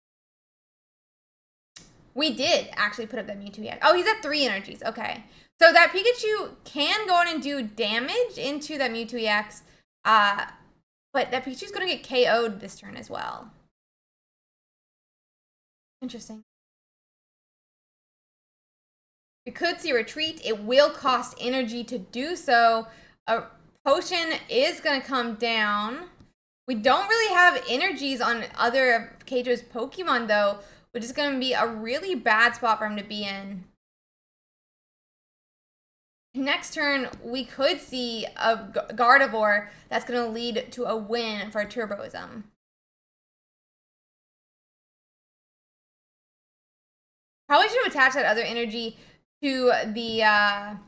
We did actually put up that Mewtwo EX. Oh, he's at 3 energies. Okay. So that Pikachu can go on and do damage into that Mewtwo EX, but that Pikachu's going to get KO'd this turn as well. Interesting. We could see a retreat. It will cost energy to do so. A potion is going to come down. We don't really have energies on other of Keijo's Pokemon, though, which is going to be a really bad spot for him to be in. Next turn, we could see a Gardevoir that's going to lead to a win for Turboism. Probably should have attached that other energy to the that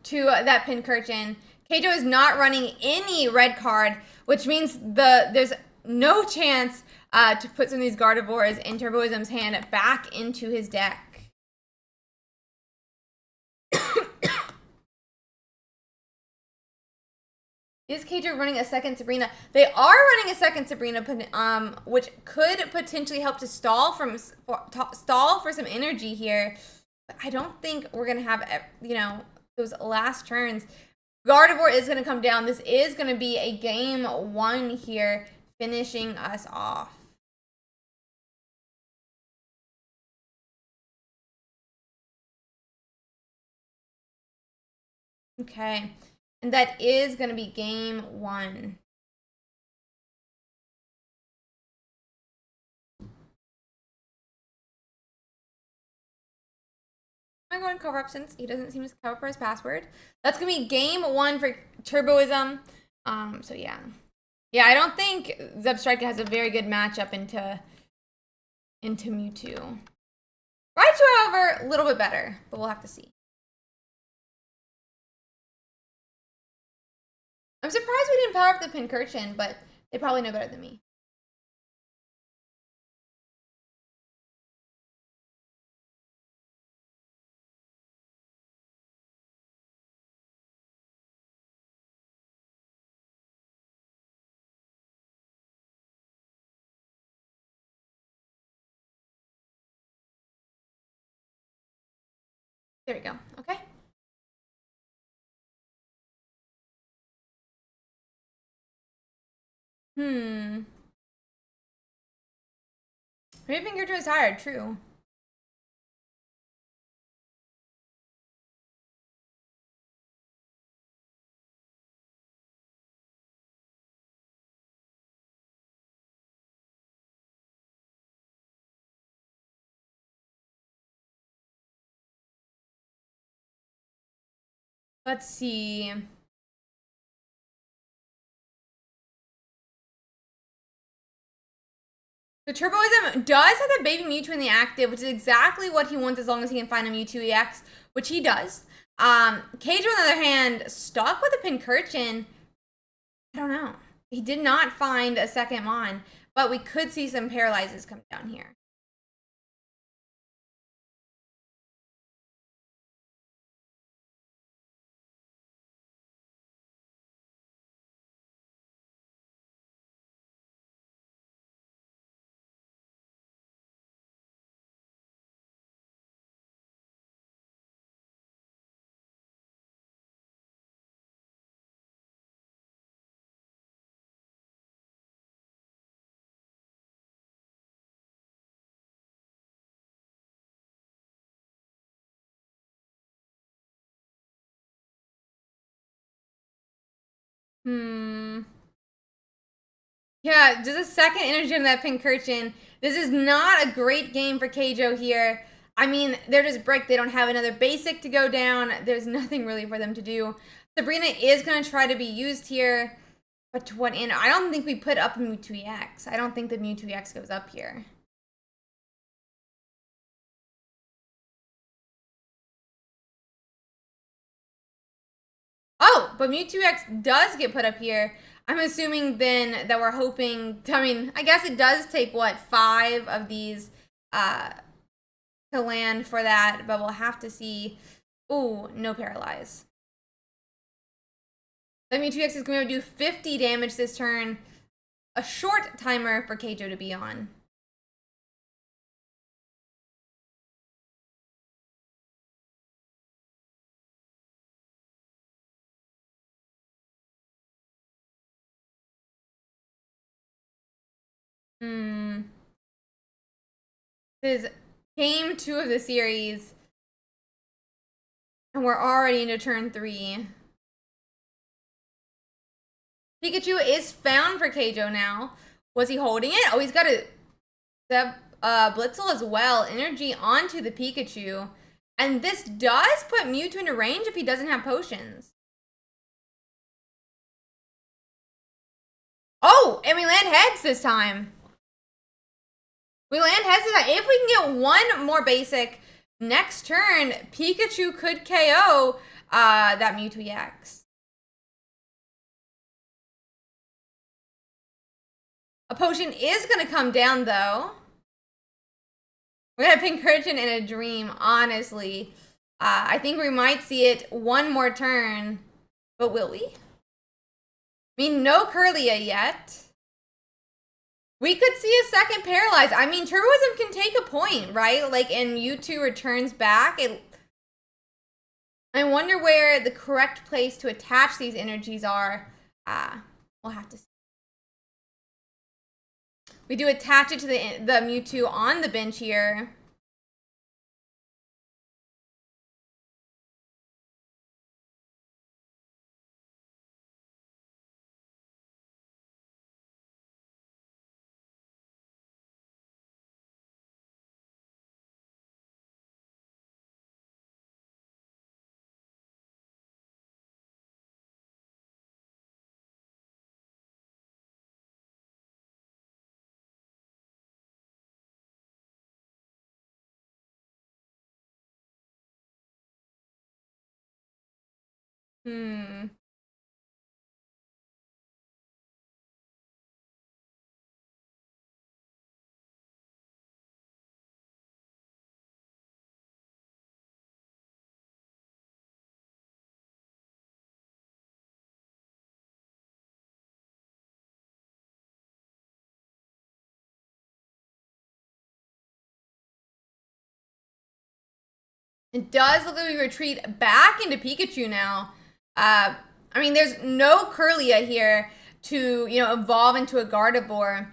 Pincurchin. Keijo is not running any red card, which means there's no chance to put some of these Gardevoirs in Turboism's hand back into his deck. Is Keijo running a second Sabrina? They are running a second Sabrina, which could potentially help to stall for some energy here. But I don't think we're gonna have, you know, those last turns. Gardevoir is gonna come down. This is gonna be a game 1 here, finishing us off. Okay. And that is going to be game 1. I'm going to cover up since he doesn't seem to cover up for his password. That's going to be game 1 for Turboism. So yeah. Yeah, I don't think Zebstrika has a very good matchup into Mewtwo. Raichu, however, a little bit better, but we'll have to see. I'm surprised we didn't power up the Pincurchin, but they probably know better than me. There we go. Okay. Maybe Pikachu is tired, true. Let's see. The Turboism does have the baby Mewtwo in the active, which is exactly what he wants as long as he can find a Mewtwo EX, which he does. Keijo, on the other hand, stuck with a Pincurchin. I don't know. He did not find a second Mon, but we could see some paralyzes come down here. Yeah, just a second energy on that Pincurchin. This is not a great game for Keijo here. I mean, they're just brick. They don't have another basic to go down. There's nothing really for them to do. Sabrina is going to try to be used here. But to what end? I don't think we put up Mewtwo EX. I don't think the Mewtwo EX goes up here. Oh, but Mewtwo X does get put up here. I'm assuming then that we're hoping, I mean, I guess it does take, what, 5 of these to land for that, but we'll have to see. Ooh, no paralyze. That Mewtwo X is going to do 50 damage this turn. A short timer for Keijo to be on. This is game 2 of the series. And we're already into turn 3. Pikachu is found for Keijo now. Was he holding it? Oh, he's got a Blitzel as well. Energy onto the Pikachu. And this does put Mewtwo into range if he doesn't have potions. Oh, and we land heads this time. We land heads this time. If we can get one more basic next turn, Pikachu could KO that Mewtwo EX. A potion is going to come down, though. We got a Pincurchin and a Dream, honestly. I think we might see it one more turn. But will we? I mean, no Curlia yet. We could see a second Paralyze. I mean, Turboism can take a point, right? Like, and Mewtwo returns back. I wonder where the correct place to attach these energies are. We'll have to see. We do attach it to the Mewtwo on the bench here. Hmm. It does look like we retreat back into Pikachu now. I mean, there's no Curlia here to, evolve into a Gardevoir.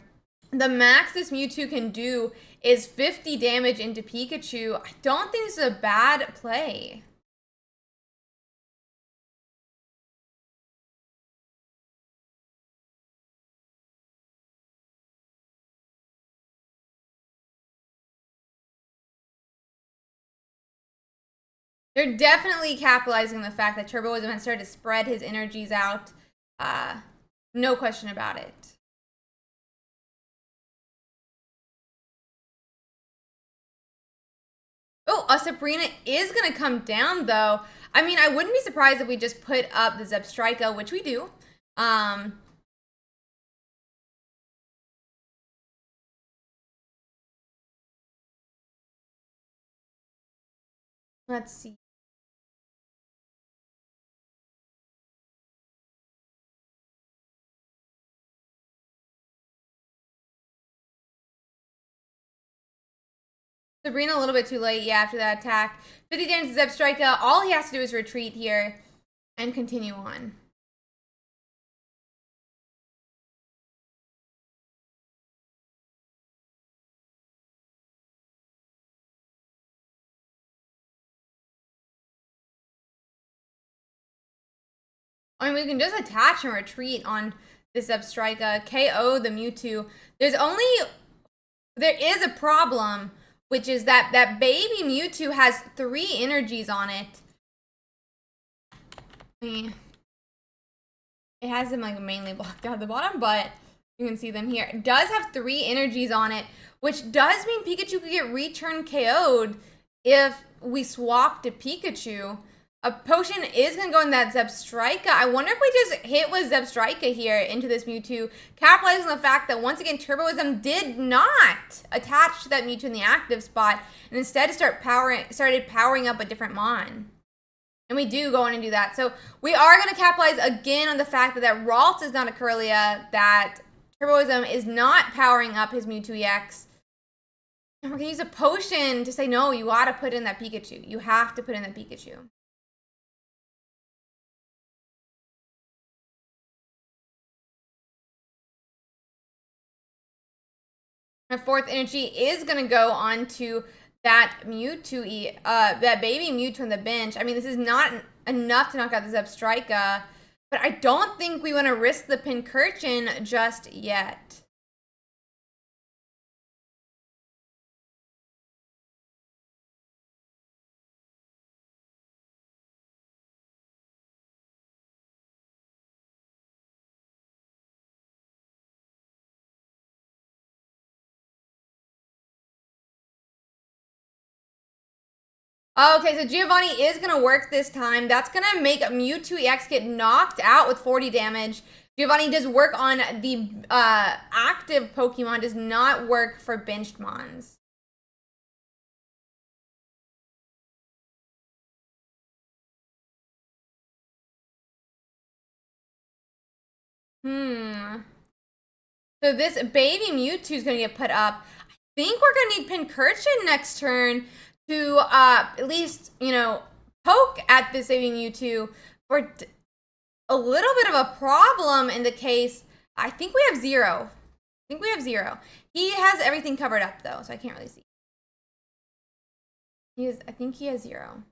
The max this Mewtwo can do is 50 damage into Pikachu. I don't think this is a bad play. They're definitely capitalizing the fact that Turboism has started to spread his energies out. No question about it. Oh, a Sabrina is going to come down, though. I mean, I wouldn't be surprised if we just put up the Zebstrika, which we do. Let's see. Sabrina a little bit too late, yeah, after that attack. 50 damage to Zepstrika. All he has to do is retreat here and continue on. I mean, we can just attach and retreat on this Zepstrika, KO the Mewtwo. There is a problem, which is that baby Mewtwo has 3 energies on it. It has them like mainly blocked out at the bottom, but you can see them here. It does have 3 energies on it, which does mean Pikachu could get return KO'd if we swap to Pikachu. A potion is going to go in that Zebstrika. I wonder if we just hit with Zebstrika here into this Mewtwo, capitalizing on the fact that, once again, Turboism did not attach to that Mewtwo in the active spot, and instead started powering up a different Mon. And we do go on and do that. So we are going to capitalize again on the fact that Ralts is not a Curlia, that Turboism is not powering up his Mewtwo EX. And we're going to use a potion to say, no, you got to put in that Pikachu. You have to put in that Pikachu. My 4th energy is going to go on to that Mewtwo, that baby Mewtwo on the bench. I mean, this is not enough to knock out the Zebstrika, but I don't think we want to risk the Pincurchin just yet. Okay, so Giovanni is going to work this time. That's going to make Mewtwo EX get knocked out with 40 damage. Giovanni does work on the active Pokemon, does not work for benched Mons. So this baby Mewtwo is going to get put up. I think we're going to need Pincurchin next turn to at least, poke at this baby Mewtwo for a little bit of a problem in the case. I think we have 0. He has everything covered up, though, so I can't really see. I think he has 0.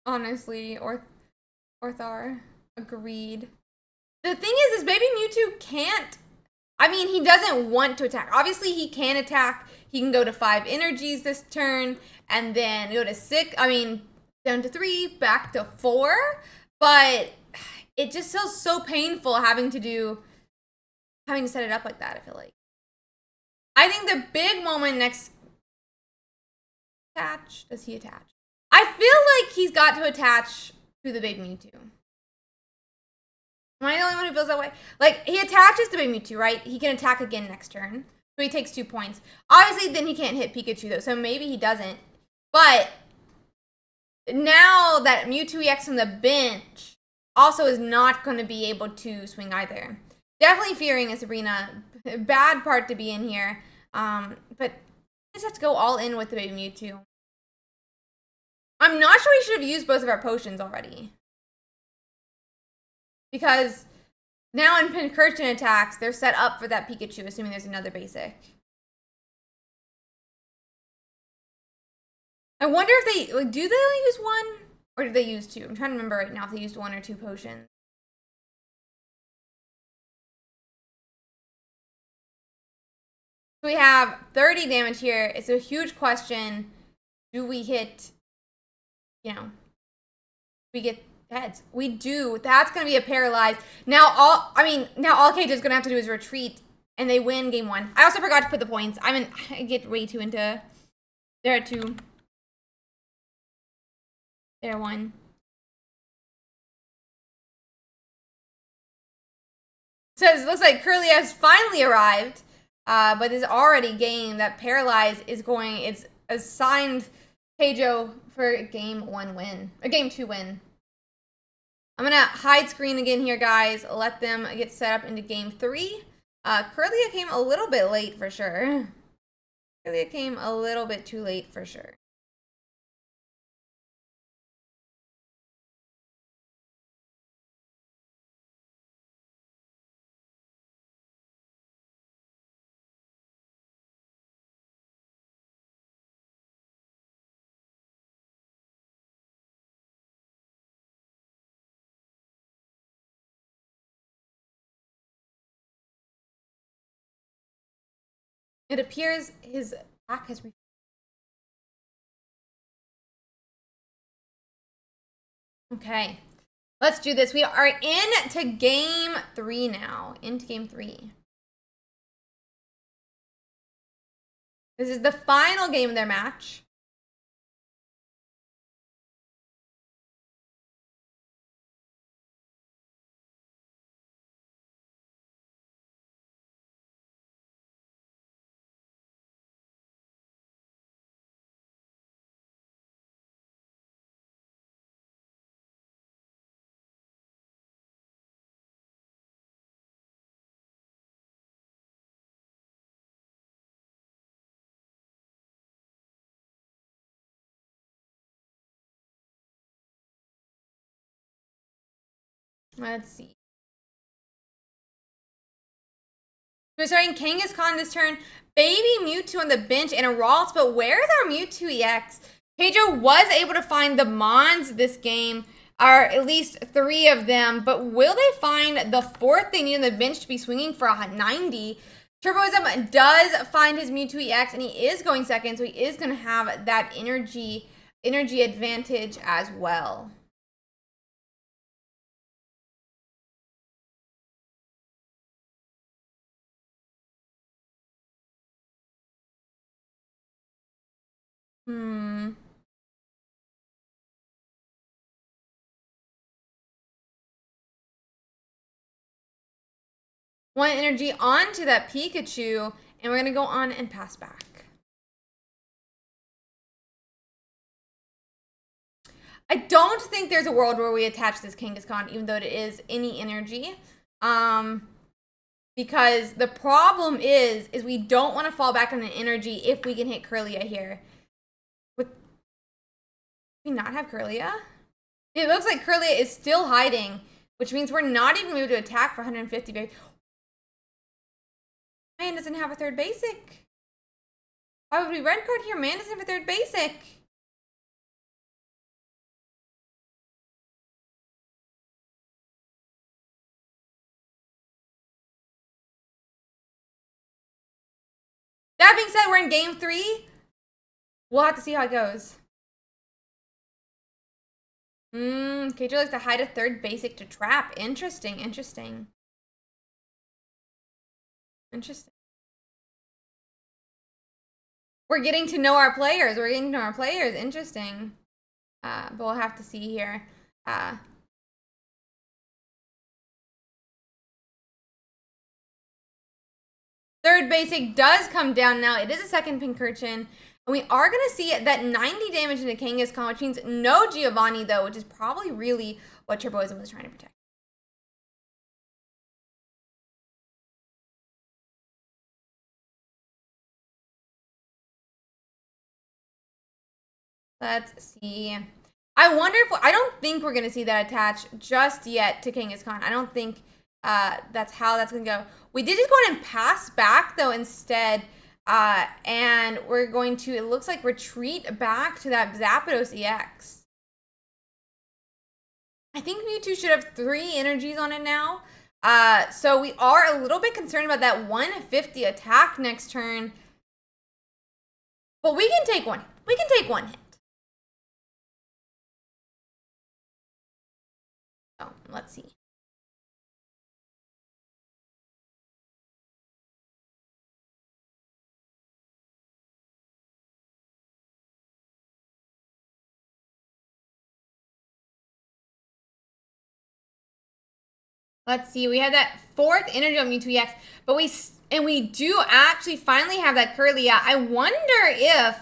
Honestly, Orthar. Agreed. The thing is, baby Mewtwo can't. I mean, he doesn't want to attack. Obviously, he can attack. He can go to 5 energies this turn, and then go to 6. I mean, down to 3, back to 4. But it just feels so painful having to set it up like that, I feel like. I think the big moment next... Attach? Does he attach? I feel like he's got to attach to the Baby Mewtwo. Am I the only one who feels that way? Like, he attaches to Baby Mewtwo, right? He can attack again next turn. So he takes 2 points. Obviously, then he can't hit Pikachu, though. So maybe he doesn't. But now that Mewtwo EX on the bench also is not going to be able to swing either. Definitely fearing a Sabrina. Bad part to be in here. But just have to go all in with the Baby Mewtwo. I'm not sure we should have used both of our potions already. Because now in Pincurchin attacks, they're set up for that Pikachu, assuming there's another basic. I wonder if they, like, do they only use one? Or do they use 2? I'm trying to remember right now if they used 1 or 2 potions. So we have 30 damage here. It's a huge question. Do we hit, you know, we get heads? We do. That's going to be a paralyzed. Now all Cage is going to have to do is retreat, and they win game 1. I also forgot to put the points. I get way too into, there are 2. There 1. So it looks like Curly has finally arrived. But is already game that Paralyze is going, it's assigned Keijo for game 1 win, or game 2 win. I'm gonna hide screen again here, guys. Let them get set up into game 3. Curlia came a little bit late for sure. Curlia came a little bit too late for sure. It appears his attack has... Okay, let's do this. We are into game 3 now. Into game 3. This is the final game of their match. Let's see. We're starting Kangaskhan this turn. Baby Mewtwo on the bench and a Ralts, but where's our Mewtwo EX? Keijo was able to find the Mons this game, or at least 3 of them, but will they find the 4th they need on the bench to be swinging for a 90? Turboism does find his Mewtwo EX, and he is going second, so he is going to have that energy advantage as well. One energy onto that Pikachu, and we're going to go on and pass back. I don't think there's a world where we attach this Kangaskhan, even though it is any energy. Because the problem is we don't want to fall back on an energy if we can hit Curlia here. Do we not have Curlia? It looks like Curlia is still hiding, which means we're not even able to attack for 150. Man doesn't have a 3rd basic. Why would we red card here? Man doesn't have a 3rd basic. That being said, we're in game 3. We'll have to see how it goes. Keijo likes to hide a 3rd basic to trap. Interesting. We're getting to know our players. We're getting to know our players. Interesting. But we'll have to see here. Third basic does come down now. It is a second Pincurchin. And we are going to see that 90 damage into Kangaskhan, which means no Giovanni, though, which is probably really what Turboism was trying to protect. Let's see. I wonder if... I don't think we're going to see that attach just yet to Kangaskhan. I don't think that's how that's going to go. We did just go ahead and pass back, though, instead. And we're going to, it looks like, retreat back to that Zapdos EX. I think Mewtwo should have 3 energies on it now. So we are a little bit concerned about that 150 attack next turn. But we can take one. We can take one hit. So let's see. Let's see. We had that 4th energy on Mewtwo EX, but we do actually finally have that Curlia. I wonder if,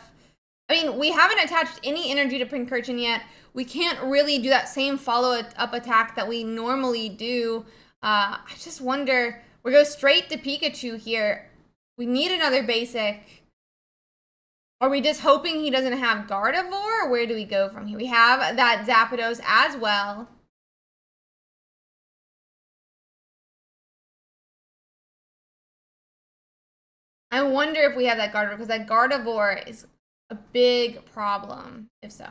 I mean, we haven't attached any energy to Pincurchin yet. We can't really do that same follow-up attack that we normally do. I just wonder, we go straight to Pikachu here. We need another basic. Are we just hoping he doesn't have Gardevoir, or where do we go from here? We have that Zapdos as well. I wonder if we have that Gardevoir, because that Gardevoir is a big problem, if so.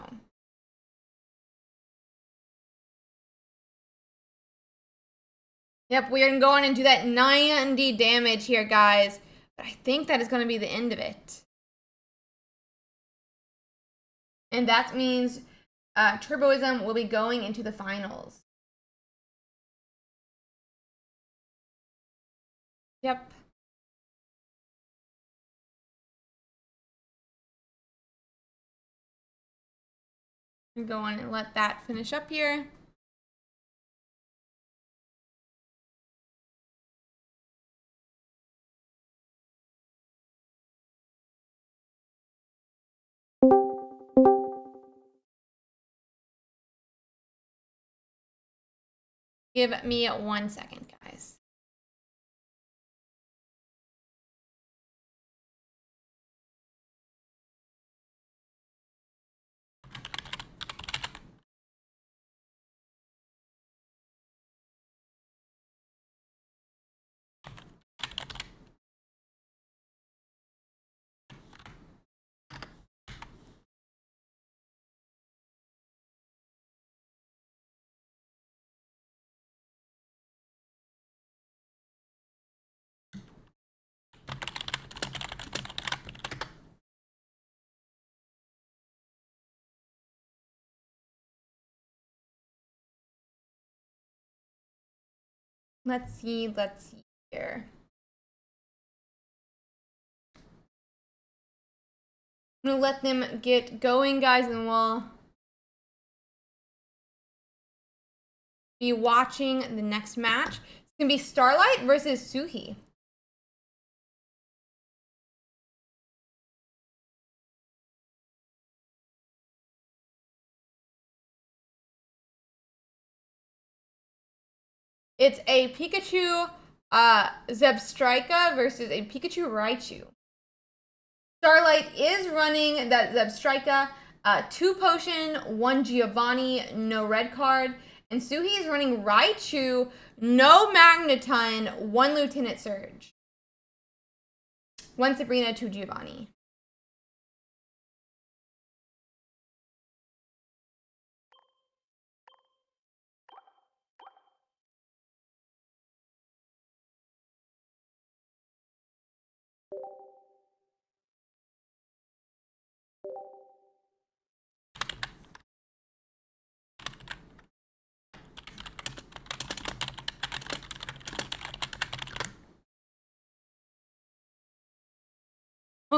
Yep, we're going to go on and do that 90 damage here, guys. But I think that is going to be the end of it. And that means Turboism will be going into the finals. Yep. Go on and let that finish up here. Give me 1 second, guys. Let's see here. I'm gonna let them get going, guys, and we'll be watching the next match. It's gonna be Starlight versus Suhi. It's a Pikachu Zebstrika versus a Pikachu Raichu. Starlight is running that Zebstrika, 2 potion, 1 Giovanni, no red card. And Suhi is running Raichu, no Magneton, 1 Lieutenant Surge. 1 Sabrina, 2 Giovanni.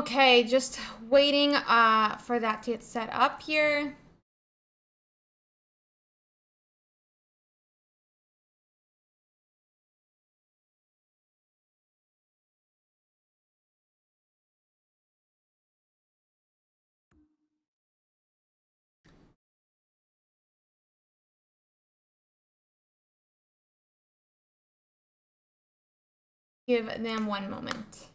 Okay, just waiting for that to get set up here. Give them one moment.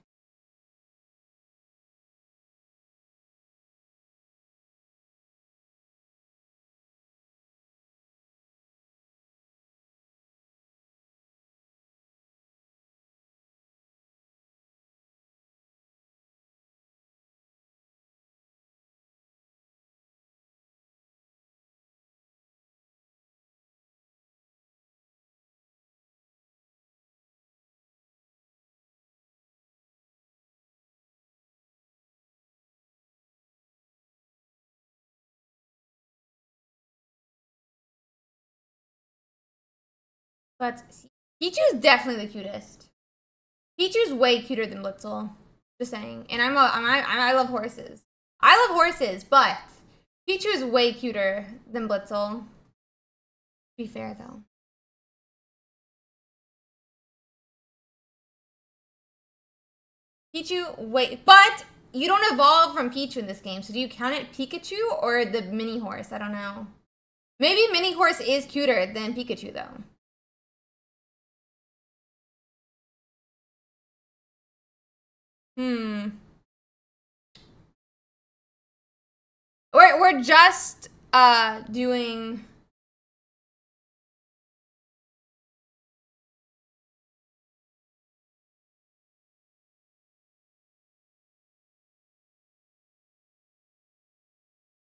Let's see. Pichu's definitely the cutest. Pichu's way cuter than Blitzel. Just saying. And I love horses. I love horses, but Pichu is way cuter than Blitzel. To be fair, though. Pichu, wait, but you don't evolve from Pichu in this game, so do you count it Pikachu or the mini horse? I don't know. Maybe mini horse is cuter than Pikachu, though. We're just doing.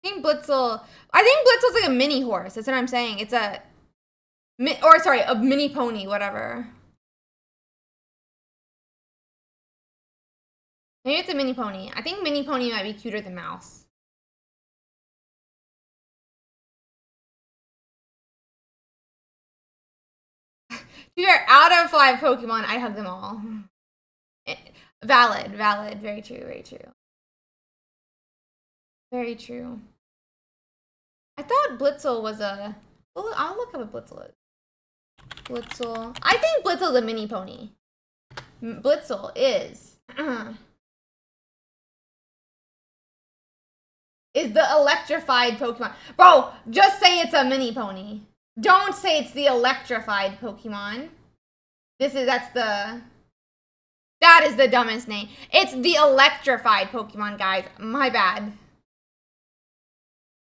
I think Blitzel's like a mini horse. That's what I'm saying. It's a mini pony, whatever. Maybe it's a mini pony. I think mini pony might be cuter than mouse. If you're out of 5 Pokemon, I hug them all. Valid. Very true. Very true. I thought Blitzel was a. Well, I'll look up what Blitzel is. Blitzel. I think Blitzel's a mini pony. Blitzel is. Is the electrified Pokemon. Bro, just say it's a mini pony. Don't say it's the electrified Pokemon. That is the dumbest name. It's the electrified Pokemon, guys. My bad.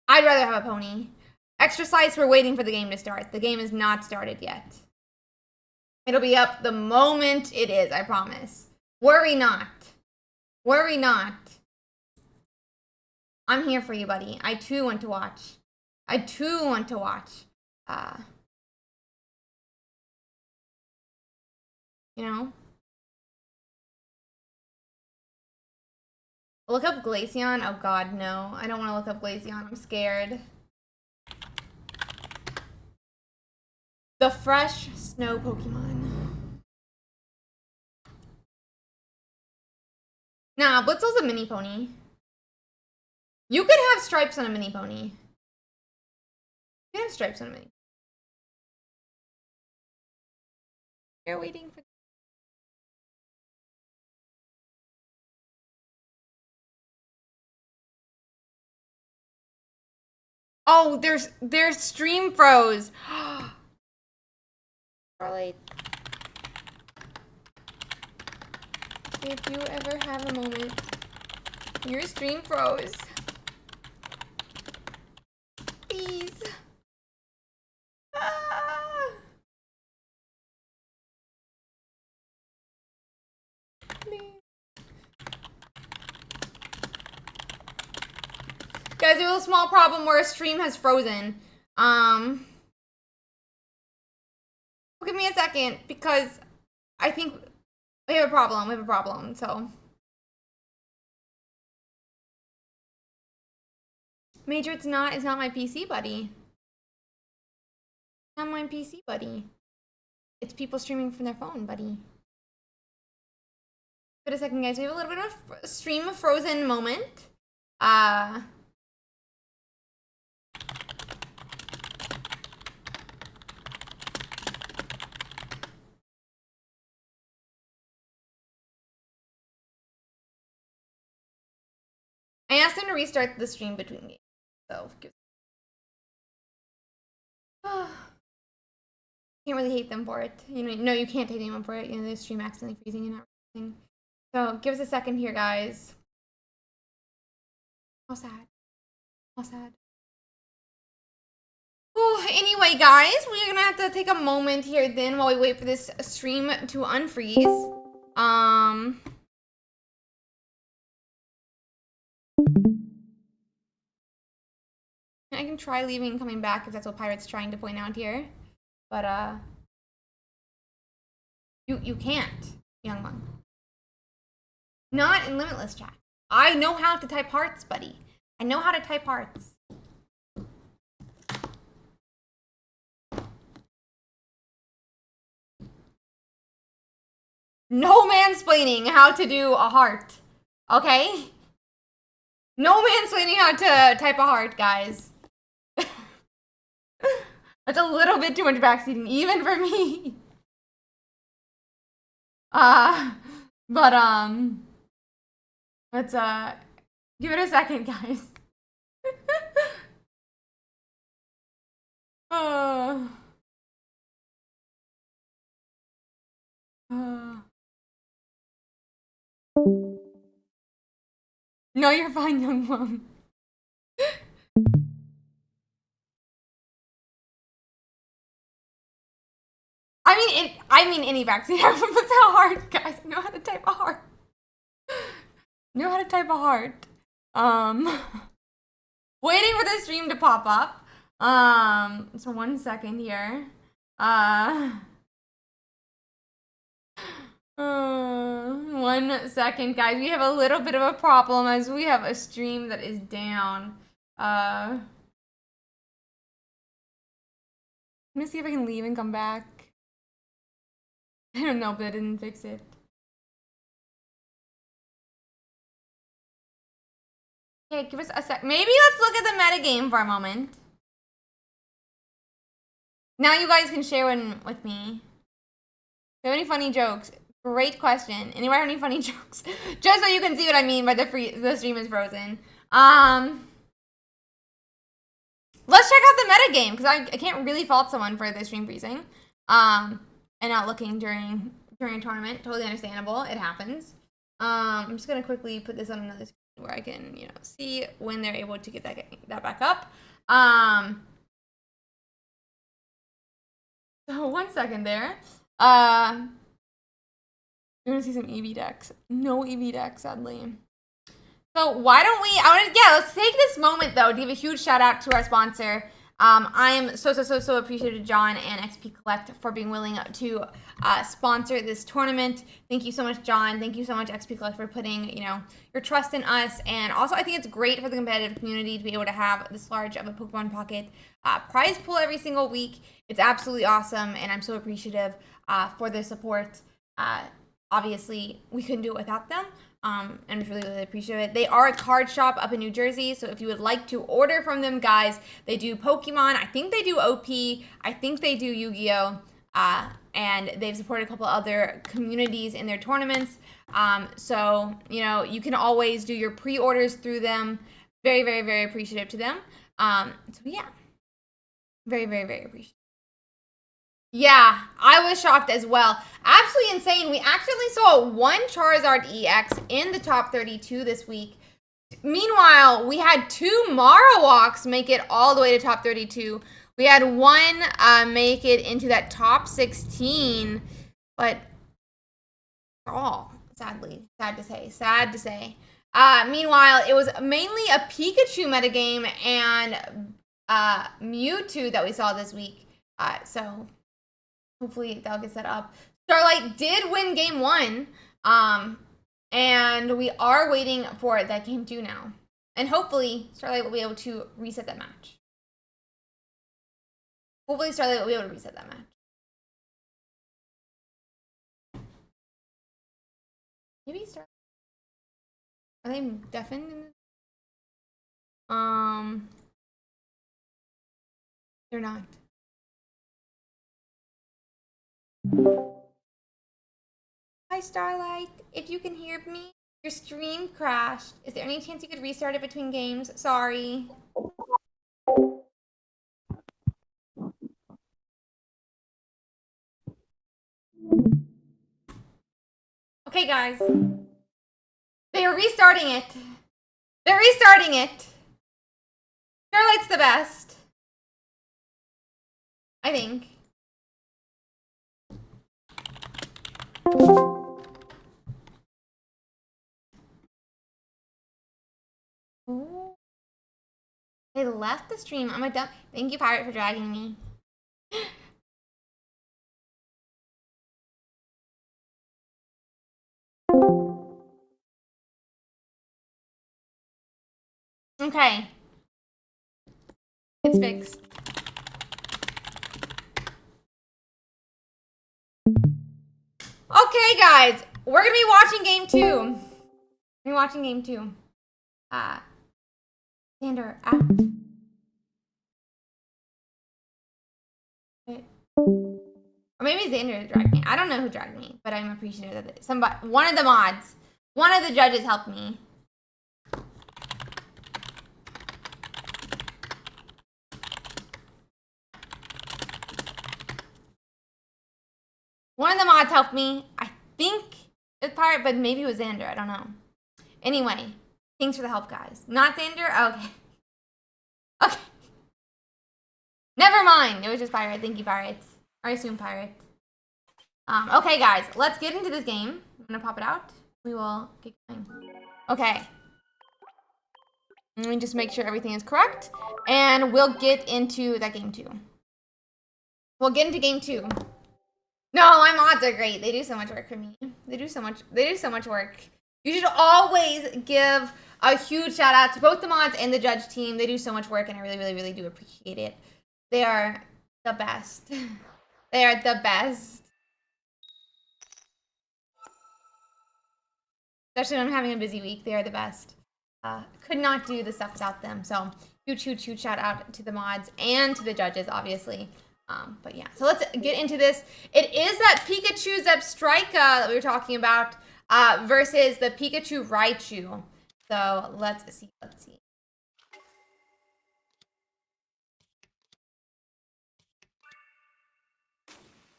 I'd rather have a pony. Exercise, we're waiting for the game to start. The game is not started yet. It'll be up the moment it is, I promise. Worry not. Worry not. I'm here for you, buddy. I too want to watch. You know? Look up Glaceon? Oh god, no. I don't want to look up Glaceon. I'm scared. The fresh snow Pokemon. Nah, Blitzel's a mini pony. You could have stripes on a mini pony. You can have stripes on a mini. You're waiting for. Oh, there's stream froze. Starlight. If you ever have a moment, your stream froze. Please. Please. Guys, there's a small problem where a stream has frozen. Give me a second because I think we have a problem. So Major, it's not my PC, buddy. It's not my PC, buddy. It's people streaming from their phone, buddy. Give it a second, guys. We have a little bit of a stream frozen moment. I asked him to restart the stream between games, so can't really hate them for it. You know, no, you can't hate anyone for it. You know, the stream accidentally freezing and everything. So give us a second here, guys. How sad. How sad. Oh, anyway, guys, we're gonna have to take a moment here then while we wait for this stream to unfreeze. I can try leaving and coming back if that's what Pirate's trying to point out here. But, you can't, young one. Not in Limitless chat. I know how to type hearts, buddy. I know how to type hearts. No mansplaining how to do a heart, okay? No mansplaining how to type a heart, guys. That's a little bit too much backseating, even for me. Let's, give it a second, guys. No, you're fine, young mom. I mean any vaccine. That's how hard, guys. I know how to type a heart. Know how to type a heart. Waiting for the stream to pop up. So 1 second here. 1 second, guys. We have a little bit of a problem as we have a stream that is down. I'm gonna see if I can leave and come back. I don't know, but I didn't fix it. Okay, give us a sec. Maybe let's look at the metagame for a moment. Now you guys can share one with me. Do you have any funny jokes? Great question. Anyone have any funny jokes? Just so you can see what I mean by the stream is frozen. Let's check out the metagame, because I can't really fault someone for the stream freezing. And not looking during a tournament. Totally understandable. It happens. I'm just gonna quickly put this on another screen where I can, you know, see when they're able to get that back up. So 1 second there. You're gonna see some EV decks. No EV decks, sadly. So why don't we? Let's take this moment though to give a huge shout out to our sponsor. I am so appreciative to John and XP Collect for being willing to sponsor this tournament. Thank you so much, John. Thank you so much, XP Collect, for putting, you know, your trust in us. And also, I think it's great for the competitive community to be able to have this large of a Pokemon Pocket prize pool every single week. It's absolutely awesome, and I'm so appreciative for their support. Obviously, we couldn't do it without them. And we really appreciate it. They are a card shop up in New Jersey, so if you would like to order from them, guys, they do Pokemon. I think they do OP. I think they do Yu-Gi-Oh! And they've supported a couple other communities in their tournaments. So, you know, you can always do your pre-orders through them. Very appreciative to them. So, yeah. Very appreciative. Yeah, I was shocked as well. Absolutely insane. We actually saw one Charizard EX in the top 32 this week. Meanwhile, we had 2 Marowaks make it all the way to top 32. We had one make it into that top 16, but all sadly, sad to say. Meanwhile, it was mainly a Pikachu metagame and Mewtwo that we saw this week. So hopefully that'll get set up. Starlight did win game 1, and we are waiting for that game 2 now. And hopefully Starlight will be able to reset that match. Maybe Starlight. Are they deafened in this? They're not. Hi, Starlight. If you can hear me, your stream crashed. Is there any chance you could restart it between games? Sorry. Okay, guys. They are restarting it. They're restarting it. Starlight's the best. I think. Ooh. They left the stream. I'm a dumb. Thank you, Pirate, for dragging me. Okay. It's fixed. Okay, guys. We're gonna be watching game 2. We're watching game 2. Xander, out. Or maybe Xander dragged me. I don't know who dragged me, but I'm appreciative that one of the mods, one of the judges helped me. One of the mods helped me. I think it's Pirate, but maybe it was Xander. I don't know. Anyway, thanks for the help, guys. Not Xander? Okay. Okay. Never mind. It was just Pirate. Thank you, Pirates. I assume Pirate. Okay, guys. Let's get into this game. I'm going to pop it out. We will get going. Okay. Let me just make sure everything is correct. And we'll get into that game 2. We'll get into game 2. No, my mods are great. They do so much work for me. They do so much work. You should always give a huge shout out to both the mods and the judge team. They do so much work and I really, really, really do appreciate it. They are the best. They are the best. Especially when I'm having a busy week. They are the best. Could not do the stuff without them. So huge, huge, huge shout out to the mods and to the judges, obviously. But yeah, so let's get into this. It is that Pikachu Zebstrika that we were talking about versus the Pikachu Raichu. So let's see.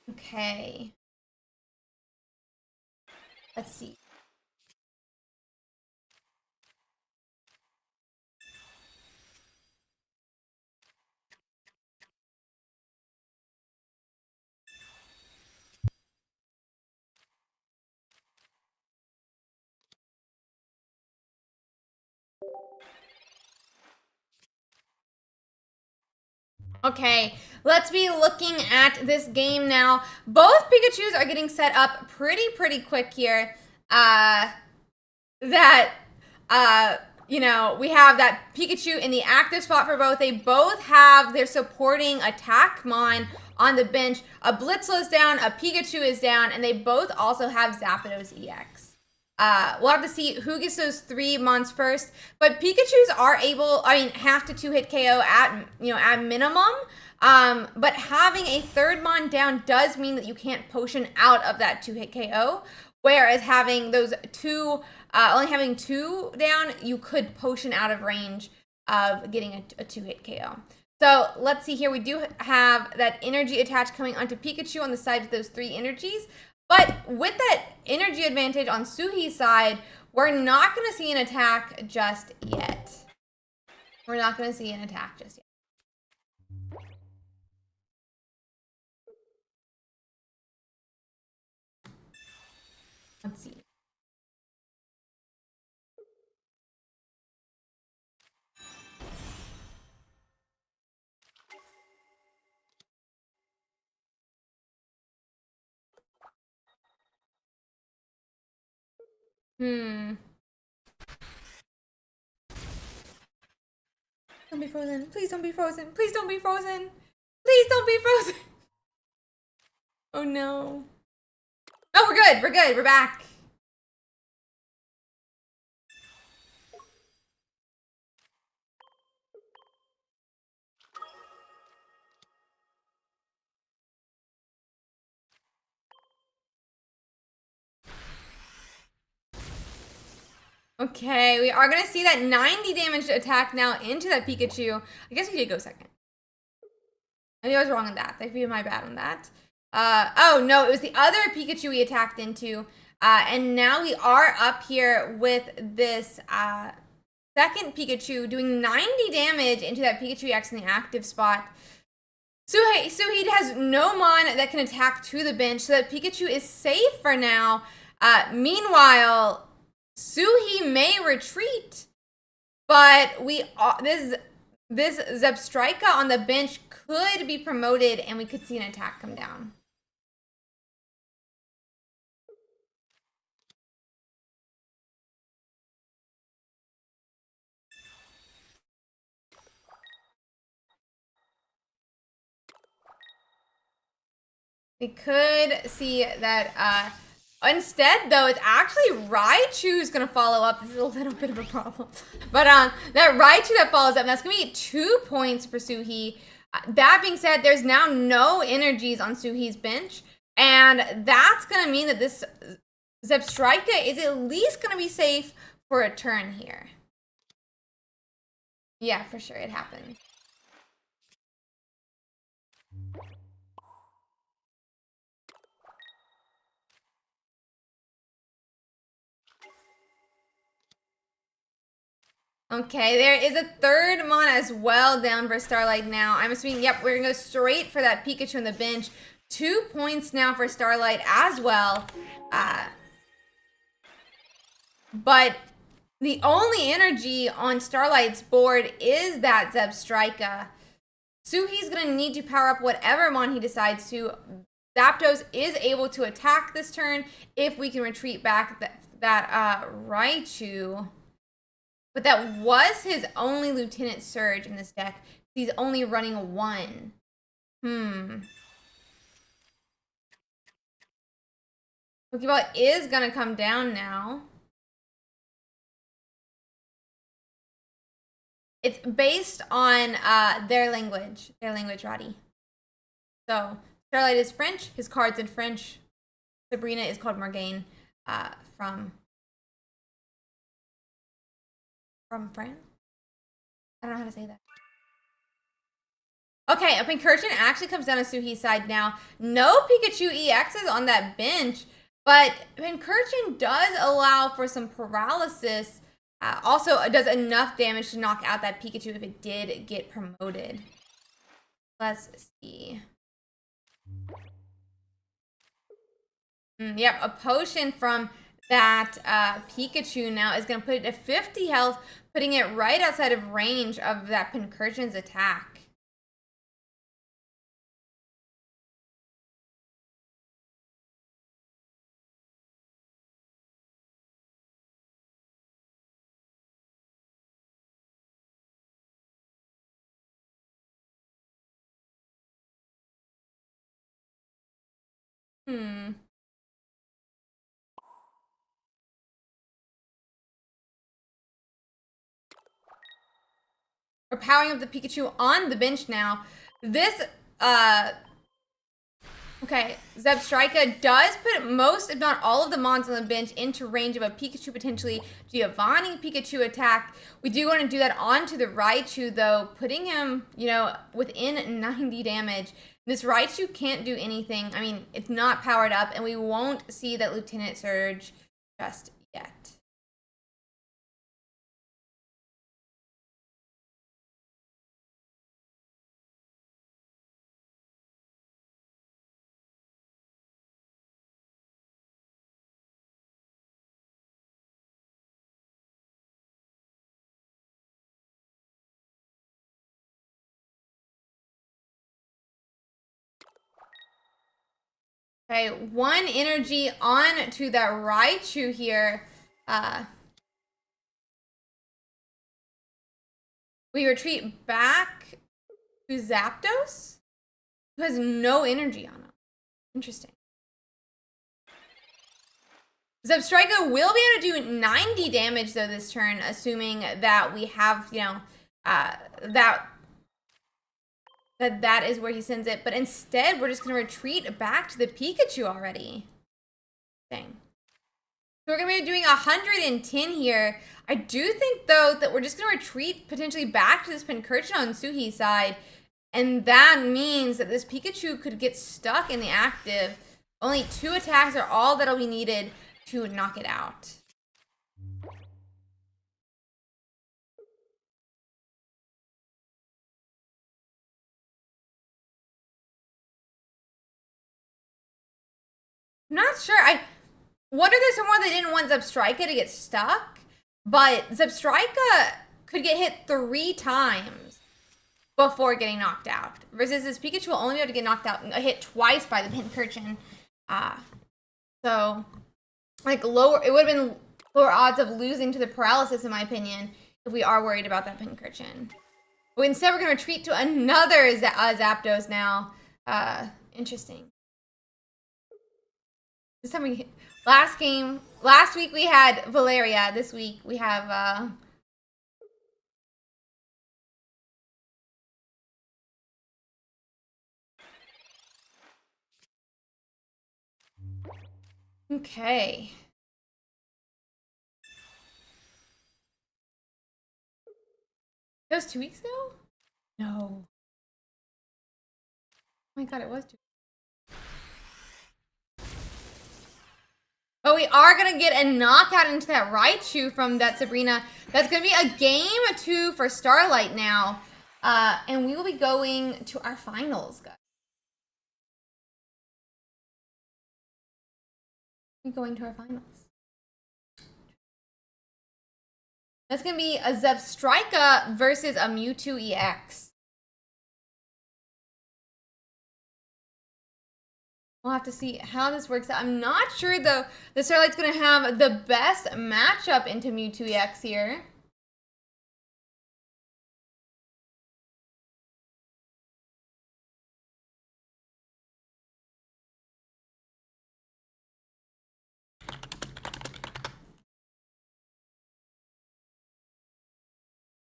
Okay. Let's see. Okay, let's be looking at this game now. Both Pikachus are getting set up pretty quick here. You know, we have that Pikachu in the active spot for both. They both have their supporting attackmon on the bench. A Blitzle is down, a Pikachu is down, and they both also have Zapdos EX. We'll have to see who gets those 3 mons first. But Pikachus are able, have to 2-hit KO at minimum. But having a 3rd mon down does mean that you can't potion out of that 2-hit KO. Whereas having those only having 2 down, you could potion out of range of getting a 2-hit KO. So let's see here. We do have that energy attached coming onto Pikachu on the side of those 3 energies. But with that energy advantage on Suhi's side, we're not going to see an attack just yet. We're not going to see an attack just yet. Let's see. Don't be frozen. Please don't be frozen. Please don't be frozen. Please don't be frozen. Oh no. Oh, we're good. We're good. We're back. Okay, we are gonna see that 90 damage attack now into that Pikachu. I guess we did go second. Maybe I was wrong on that. That could be my bad on that. Oh no, it was the other Pikachu we attacked into. And now we are up here with this second Pikachu doing 90 damage into that Pikachu EX in the active spot. Suhi has no Mon that can attack to the bench, so that Pikachu is safe for now. Meanwhile, Suhi may retreat, but this Zebstrika on the bench could be promoted, and we could see an attack come down. We could see that instead, though, it's actually Raichu who's going to follow up. This is a little bit of a problem. But that Raichu that follows up, that's going to be 2 points for Suhi. That being said, there's now no energies on Suhi's bench. And that's going to mean that this Zepstrika is at least going to be safe for a turn here. Yeah, for sure, it happens. Okay, there is a third Mon as well down for Starlight now. I'm assuming, yep, we're gonna go straight for that Pikachu on the bench. 2 points now for Starlight as well. But the only energy on Starlight's board is that Zebstrika. Suhi's gonna need to power up whatever Mon he decides to. Zapdos is able to attack this turn if we can retreat back that Raichu. But that was his only Lieutenant Surge in this deck. He's only running 1. Pokeball is gonna come down now. It's based on their language, Roddy. So Starlight is French. His card's in French. Sabrina is called Morgane from France. I don't know how to say that. Okay, a Pincurchin actually comes down to Suhi's side now. No Pikachu EXs on that bench, but Pincurchin does allow for some paralysis. Also, it does enough damage to knock out that Pikachu if it did get promoted. Let's see. Yep, a potion from that Pikachu now is going to put it to 50 health, putting it right outside of range of that Pincurchin's attack. We're powering up the Pikachu on the bench now. This, okay, Zebstrika does put most, if not all of the Mons on the bench into range of a Pikachu, potentially Giovanni Pikachu attack. We do want to do that onto the Raichu, though, putting him, you know, within 90 damage. This Raichu can't do anything. I mean, it's not powered up, and we won't see that Lieutenant Surge just yet. Okay, 1 energy on to that Raichu here. We retreat back to Zapdos, who has no energy on him. Interesting. Zebstrika will be able to do 90 damage, though, this turn, assuming that we have, you know, that is where he sends it. But instead, we're just going to retreat back to the Pikachu already. Dang. So we're going to be doing 110 here. I do think, though, that we're just going to retreat potentially back to this Pincurchin on Suhi's side. And that means that this Pikachu could get stuck in the active. Only 2 attacks are all that'll be needed to knock it out. I'm not sure. I wonder if there's somewhere they didn't want Zebstrika to get stuck. But Zebstrika could get hit 3 times before getting knocked out. Versus this Pikachu will only be able to get knocked out, hit twice by the Pincurchin. So, like, lower, it would have been lower odds of losing to the paralysis, in my opinion, if we are worried about that Pincurchin. But instead, we're going to retreat to another Zapdos now. Interesting. This time last week we had Valeria. This week we have, okay. That was 2 weeks ago? No. Oh my god, it was 2 weeks. But we are going to get a knockout into that Raichu from that Sabrina. That's going to be a game 2 for Starlight now. And we will be going to our finals, guys. We're going to our finals. That's going to be a Zebstrika versus a Mewtwo EX. We'll have to see how this works out. I'm not sure, though, the Starlight's going to have the best matchup into Mewtwo EX here.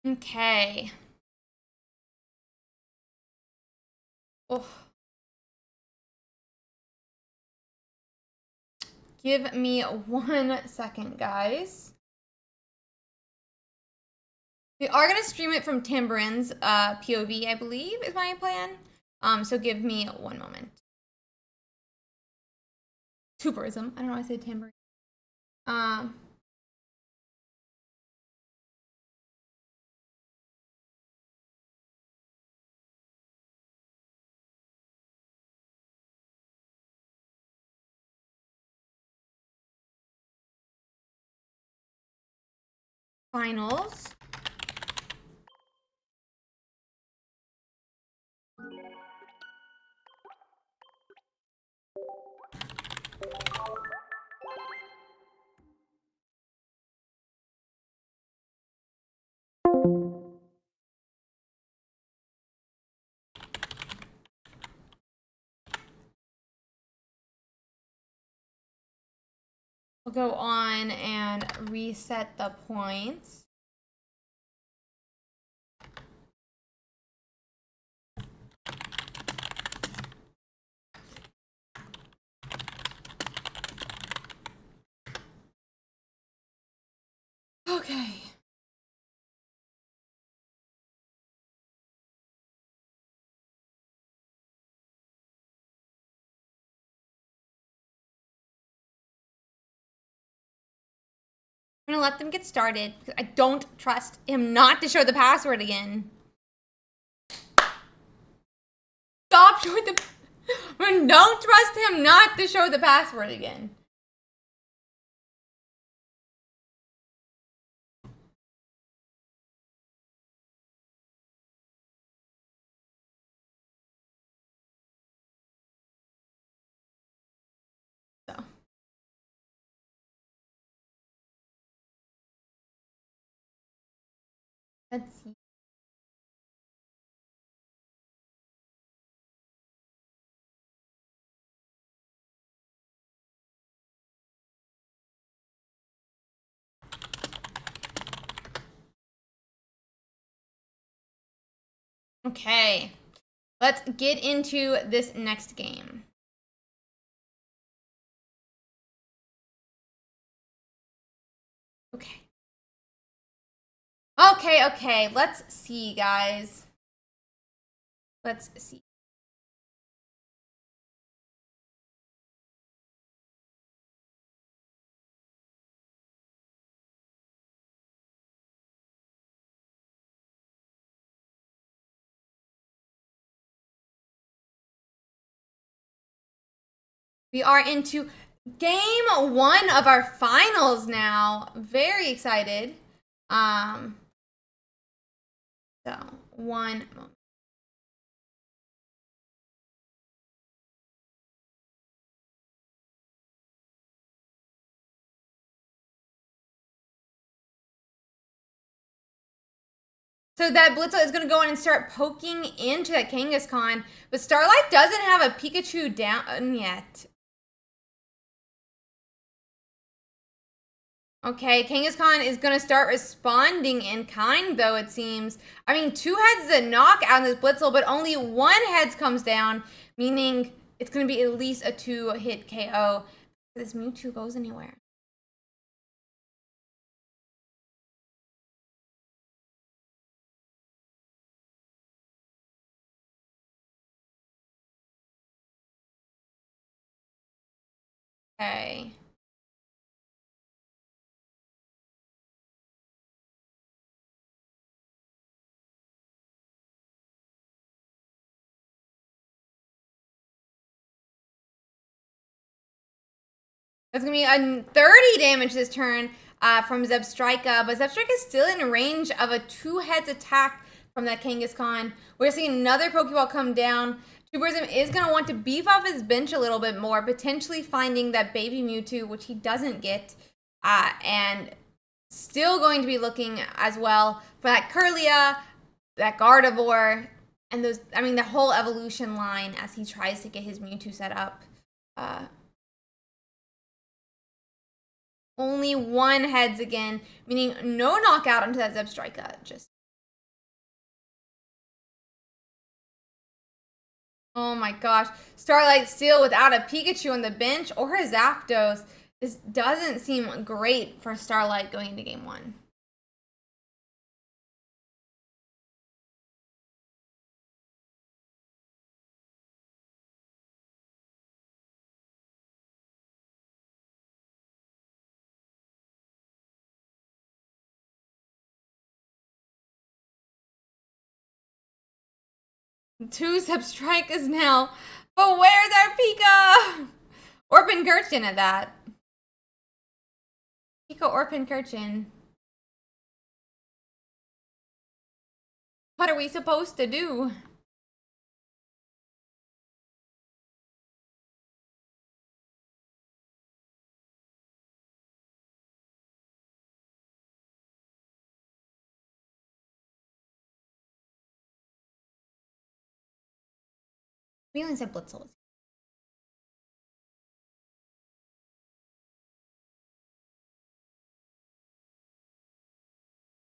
Okay. Oh. Give me 1 second, guys. We are going to stream it from Timbarin's POV, I believe, is my plan. So give me 1 moment. Superism. I don't know why I said Timbarin. Finals. We'll go on and reset the points. Okay. I'm gonna let them get started because I don't trust him not to show the password again. Stop showing the. Don't trust him not to show the password again. So. Let's see. Okay, let's get into this next game. Okay. Let's see, guys. Let's see. We are into game 1 of our finals now. Very excited. So, one moment. So that Blitzo is going to go in and start poking into that Kangaskhan, but Starlight doesn't have a Pikachu down yet. Okay, Kangaskhan is going to start responding in kind, though, it seems. I mean, 2 heads to knock out this Blitzel, but only 1 heads comes down, meaning it's going to be at least a 2-hit KO. This Mewtwo goes anywhere. Okay. That's going to be a 30 damage this turn from Zebstrika, but Zebstrika is still in range of a 2-heads attack from that Kangaskhan. We're seeing another Pokeball come down. Tuberism is going to want to beef off his bench a little bit more, potentially finding that baby Mewtwo, which he doesn't get, and still going to be looking as well for that Kirlia, that Gardevoir, and those, I mean, the whole evolution line as he tries to get his Mewtwo set up. Only 1 heads again, meaning no knockout onto that Zebstrika. Just. Oh my gosh. Starlight still without a Pikachu on the bench or a Zapdos. This doesn't seem great for Starlight going into game 1. Two Zebstrikas now. But where's our Pika? Or Pincurchin at that. Pika or Pincurchin. What are we supposed to do? Feeling said Blitzel.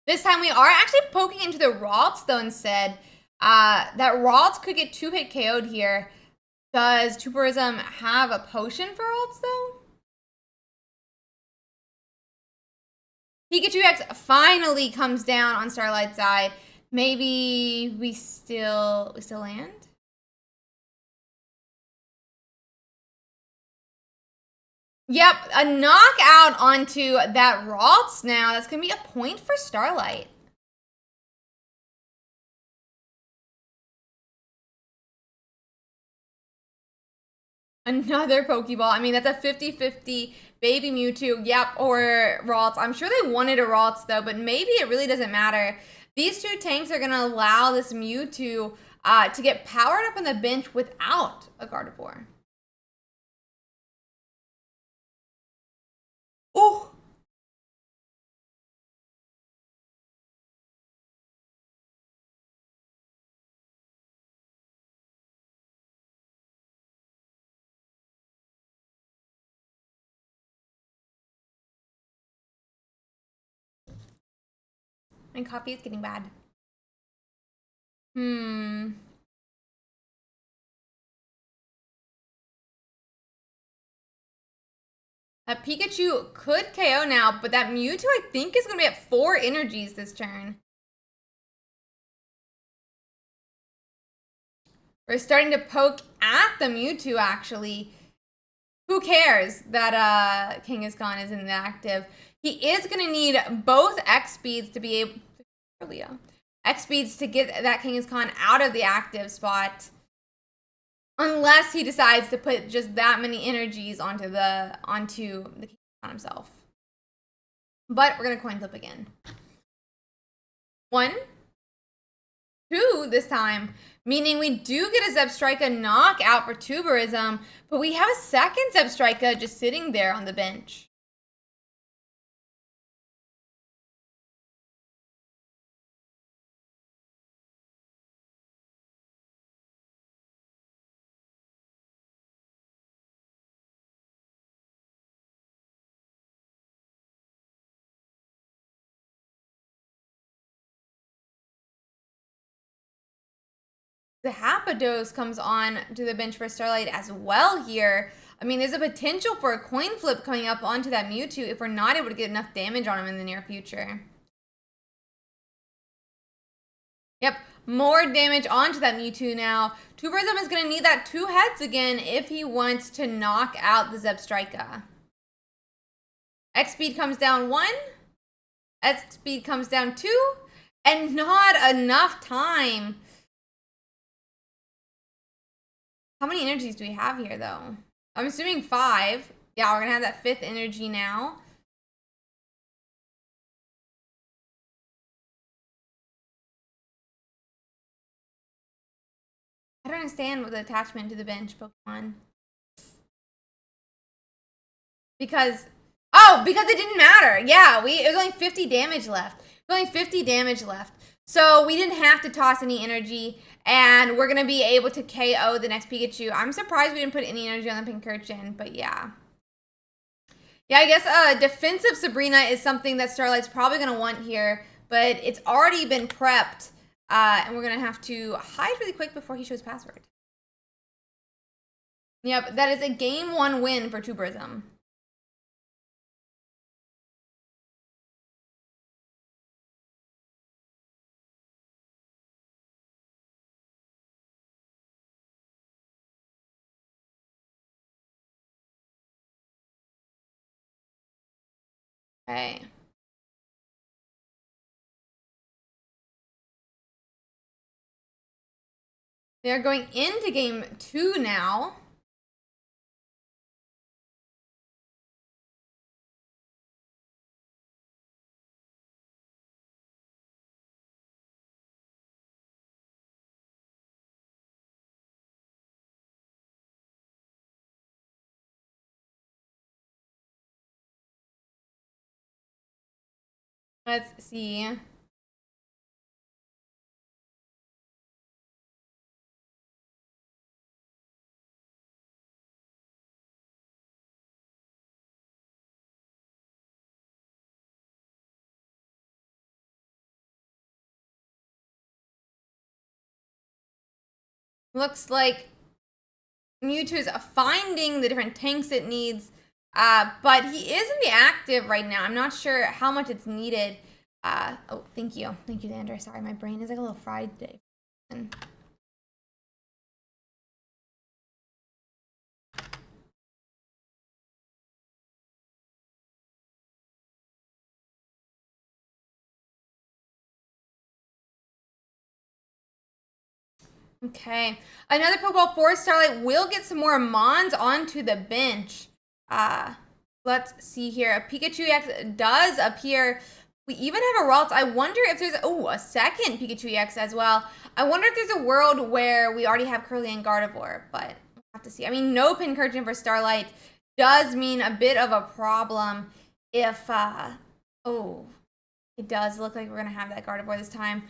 This time we are actually poking into the Ralts though instead. That Ralts could get 2-hit KO'd here. Does Tuberism have a potion for Ralts though? Pikachu X finally comes down on Starlight's side. Maybe we still land? Yep, a knockout onto that Ralts now. That's going to be a point for Starlight. Another Pokeball. I mean, that's a 50-50 baby Mewtwo. Yep, or Ralts. I'm sure they wanted a Ralts, though, but maybe it really doesn't matter. These 2 tanks are going to allow this Mewtwo to get powered up on the bench without a Gardevoir. Oh! My coffee is getting bad. That Pikachu could KO now, but that Mewtwo I think is going to be at 4 energies this turn. We're starting to poke at the Mewtwo, actually. Who cares that Kangaskhan is inactive? He is going to need both X speeds to be able X speeds to get that Kangaskhan out of the active spot. Unless he decides to put just that many energies onto the Kangaskhan himself. But we're going to coin flip again. 1, 2 this time, meaning we do get a Zebstrika knockout for Tuberism, but we have a second Zebstrika just sitting there on the bench. The Hapados comes on to the bench for Starlight as well here. I mean, there's a potential for a coin flip coming up onto that Mewtwo if we're not able to get enough damage on him in the near future. Yep, more damage onto that Mewtwo now. Tuberism is going to need that 2 heads again if he wants to knock out the Zebstrika. X speed comes down 1. X speed comes down 2. And not enough time. How many energies do we have here, though? I'm assuming 5. Yeah, we're going to have that 5th energy now. I don't understand what the attachment to the bench Pokemon. Because it didn't matter. Yeah, it was only 50 damage left. Only 50 damage left. So we didn't have to toss any energy, and we're going to be able to KO the next Pikachu. I'm surprised we didn't put any energy on the Pincurchin, but yeah. Yeah, I guess defensive Sabrina is something that Starlight's probably going to want here, but it's already been prepped, and we're going to have to hide really quick before he shows password. Yep, that is a game 1 win for Tuberism. Okay. They're going into game 2 now. Let's see. Looks like Mewtwo's finding the different tanks it needs, but he is in the active right now. I'm not sure how much it's needed. Oh, thank you, Xander. Sorry, my brain is like a little fried today. Okay, another Pokeball for Starlight will get some more Mons onto the bench. Let's see here. A Pikachu EX does appear. We even have a Ralts. I wonder if there's a second Pikachu EX as well. I wonder if there's a world where we already have Curly and Gardevoir, but we'll have to see. I mean, no Pincurchin for Starlight does mean a bit of a problem if it does look like we're gonna have that Gardevoir this time.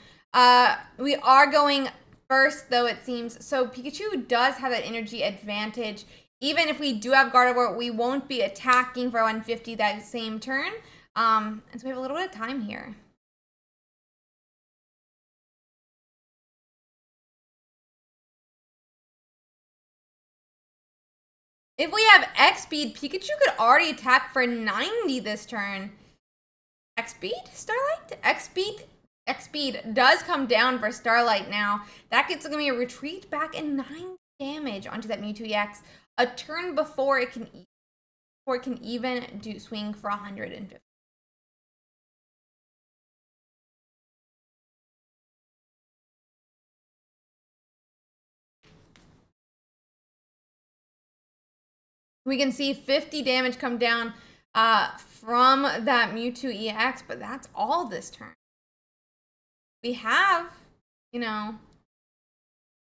We are going first, though, it seems. So Pikachu does have that energy advantage. Even if we do have Gardevoir, we won't be attacking for 150 that same turn. And so we have a little bit of time here. If we have X speed, Pikachu could already attack for 90 this turn. X speed, Starlight? X speed does come down for Starlight now. That gets gonna be a retreat back and 9 damage onto that Mewtwo EX. A turn before it can even do swing for 150. We can see 50 damage come down from that Mewtwo EX, but that's all this turn. We have, you know,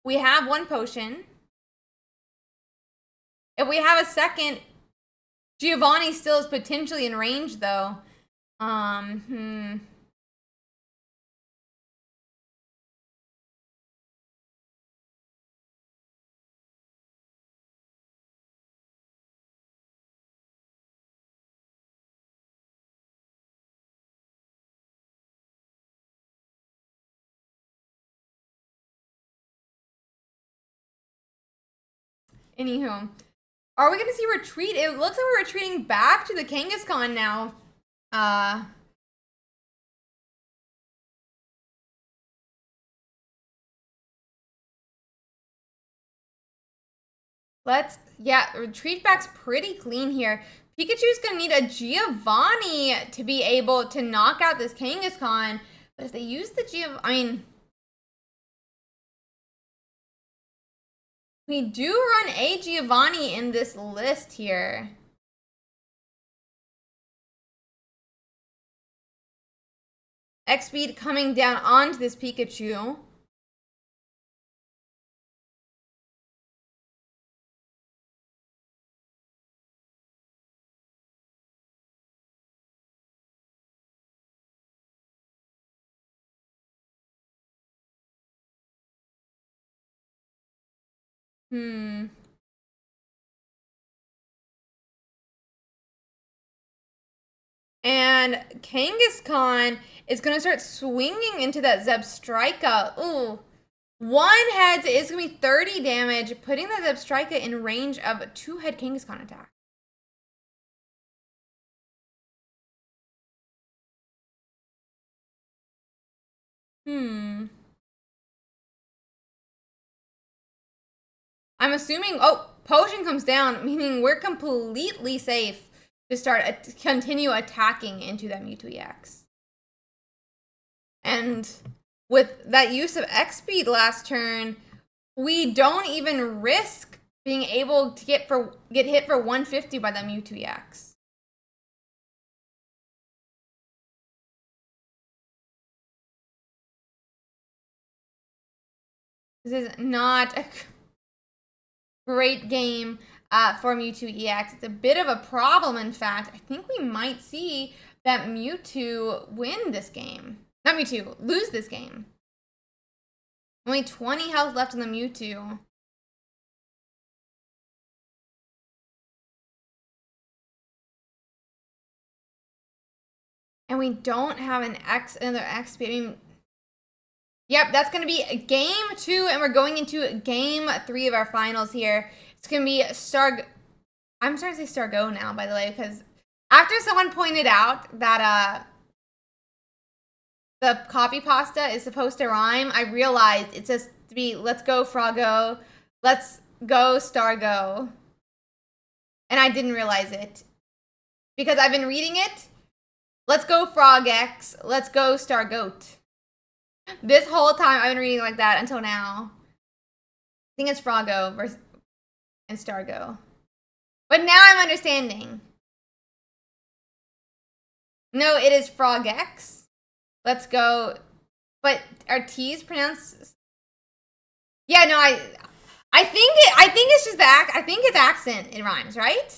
we have one potion. If we have a second, Giovanni still is potentially in range, though. Anywho, are we gonna see retreat? It looks like we're retreating back to the Kangaskhan now. Retreat back's pretty clean here. Pikachu's gonna need a Giovanni to be able to knock out this Kangaskhan. But if they use the we do run a Giovanni in this list here. X speed coming down onto this Pikachu. And Kangaskhan is going to start swinging into that Zebstrika. Ooh. One head is going to be 30 damage, putting that Zebstrika in range of a 2-head Kangaskhan attack. I'm assuming, potion comes down, meaning we're completely safe to continue attacking into that Mewtwo EX. And with that use of X speed last turn, we don't even risk being able to get hit for 150 by that Mewtwo EX. This is not a great game for Mewtwo EX. It's a bit of a problem, in fact. I think we might see that Mewtwo win this game. Not Mewtwo, lose this game. Only 20 health left on the Mewtwo. And we don't have another X speed. I mean, yep, that's going to be game 2, and we're going into game 3 of our finals here. It's going to be I'm starting to say Stargo now, by the way, because after someone pointed out that the copy pasta is supposed to rhyme, I realized it's just to be let's go Froggo, let's go Stargo. And I didn't realize it. Because I've been reading it. Let's go Frog X, let's go Stargoat. This whole time I've been reading like that until now. I think it's Froggo versus and Stargo. But now I'm understanding. No, it is Frog X. Let's go. But are T's pronounced? Yeah, no, I think it's just I think it's accent. It rhymes, right?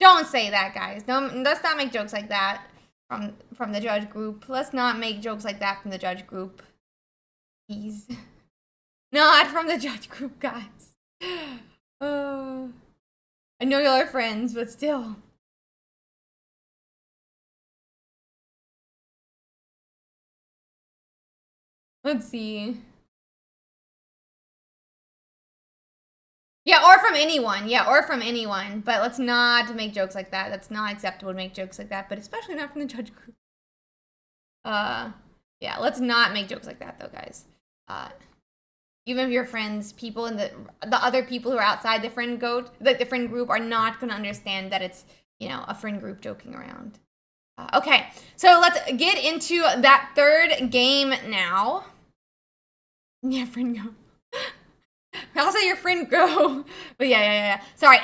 Don't say that, guys. No, let's not make jokes like that from the judge group. Let's not make jokes like that from the judge group. Please. Not from the judge group, guys. Oh. I know y'all are friends, but still. Let's see. Yeah, or from anyone. Yeah, or from anyone. But let's not make jokes like that. That's not acceptable to make jokes like that, but especially not from the judge group. Yeah, let's not make jokes like that though, guys. Even if your friends, people in the other people who are outside the friend group are not gonna understand that it's, you know, a friend group joking around. Okay, so let's get into that third game now. Yeah, friend go. Also, your friend go. But yeah. Sorry.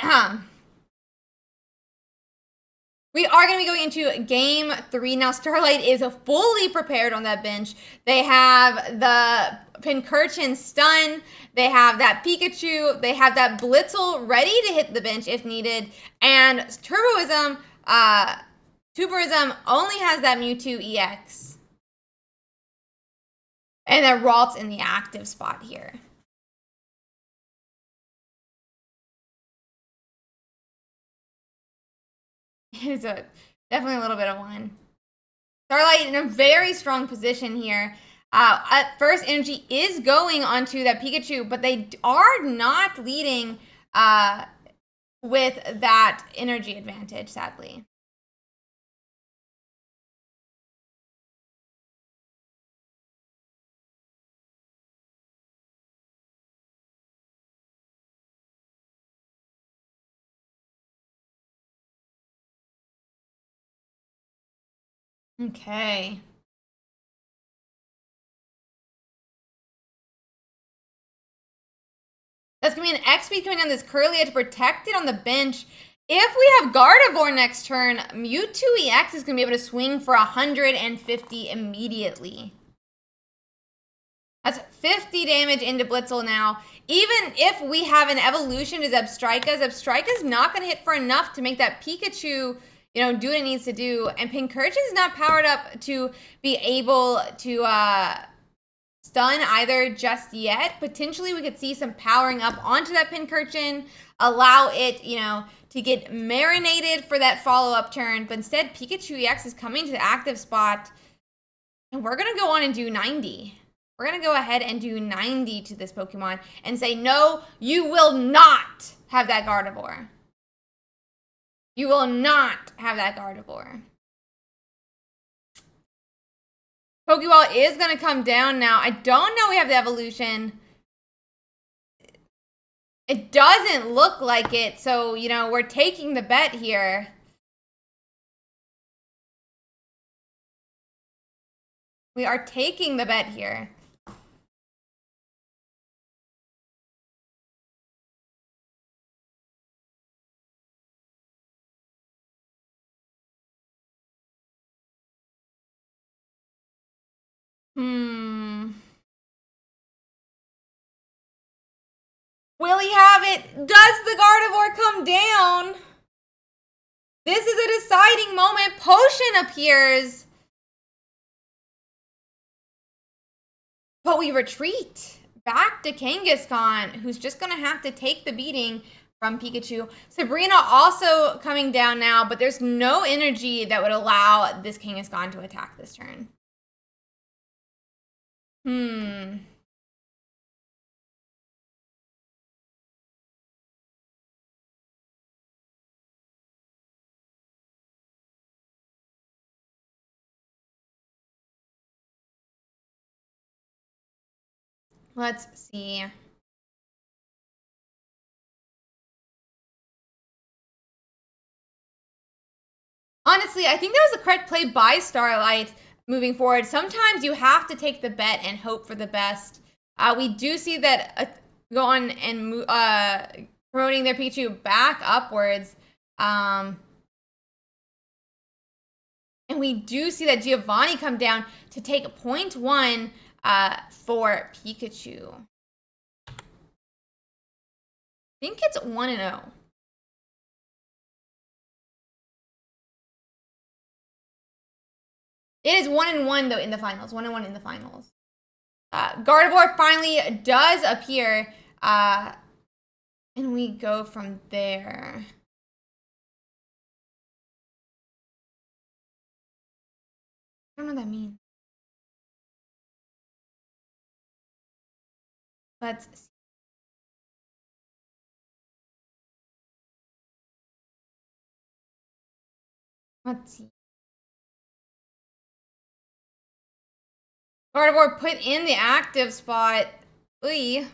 We are going to be going into game 3. Now, Starlight is fully prepared on that bench. They have the Pkmn stun. They have that Pikachu. They have that Blitzel ready to hit the bench if needed. And Tuberism only has that Mewtwo EX. And then Ralt's in the active spot here. It's definitely a little bit of one. Starlight in a very strong position here. At first, energy is going onto that Pikachu, but they are not leading with that energy advantage, sadly. Okay. That's going to be an XP coming down this Curly to protect it on the bench. If we have Gardevoir next turn, Mewtwo EX is going to be able to swing for 150 immediately. That's 50 damage into Blitzel now. Even if we have an evolution to Zebstrika, Zebstrika's not going to hit for enough to make that Pikachu, you know, do what it needs to do. And Pkmn is not powered up to be able to stun either just yet. Potentially, we could see some powering up onto that Pkmn, allow it, you know, to get marinated for that follow-up turn. But instead, Pikachu EX is coming to the active spot. And we're going to go on and do 90. We're going to go ahead and do 90 to this Pokemon and say, no, you will not have that Gardevoir. You will not have that Gardevoir. Pokeball is going to come down now. I don't know we have the evolution. It doesn't look like it. So, you know, we're taking the bet here. We are taking the bet here. Will he have it? Does the Gardevoir come down? This is a deciding moment. Potion appears. But we retreat back to Kangaskhan, who's just going to have to take the beating from Pikachu. Sabrina also coming down now, but there's no energy that would allow this Kangaskhan to attack this turn. Let's see. Honestly, I think that was the correct play by Starlight moving forward. Sometimes you have to take the bet and hope for the best. We do see that go on and promoting their Pikachu back upwards. And we do see that Giovanni come down to take 0.1 for Pikachu. I think it's 1-0. It is 1-1 though in the finals. 1-1 in the finals. Gardevoir finally does appear, and we go from there. I don't know what that means. Let's see. Let's see. Gardevoir put in the active spot. Oy.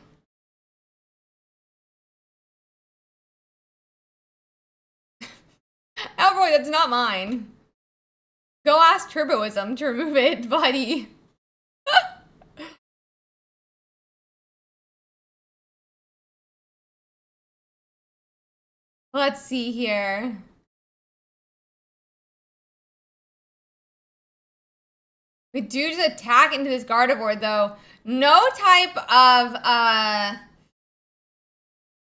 Alroy, that's not mine. Go ask Turboism to remove it, buddy. Let's see here. We do just attack into this Gardevoir, though. No type of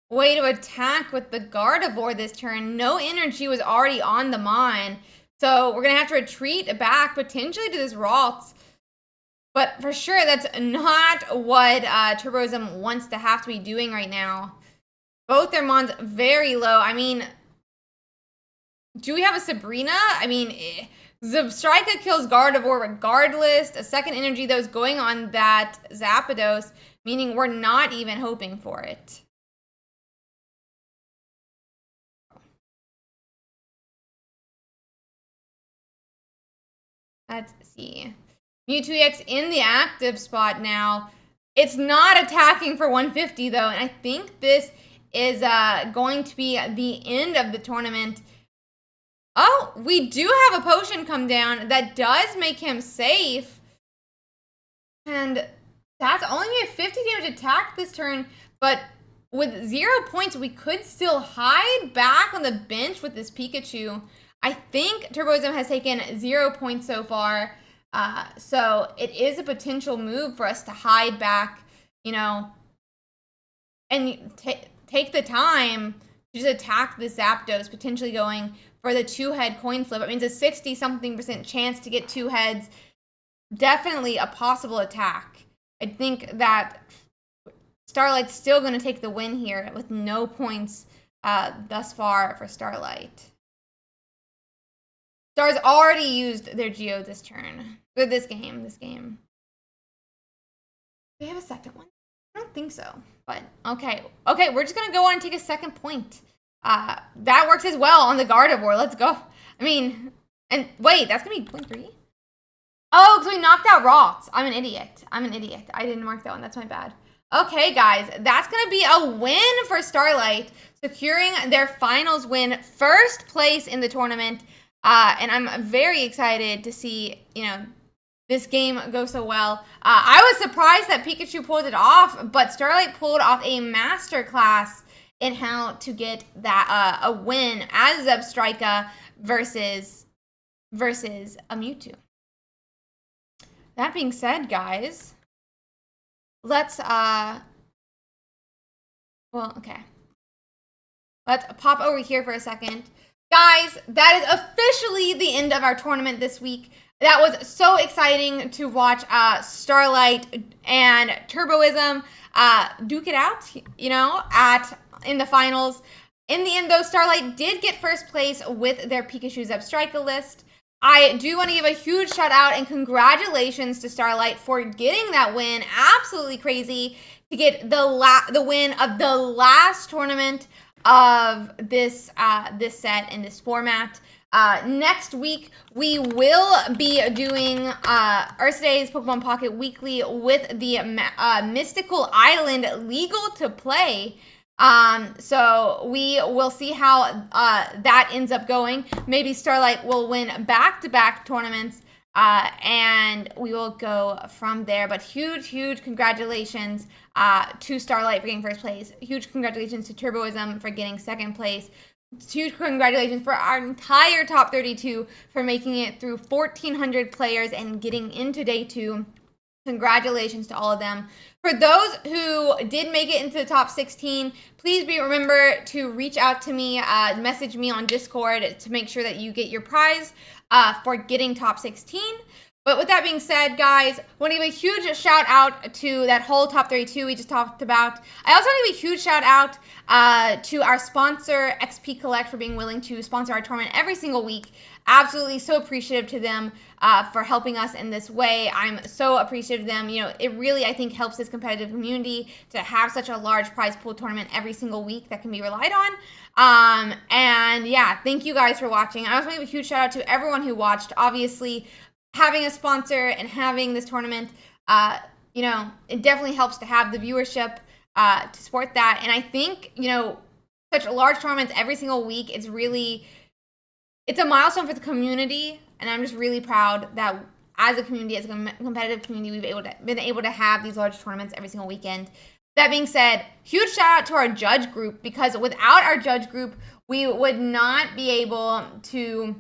way to attack with the Gardevoir this turn. No energy was already on the Mon. So we're going to have to retreat back, potentially to this Ralts. But for sure, that's not what Turboism wants to have to be doing right now. Both their Mons very low. I mean, do we have a Sabrina? I mean, Zebstrika kills Gardevoir regardless. A second energy, though, is going on that Zapdos, meaning we're not even hoping for it. Let's see. Mewtwo EX in the active spot now. It's not attacking for 150, though, and I think this is going to be the end of the tournament. Oh, we do have a potion come down that does make him safe. And that's only a 50 damage attack this turn, but with 0 points, we could still hide back on the bench with this Pikachu. I think Turboism has taken 0 points so far, so it is a potential move for us to hide back, you know, and take the time to just attack the Zapdos, potentially going for the 2-head coin flip. It means a 60-something% chance to get 2 heads. Definitely a possible attack. I think that Starlight's still going to take the win here with no points thus far for Starlight. Star's already used their Geo this turn. Or this game. Do they have a second one? I don't think so. But, okay. Okay, we're just going to go on and take a second point. That works as well on the Gardevoir. Let's go. I mean, and wait, that's going to be 0.3? Oh, because we knocked out Rocks. I'm an idiot. I didn't mark that one. That's my bad. Okay, guys, that's going to be a win for Starlight, securing their finals win, first place in the tournament. And I'm very excited to see, you know, this game go so well. I was surprised that Pikachu pulled it off, but Starlight pulled off a masterclass in how to get that a win as Zebstrika versus a Mewtwo. That being said, guys, let's well, okay. Let's pop over here for a second. Guys, that is officially the end of our tournament this week. That was so exciting to watch Starlight and Turboism duke it out, you know, in the finals. In the end, though, Starlight did get first place with their Pikachu Zepstrika list. I do want to give a huge shout out and congratulations to Starlight for getting that win. Absolutely crazy to get the win of the last tournament of this this set in this format. Next week we will be doing Ursiiday's Pokemon Pocket Weekly with the Mystical Island legal to play. So we will see how that ends up going. Maybe Starlight will win back-to-back tournaments, and we will go from there. But huge congratulations to Starlight for getting first place. Huge congratulations to Turboism for getting second place. Huge congratulations for our entire top 32 for making it through 1,400 players and getting into day 2. Congratulations to all of them. For those who did make it into the top 16, please remember to reach out to me, message me on Discord to make sure that you get your prize for getting top 16. But with that being said, guys, I want to give a huge shout out to that whole top 32 we just talked about. I also want to give a huge shout out to our sponsor, XP Collect, for being willing to sponsor our tournament every single week. Absolutely so appreciative to them for helping us in this way. I'm so appreciative of them. You know, it really, I think, helps this competitive community to have such a large prize pool tournament every single week that can be relied on. And yeah, thank you guys for watching. I also want to give a huge shout out to everyone who watched. Obviously, having a sponsor and having this tournament, you know, it definitely helps to have the viewership to support that. And I think, you know, such large tournaments every single week, it's a milestone for the community. And I'm just really proud that as a community, as a competitive community, we've been able to have these large tournaments every single weekend. That being said, huge shout out to our judge group, because without our judge group, we would not be able to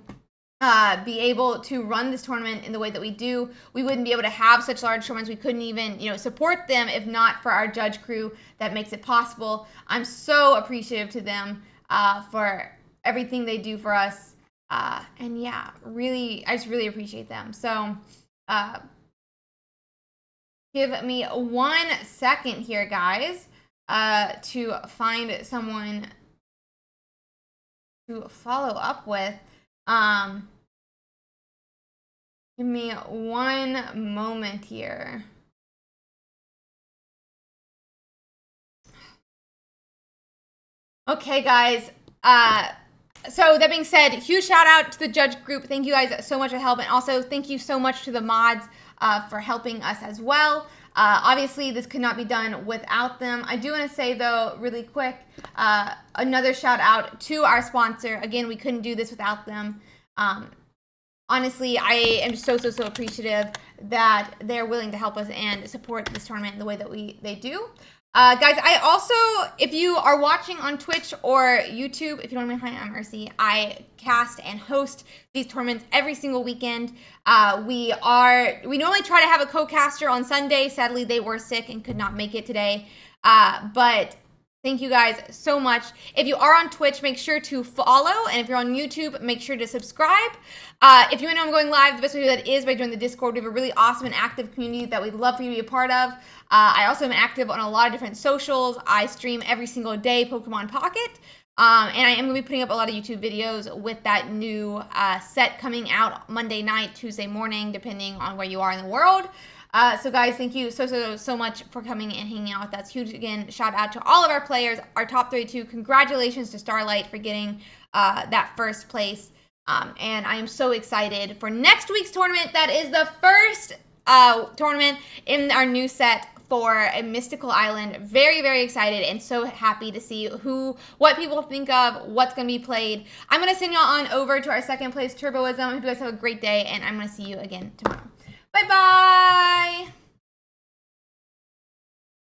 run this tournament in the way that we do. We wouldn't be able to have such large tournaments. We couldn't even, you know, support them if not for our judge crew that makes it possible. I'm so appreciative to them for everything they do for us. And yeah, really, I just really appreciate them. So give me 1 second here, guys, to find someone to follow up with. Give me 1 moment here. Okay, guys. So that being said, huge shout out to the judge group. Thank you guys so much for help, and also thank you so much to the mods for helping us as well. Obviously, this could not be done without them. I do want to say, though, really quick, another shout out to our sponsor. Again, we couldn't do this without them. Honestly, I am so appreciative that they're willing to help us and support this tournament in the way that they do. Guys, I also, if you are watching on Twitch or YouTube, if you don't mind, hi, I'm Ursi. I cast and host these tournaments every single weekend. We normally try to have a co-caster on Sunday. Sadly, they were sick and could not make it today. But thank you guys so much. If you are on Twitch, make sure to follow. And if you're on YouTube, make sure to subscribe. If you want to know I'm going live, the best way to do that is by joining the Discord. We have a really awesome and active community that we'd love for you to be a part of. I also am active on a lot of different socials. I stream every single day Pokemon Pocket. And I am going to be putting up a lot of YouTube videos with that new set coming out Monday night, Tuesday morning, depending on where you are in the world. So guys, thank you so much for coming and hanging out with us. Huge, again, shout out to all of our players, our top 32. Congratulations to Starlight for getting that first place. And I am so excited for next week's tournament. That is the first tournament in our new set for a Mystical Island. Very excited and so happy to see what people think of, what's going to be played. I'm going to send y'all on over to our second place Turboism. I hope you guys have a great day, and I'm going to see you again tomorrow. Bye-bye!